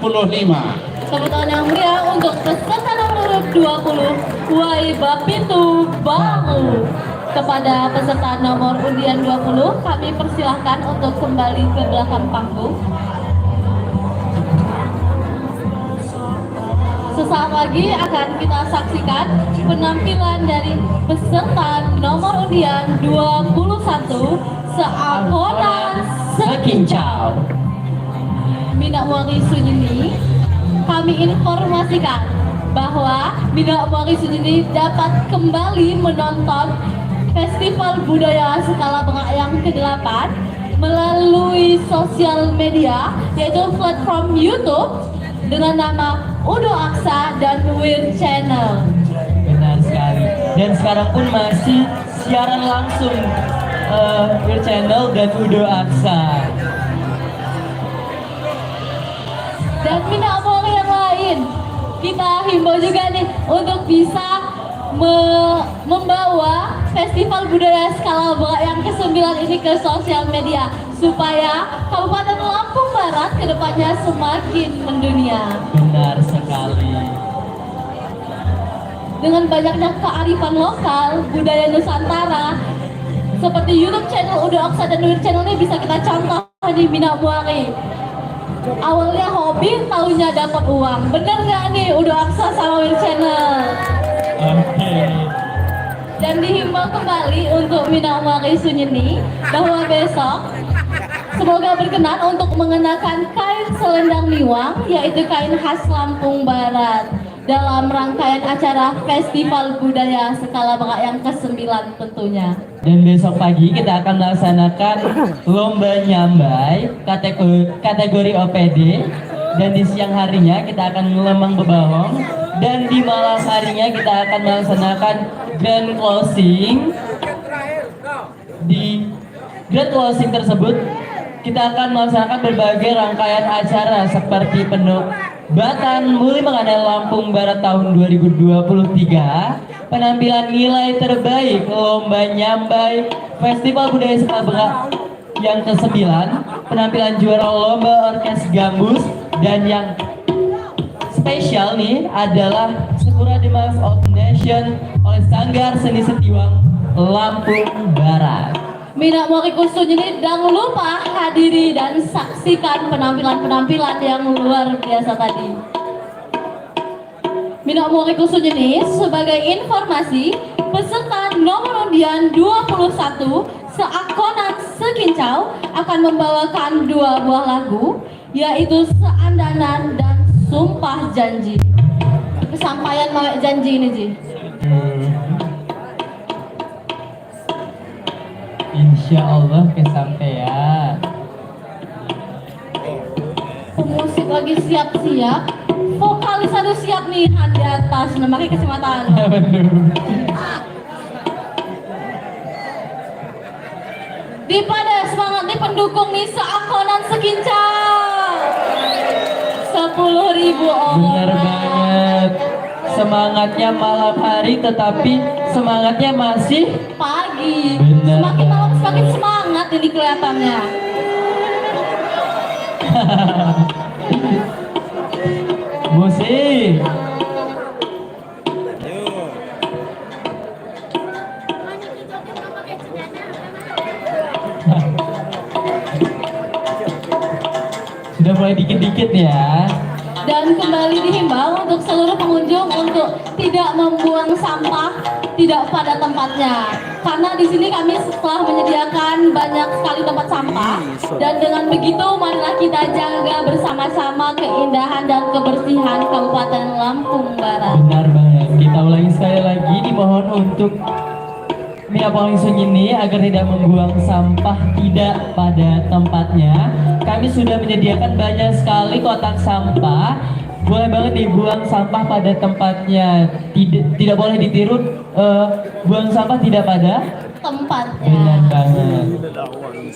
Tepuk tangan yang meriah untuk peserta nomor 20 WEBAP itu Bangu. Kepada peserta nomor undian 20 kami persilahkan untuk kembali ke belakang panggung. Sesaat lagi akan kita saksikan penampilan dari peserta nomor undian 21 seakonan sekincau. Mina Muari Sunyini, kami informasikan bahwa Mina Muari Sunyini dapat kembali menonton Festival Budaya Skala Bengak yang ke-8 melalui sosial media, yaitu platform YouTube dengan nama Udo Aksa dan Wir Channel. Benar sekali. Dan sekarang pun masih siaran langsung Wir Channel dan Udo Aksa. Dan Mina Muari yang lain, kita himbau juga nih untuk bisa membawa Festival Budaya Skala Bengak yang ke-9 ini ke sosial media supaya Kabupaten Lampung Barat kedepannya semakin mendunia. Benar sekali. Dengan banyaknya kearifan lokal, budaya Nusantara, seperti YouTube channel Udo Aksa dan Wir Channel ini bisa kita contoh di Mina Muari. Awalnya hobi, tahunya dapat uang. Bener gak nih Udo Aksa sama Wir Channel? Dan dihimbau kembali untuk Mina Muari Sunyini bahwa besok semoga berkenan untuk mengenakan kain selendang liwang, yaitu kain khas Lampung Barat, dalam rangkaian acara Festival Budaya Skala Bengak yang ke-9 tentunya. Dan besok pagi kita akan melaksanakan lomba nyambai kategori OPD, dan di siang harinya kita akan ngelemang bebahong, dan di malam harinya kita akan melaksanakan grand closing. Di grand closing tersebut kita akan melaksanakan berbagai rangkaian acara seperti penobatan Muli Mengenal Lampung Barat tahun 2023, penampilan nilai terbaik lomba nyambai Festival Budaya Skala Bengak yang ke-9, penampilan juara lomba orkes gambus, dan yang spesial nih adalah Sakura The Mask of Nation oleh Sanggar Seni Setiwang Lampung Barat. Mina Muari Sunyini, jangan lupa hadiri dan saksikan penampilan-penampilan yang luar biasa tadi. Mina Muari Sunyini, sebagai informasi, peserta nomor undian 21 seakonan sekincau akan membawakan 2 buah lagu, yaitu Seandanan dan Sumpah Janji. Kesampaian mawek janji ini, Ji. Insya Allah kesampaian. Pemusik lagi siap-siap, vokalis harus siap nih di atas, memakai kesempatan. Pada semangat nih pendukung Nisa Akonan Sekincang. 10.000 orang. Benar banget. Semangatnya malam hari tetapi semangatnya masih Pagi. Benar. Semakin malam semakin semangat ini kelihatannya. musik. Sudah mulai dikit-dikit ya. Dan kembali dihimbau untuk seluruh pengunjung untuk tidak membuang sampah tidak pada tempatnya. Karena di sini kami setelah menyediakan banyak sekali tempat sampah dan dengan begitu marilah kita jaga bersama-sama keindahan dan kebersihan Kabupaten Lampung Barat. Benar banget. Kita ulangi sekali lagi, dimohon untuk Mina Panglisung ini agar tidak membuang sampah tidak pada tempatnya. Kami sudah menyediakan banyak sekali kotak sampah. Boleh banget dibuang sampah pada tempatnya. Tidak boleh ditiru buang sampah tidak pada Tempatnya. Benar banget.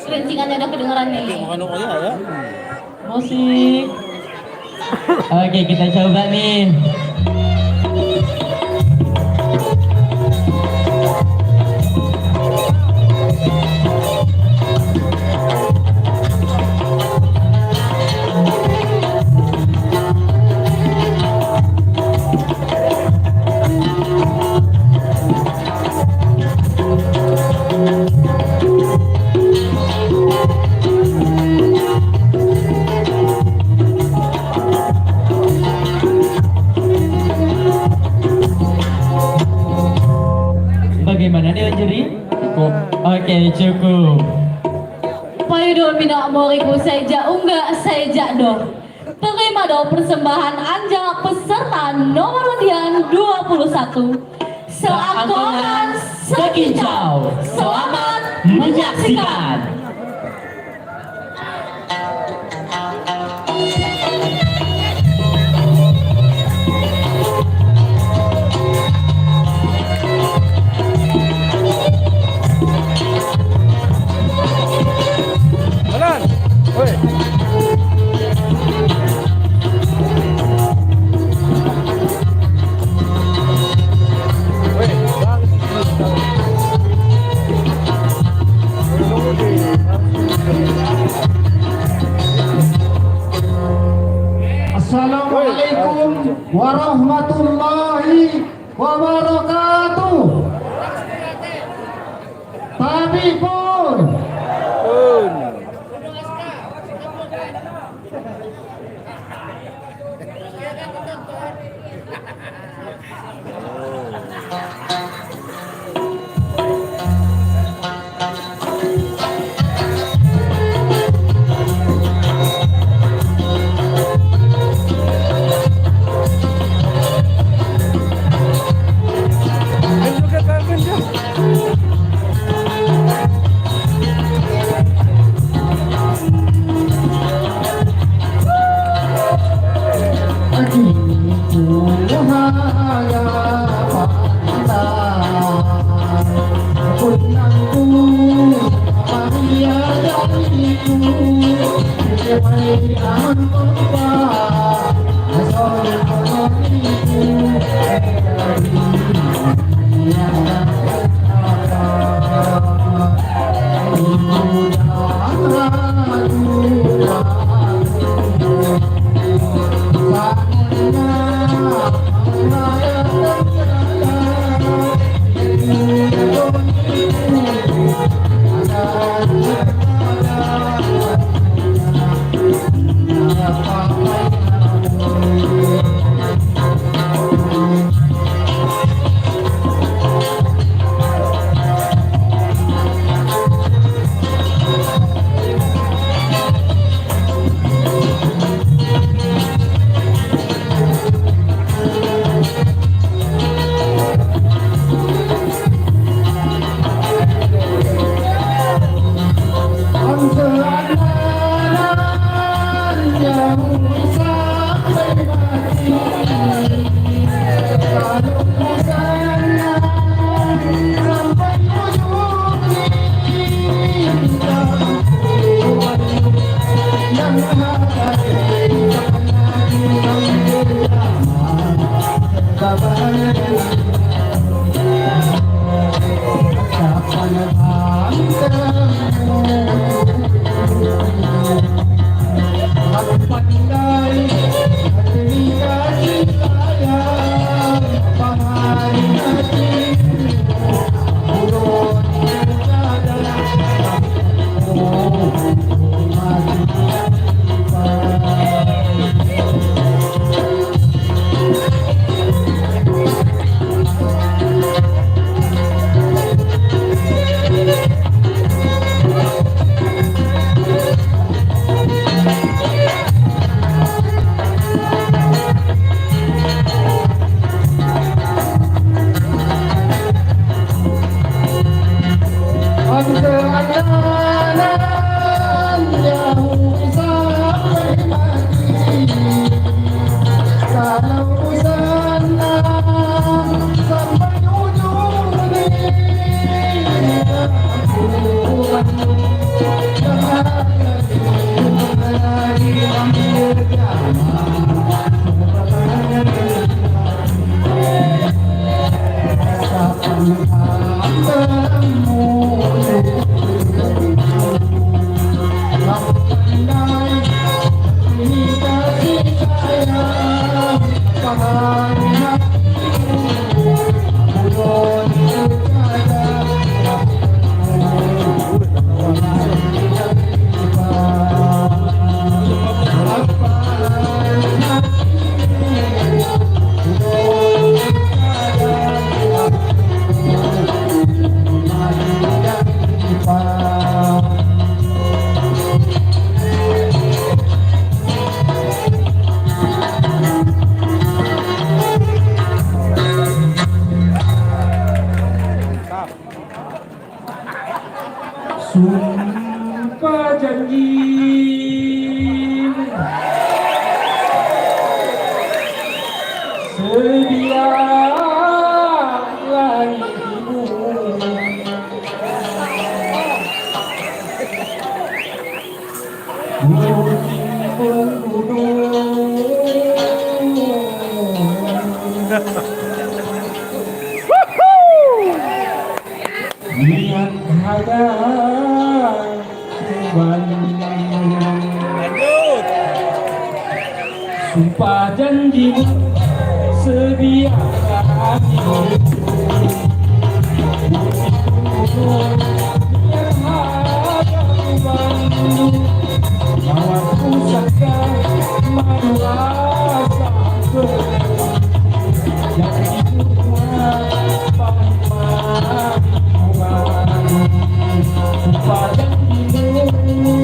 Rincingannya udah kedengeran nih. Musik. Oke, kita coba nih. Bagaimana nih Juri? Cukup. Oke, cukup. Payudol mina moriku seja unggah seja dong. Terima dong persembahan Anja peserta nomor undian 21. Seakonan Sekincau. Selamat menyaksikan. Assalamualaikum warahmatullahi wabarakatuh. Tapi pun Sumpah janji sedia langitmu, gunung pun niat ada sumpah janji sedia hatimu, yang ada Bandung, lawan pusaka madu rasa yang dibuat sumpah janjimu.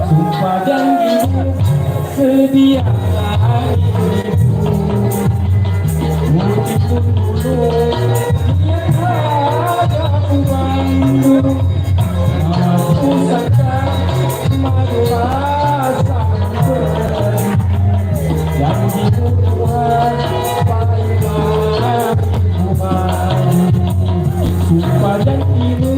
Sumpah janjimu sedia mungkin dulu yang ada Bandung, pusaka madu rasa yang dibuat Tuhan. Sumpah janjimu.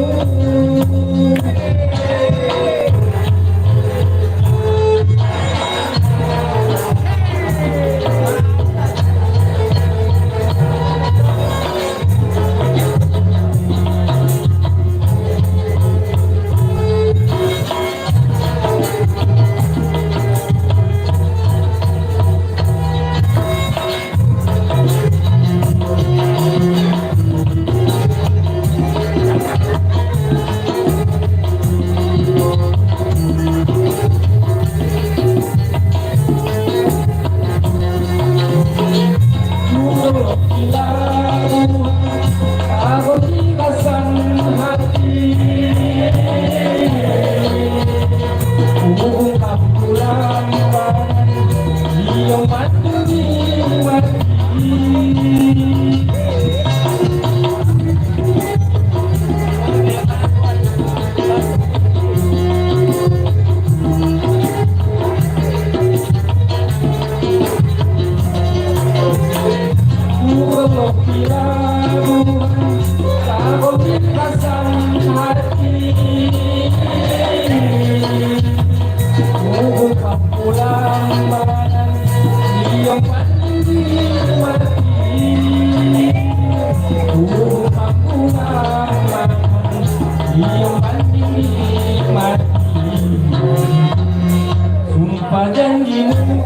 Sumpah janjimu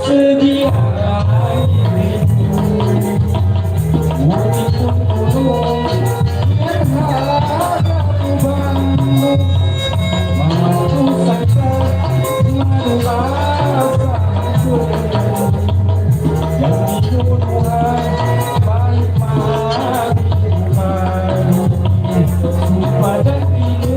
sedia Budi pun tulung dan harap ubanmu Mampu sangka madu rasa yang dibunuhan baik mati madu Sumpah janjimu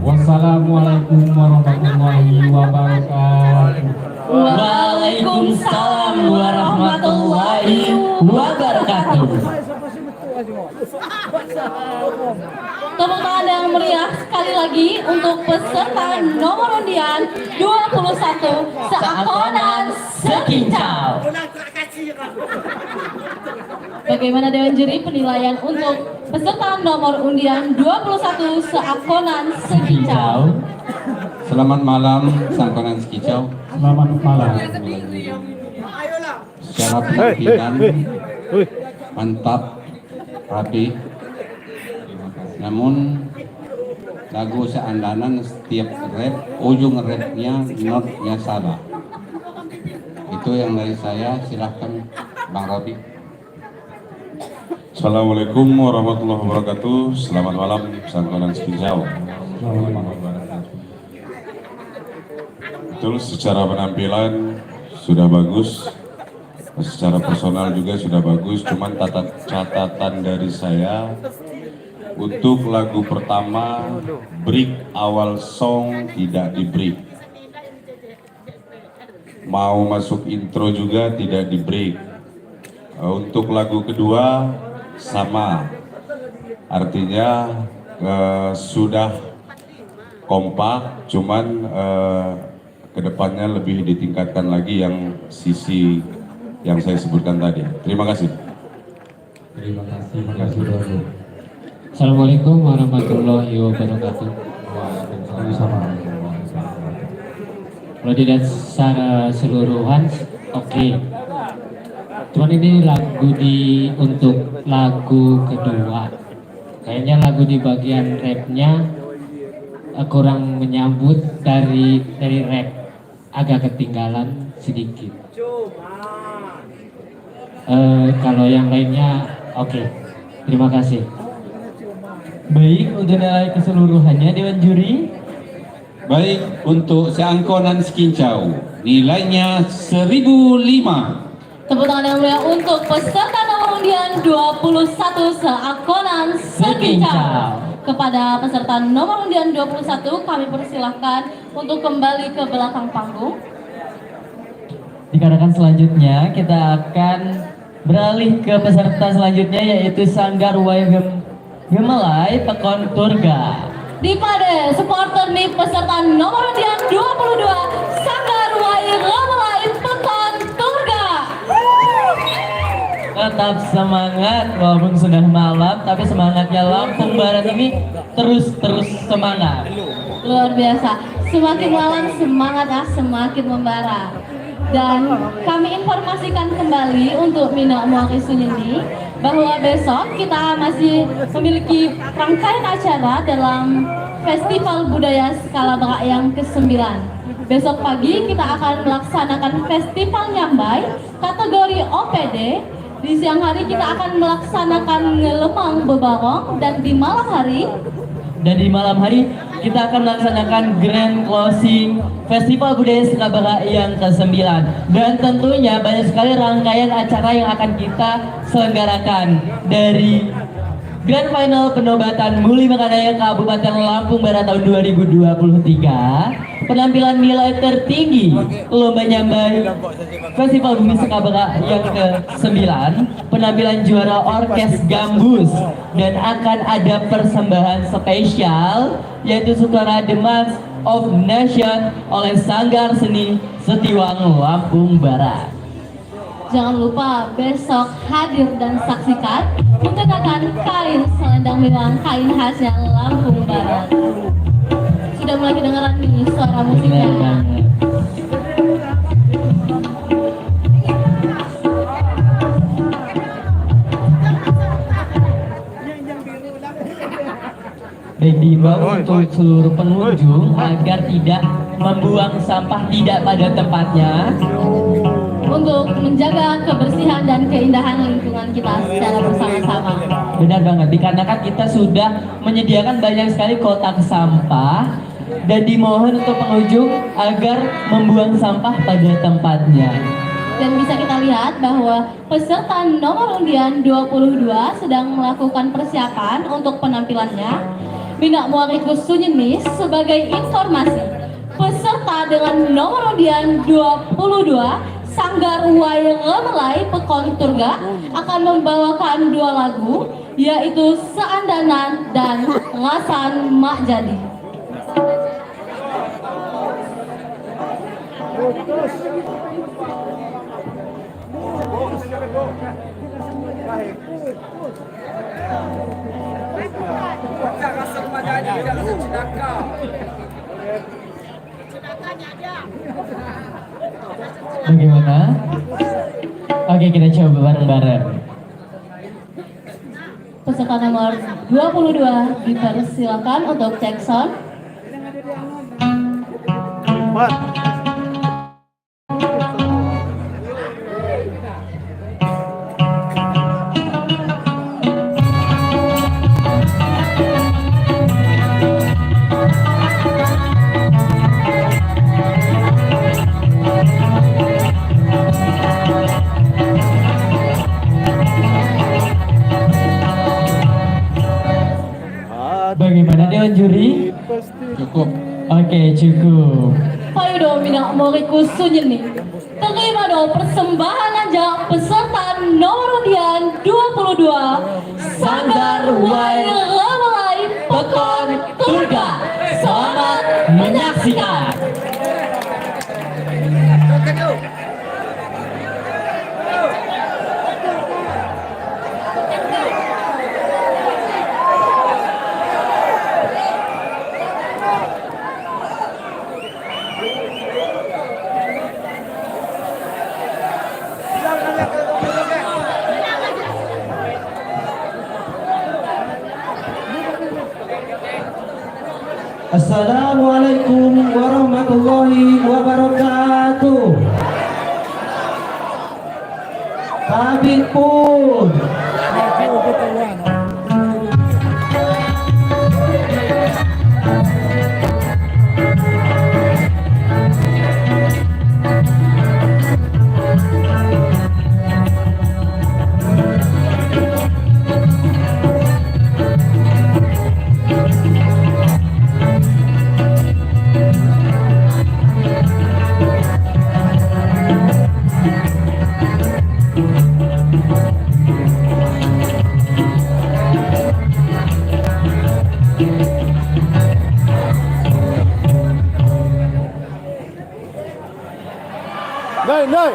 Wassalamualaikum warahmatullahi wabarakatuh. Waalaikumsalam warahmatullahi wabarakatuh. Tepuk tangan yang meriah sekali lagi untuk peserta nomor undian 21 seakonan sekincau. Bagaimana Dewan Juri penilaian untuk peserta nomor undian 21 seakonan sekincau? Selamat malam Sangkonan Sekicau. Selamat malam. Secara penampilan mantap, rapi. Namun lagu seandanan setiap rap, ujung rapnya notnya salah. Itu yang dari saya, silahkan Bang Robi. Assalamualaikum warahmatullahi wabarakatuh. Selamat malam Sangkonan Sekicau. Betul, secara penampilan sudah bagus, secara personal juga sudah bagus. Cuman catatan dari saya untuk lagu pertama, break awal song tidak di break. Mau masuk intro juga tidak di break. Untuk lagu kedua sama, artinya sudah kompak, cuman kedepannya lebih ditingkatkan lagi yang sisi yang saya sebutkan tadi. Terima kasih. Terima kasih Dodo. Assalamualaikum warahmatullahi wabarakatuh. Kalau dilihat secara seluruhan, oke. Cuman ini lagu untuk lagu kedua. Kayaknya lagu di bagian rapnya kurang menyambut dari rap, agak ketinggalan sedikit. Kalau yang lainnya oke. Terima kasih. Baik, untuk nilai keseluruhannya Dewan Juri. Baik, untuk seangkonan Sekincau nilainya 1005. Tepuk tangan yang mulia untuk peserta nomor undian 21 seakonan Sekincau. Kepada peserta nomor undian 21 kami persilahkan untuk kembali ke belakang panggung. Dikarenakan selanjutnya kita akan beralih ke peserta selanjutnya yaitu Sanggar Wayang Gemelai Pekon Turga. Di pada supporter nih peserta nomor undian 22 Sanggar Wayang Gemelai Pekon Turga. Tetap semangat walaupun sudah malam, tapi semangatnya Lampung Barat ini terus semangat. Luar biasa. Semakin malam semangatnya semakin membara. Dan kami informasikan kembali untuk Mina Muaki Sunyeni bahwa besok kita masih memiliki rangkaian acara dalam Festival Budaya Skala Barak yang ke-9. Besok pagi kita akan melaksanakan Festival Nyambai kategori OPD. Di siang hari kita akan melaksanakan Lemang Bebarong dan di malam hari kita akan melaksanakan grand closing Festival Budaya Skala yang ke-9. Dan tentunya banyak sekali rangkaian acara yang akan kita selenggarakan, dari grand final penobatan Muli Mekanaya Kabupaten Lampung Barat tahun 2023, penampilan nilai tertinggi Lomba Nyambai Festival Bumi Sekabara yang ke-9, penampilan juara Orkes Gambus, dan akan ada persembahan spesial yaitu Suara The March of Nation oleh Sanggar Seni Setiwang Lampung Barat. Jangan lupa besok hadir dan saksikan mengenakan kain selendang mewah, kain khasnya Lampung Barat. Sudah mulai kedengaran nih suara musiknya. Baik, diimbau untuk seluruh pengunjung agar tidak membuang sampah tidak pada tempatnya, untuk menjaga kebersihan dan keindahan lingkungan kita secara bersama-sama. Benar banget, dikarenakan kita sudah menyediakan banyak sekali kotak sampah dan dimohon untuk pengunjung agar membuang sampah pada tempatnya. Dan bisa kita lihat bahwa peserta nomor undian 22 sedang melakukan persiapan untuk penampilannya. Mina Muariku Sunyeni sebagai informasi, peserta dengan nomor undian 22 Sanggar Wairelai Pekon Turga akan membawakan 2 lagu, yaitu Seandanan dan Ngasan Mak Jadi. Bagaimana? Oke, kita coba bareng-bareng. Peserta nomor 22 dipersilakan untuk cek sound. Bagaimana Dewan Juri? Cukup. Oke, cukup. Ayo dong Mina Muariku Sunyeni, terima dong persembahan aja peserta nomor undian 22 Sanggar Wairelai Pekon Turga. Selamat menyaksikan. Assalamualaikum warahmatullahi wabarakatuh. Tabik pun. Dai.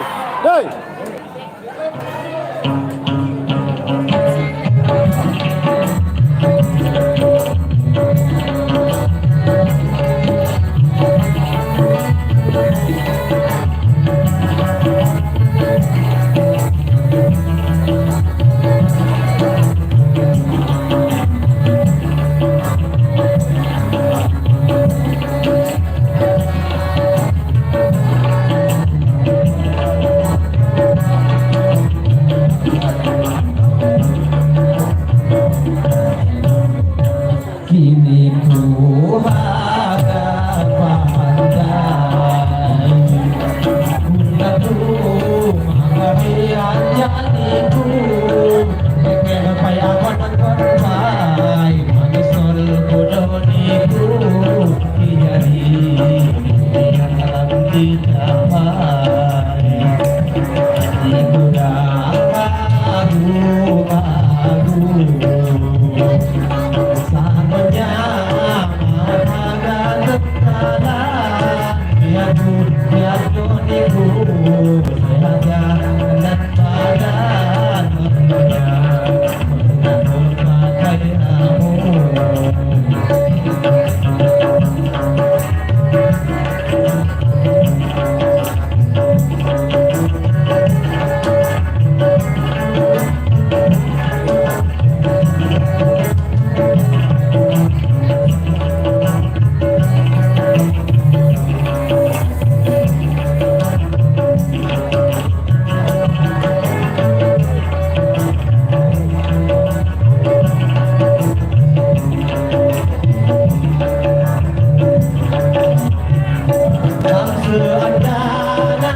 seandanan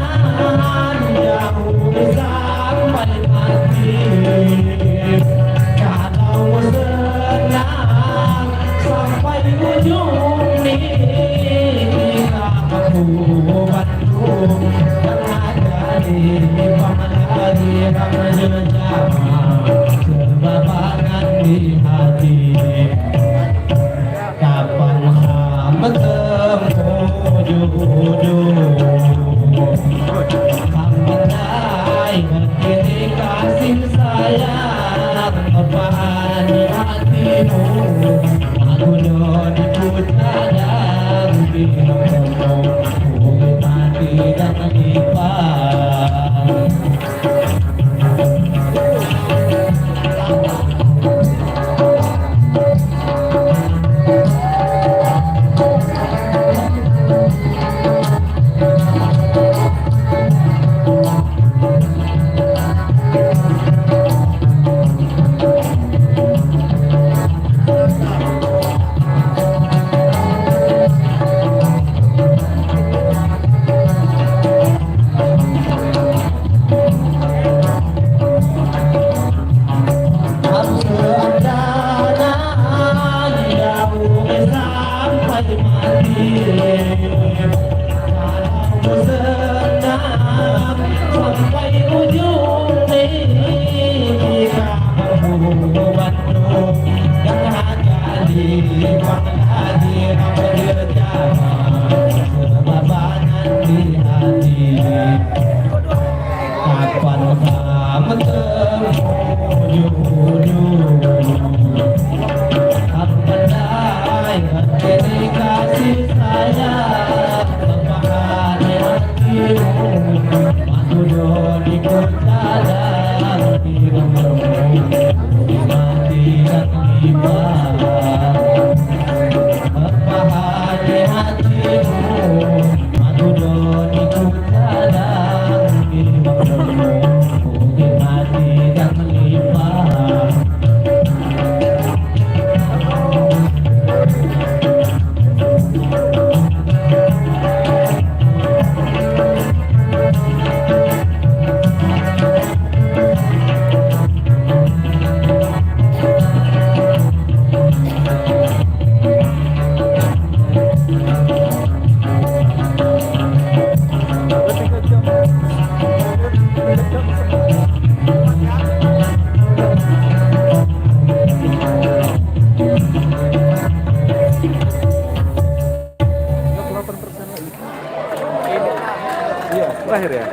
jauh sampai mati. Kalau senang sampai ujung ini aku bantu dan ada di mana di sebabangan di hati. Kapan bertemu jodoh, sampai kini kasih sayang berbahan di hatimu. Aku don cadang binamu, ku mati dan lipat. Terakhir ya.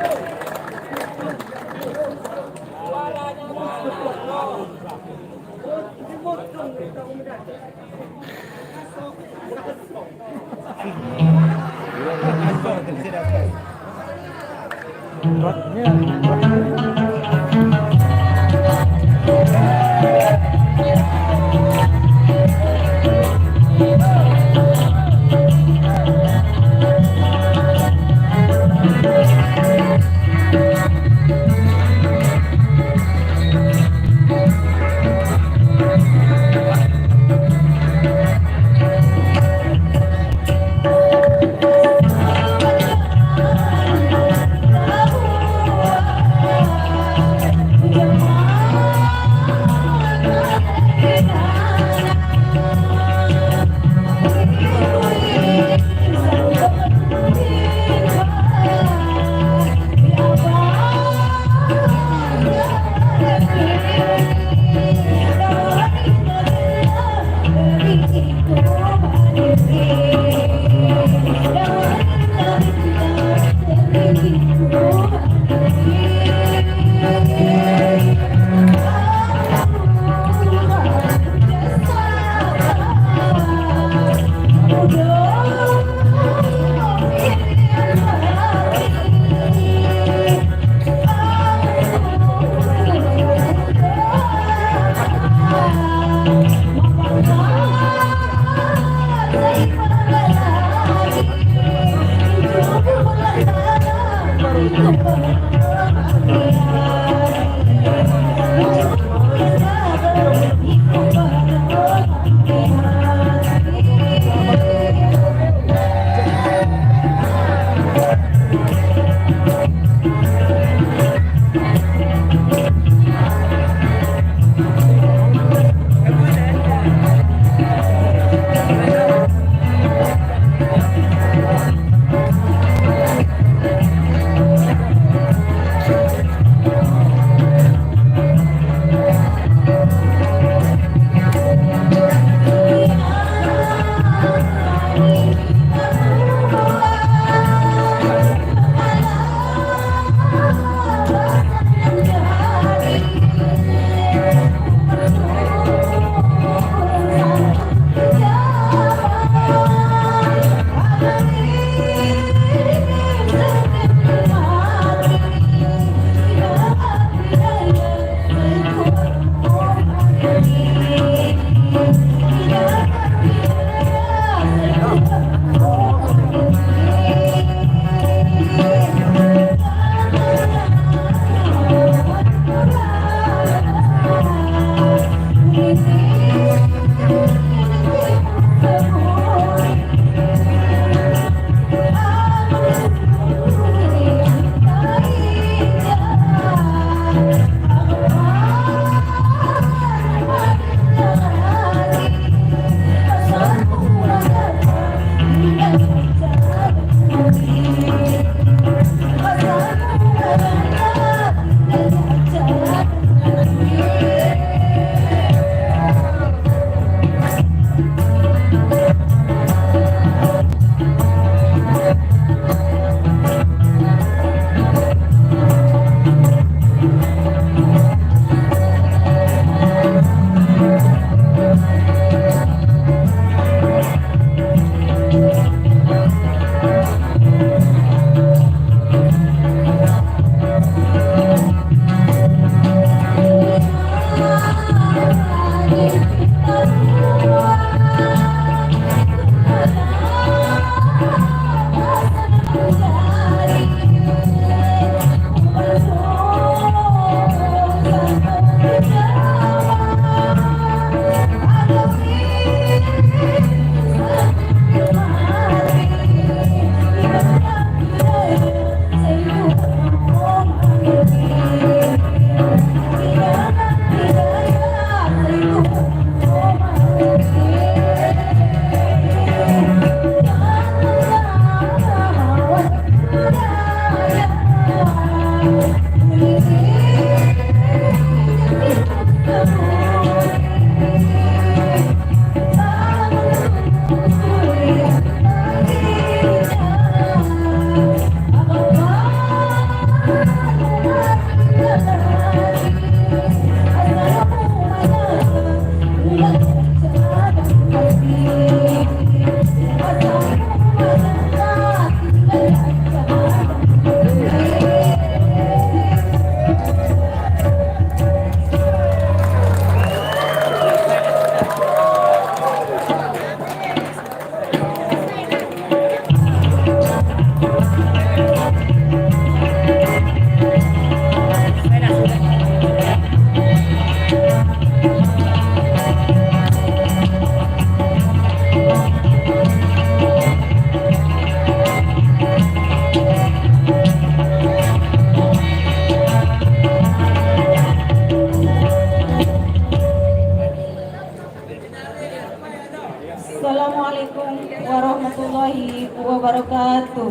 Assalamualaikum warahmatullahi wabarakatuh.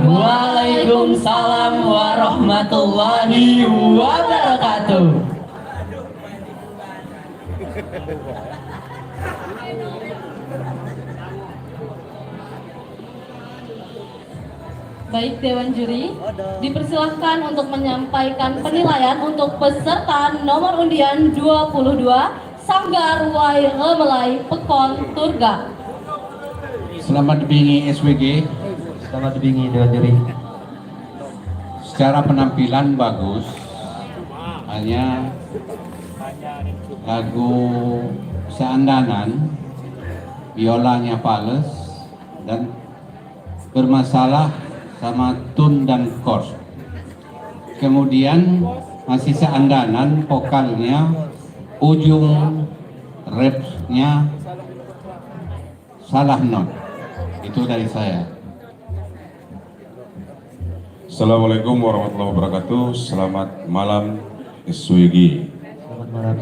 Waalaikumsalam warahmatullahi wabarakatuh. Baik Dewan Juri, dipersilahkan untuk menyampaikan penilaian untuk peserta nomor undian 22 Sanggar Wai Remelai Pekon Turga. Selamat dibingi SWG. Selamat dibingi Dewan Juri. Secara penampilan bagus, hanya lagu seandanan, biolanya fals dan bermasalah sama tune dan chord. Kemudian masih seandanan, vokalnya, ujung rapnya salah not. Itu dari saya. Assalamualaikum warahmatullahi wabarakatuh. Selamat malam SWG. Selamat malam.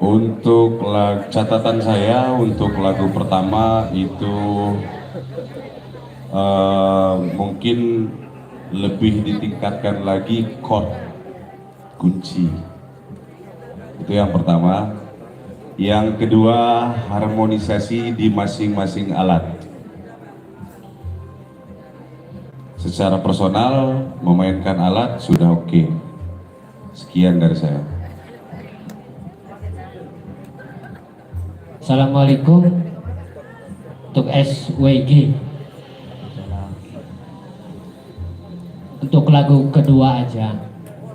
Untuk catatan saya untuk lagu pertama itu mungkin lebih ditingkatkan lagi chord kunci. Itu yang pertama. Yang kedua, harmonisasi di masing-masing alat. Secara personal, memainkan alat sudah oke. Sekian dari saya. Assalamualaikum untuk SWG. Untuk lagu kedua aja.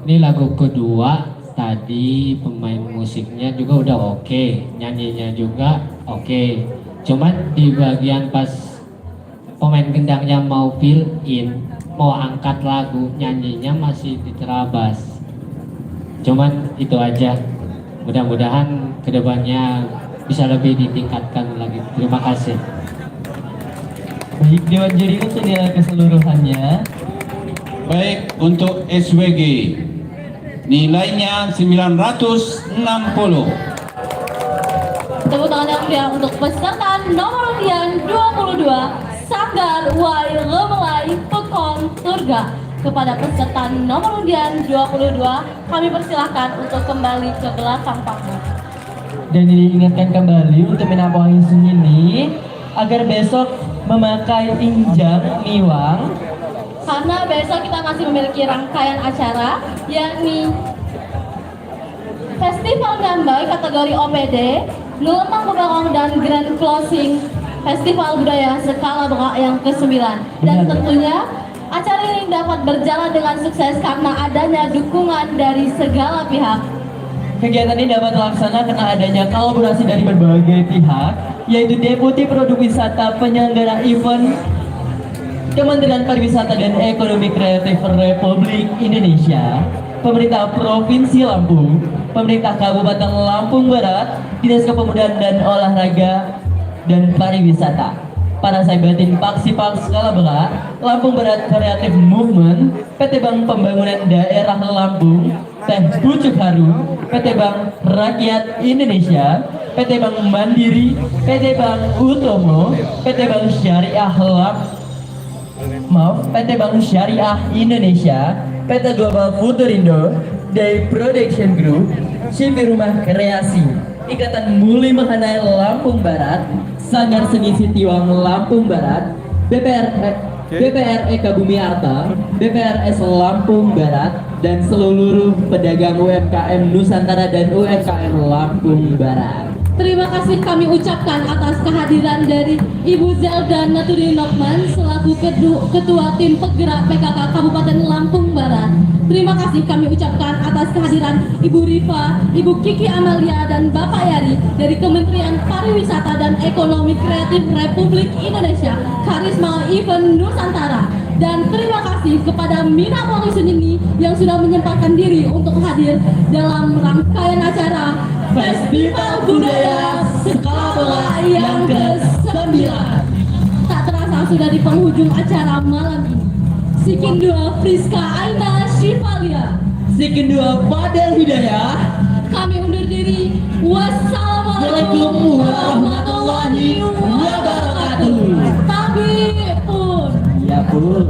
Ini lagu kedua, tadi pemain musiknya juga udah oke, nyanyinya juga oke. Cuman di bagian pas pemain gendangnya mau fill in, mau angkat lagu, nyanyinya masih diterabas. Cuman itu aja. Mudah-mudahan kedepannya bisa lebih ditingkatkan lagi. Terima kasih. Baik Dewan Juri, untuk nilai keseluruhannya. Baik, untuk SWG nilainya 960. Tepuk tangan yang meriah untuk peserta nomor undian 22 Sanggar Wai Remelai Pekon Turga. Kepada peserta nomor undian 22, kami persilahkan untuk kembali ke belakang panggung. Dan diingatkan kembali untuk menampung isu ini agar besok memakai injang miwang, karena besok kita masih memiliki rangkaian acara, yakni Festival Gambai kategori OPD, Lulemang Bebarong dan Grand Closing Festival Budaya Skala Berak yang ke-9. Dan tentunya acara ini dapat berjalan dengan sukses karena adanya dukungan dari segala pihak. kegiatan ini dapat terlaksana karena adanya kolaborasi dari berbagai pihak, yaitu Deputi Produk Wisata Penyelenggara Event Kementerian Pariwisata dan Ekonomi Kreatif Republik Indonesia, Pemerintah Provinsi Lampung, Pemerintah Kabupaten Lampung Barat, Dinas Kepemudaan dan Olahraga dan Pariwisata, para Saibatin Paksi Paks Kalabela, Lampung Barat Creative Movement, PT Bank Pembangunan Daerah Lampung, Teh Pucuk Harum, PT Bank Rakyat Indonesia, PT Bank Mandiri, PT Bank Utomo, PT Bank Syariah PT Bank Syariah Indonesia, PT Global Futurindo, Day Production Group, CV Rumah Kreasi, Ikatan Muli Mahanai Lampung Barat, Sanggar Seni Sitiwang Lampung Barat, BPR Eka Bumi Arta, BPRS Lampung Barat, dan seluruh pedagang UMKM Nusantara dan UMKM Lampung Barat. Terima kasih kami ucapkan atas kehadiran dari Ibu Zelda Naturin Nokman selaku Ketua Tim Penggerak PKK Kabupaten Lampung Barat. Terima kasih kami ucapkan atas kehadiran Ibu Rifa, Ibu Kiki Amalia, dan Bapak Yari dari Kementerian Pariwisata dan Ekonomi Kreatif Republik Indonesia, Karisma Event Nusantara. Dan terima kasih kepada Mina Wali Sunini yang sudah menyempatkan diri untuk hadir dalam rangkaian acara Festival Budaya Skala Bola yang ke-9. Tak terasa sudah di penghujung acara malam ini. Sikin 2 Friska Aina Shivalia, Sikin 2 Fadel Hidayah. Kami undur diri. Wassalamualaikum warahmatullahi wabarakatuh. Tabi pun. Ya pun.